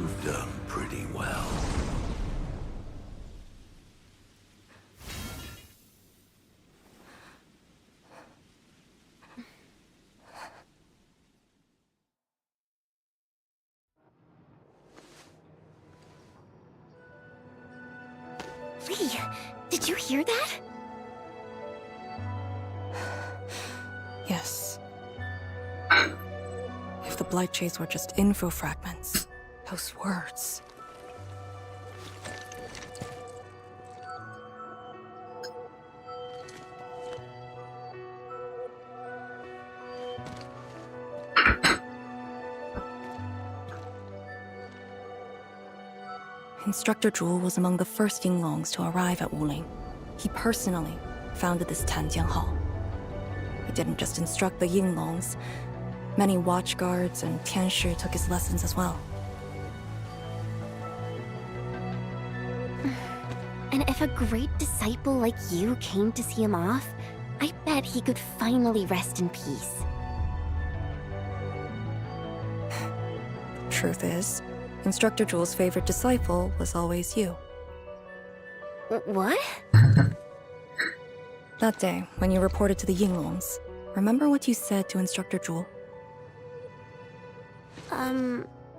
You've done pretty well. Lee, did you hear that? Yes. If the Blight Shades were just info fragments, those words. Instructor Zhu was among the first Yinglongs to arrive at Wuling. He personally founded this Tanjiang Hall. He didn't just instruct the Yinglongs. Many watchguards and Tianshi took his lessons as well. And if a great disciple like you came to see him off, I bet he could finally rest in peace. Truth is, Instructor Zhu's favorite disciple was always you. What? That day, when you reported to the Yinglongs, remember what you said to Instructor Zhu?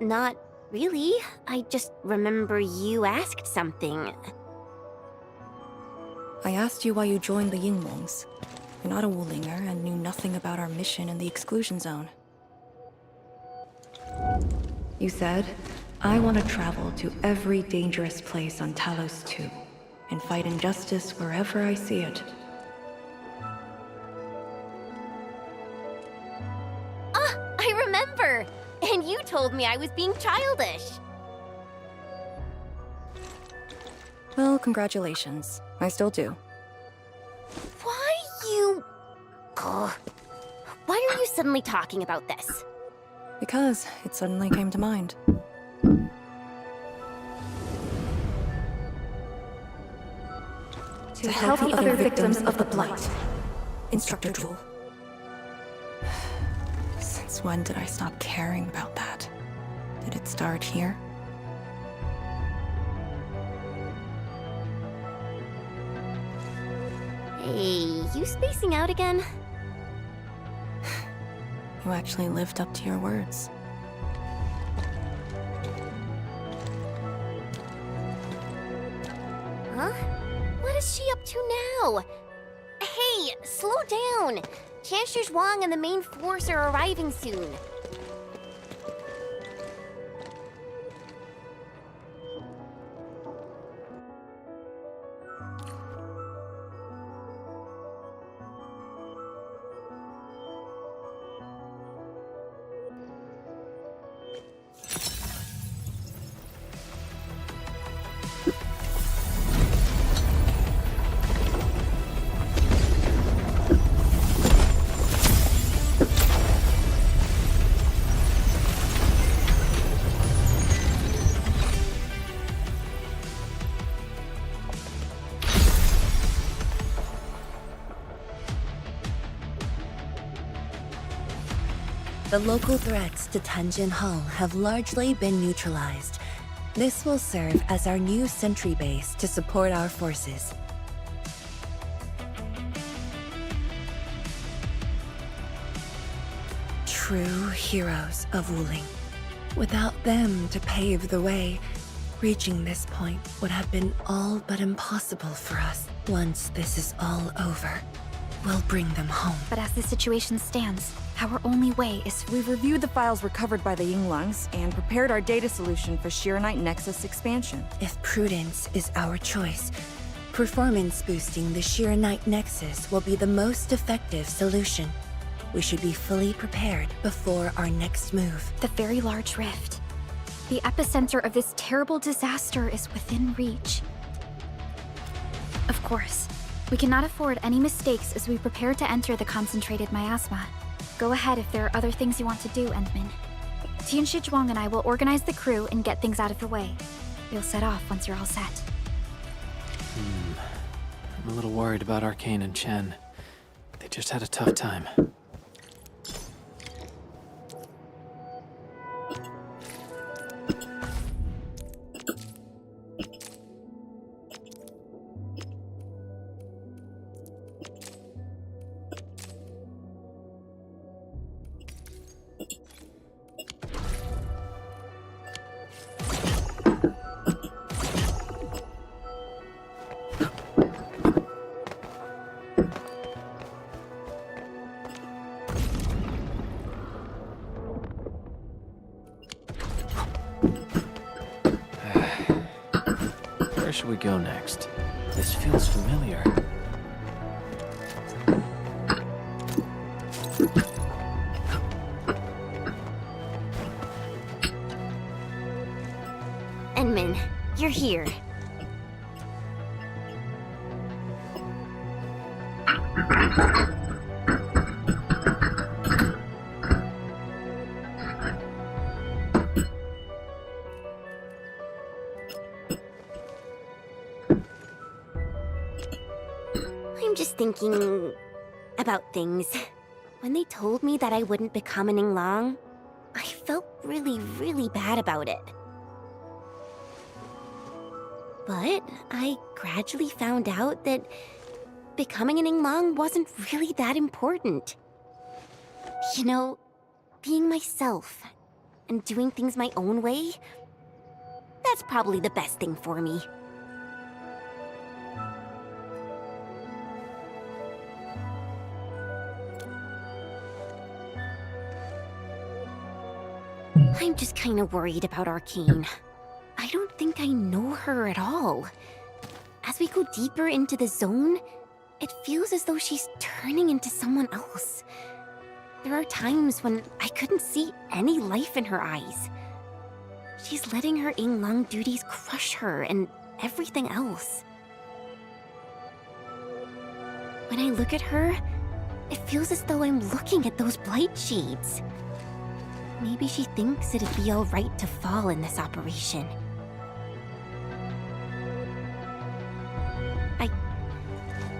Not really. I just remember you asked something. I asked you why you joined the Yinglongs. You're not a Wulinger and knew nothing about our mission in the exclusion zone. You said, I want to travel to every dangerous place on Talos 2 and fight injustice wherever I see it. Ah, I remember! And you told me I was being childish. Well, congratulations. I still do. Why you... Ugh. Why are you suddenly talking about this? Because it suddenly came to mind. To help the other victims of the Blight. Instructor Zhu. Since when did I stop caring about that? Did it start here? Hey, you spacing out again? You actually lived up to your words. Huh? What is she up to now? Hey, slow down! Chancellor Zhuang and the main force are arriving soon. The local threats to Tanjin Hall have largely been neutralized. This will serve as our new sentry base to support our forces. True heroes of Wuling. Without them to pave the way, reaching this point would have been all but impossible for us. Once this is all over, we'll bring them home. But as the situation stands, our only way is... We've reviewed the files recovered by the Yinglongs and prepared our data solution for Shiranite Nexus expansion. If prudence is our choice, performance boosting the Shiranite Nexus will be the most effective solution. We should be fully prepared before our next move. The very large rift. The epicenter of this terrible disaster is within reach. Of course, we cannot afford any mistakes as we prepare to enter the concentrated miasma. Go ahead if there are other things you want to do, Endman. Tianshi Zhuang and I will organize the crew and get things out of the way. We'll set off once you're all set. I'm a little worried about Arcane and Chen. They just had a tough time. Where should we go next? This feels familiar. Enman, you're here. I'm just thinking about things. When they told me that I wouldn't become an Yinglang, I felt really bad about it. But I gradually found out that becoming an Yinglang wasn't really that important. You know, being myself and doing things my own way, that's probably the best thing for me. I'm just kind of worried about Arcane. I don't think I know her at all. As we go deeper into the zone, it feels as though she's turning into someone else. There are times when I couldn't see any life in her eyes. She's letting her Yinglang duties crush her and everything else. When I look at her, it feels as though I'm looking at those blight shades. Maybe she thinks it'd be alright to fall in this operation.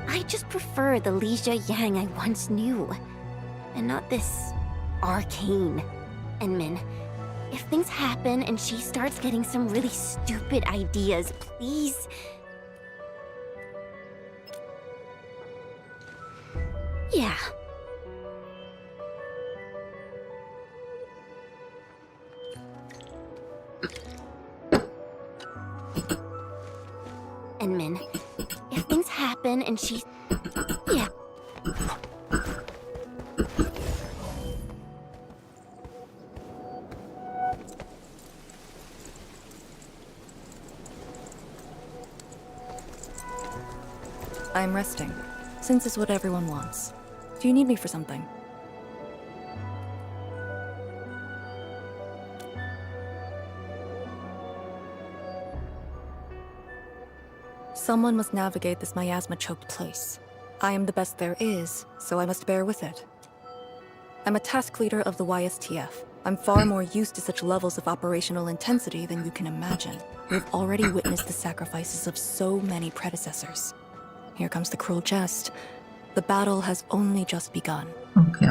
I just prefer the Lija Yang I once knew, and not this Arcane. Enman, if things happen and she starts getting some really stupid ideas, please... Yeah. Enman, if things happen and she... Yeah. I'm resting, since it's what everyone wants. Do you need me for something? Someone must navigate this miasma-choked place. I am the best there is, so I must bear with it. I'm a task leader of the YSTF. I'm far more used to such levels of operational intensity than you can imagine. We've already witnessed the sacrifices of so many predecessors. Here comes the cruel jest. The battle has only just begun. Okay,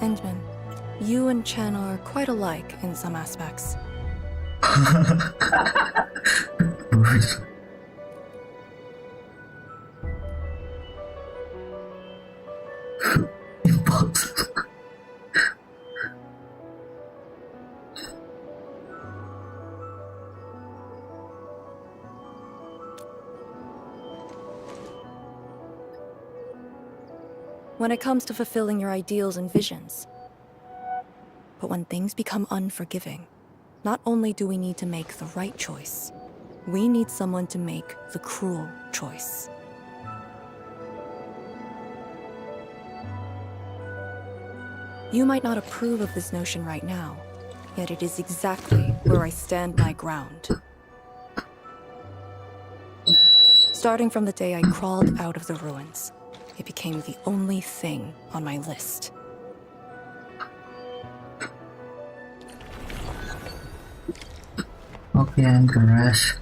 Endman, you and Chen are quite alike in some aspects. When it comes to fulfilling your ideals and visions. But when things become unforgiving, not only do we need to make the right choice, we need someone to make the cruel choice. You might not approve of this notion right now, yet it is exactly where I stand my ground. Starting from the day I crawled out of the ruins, it became the only thing on my list. Okay, I'm gonna rest.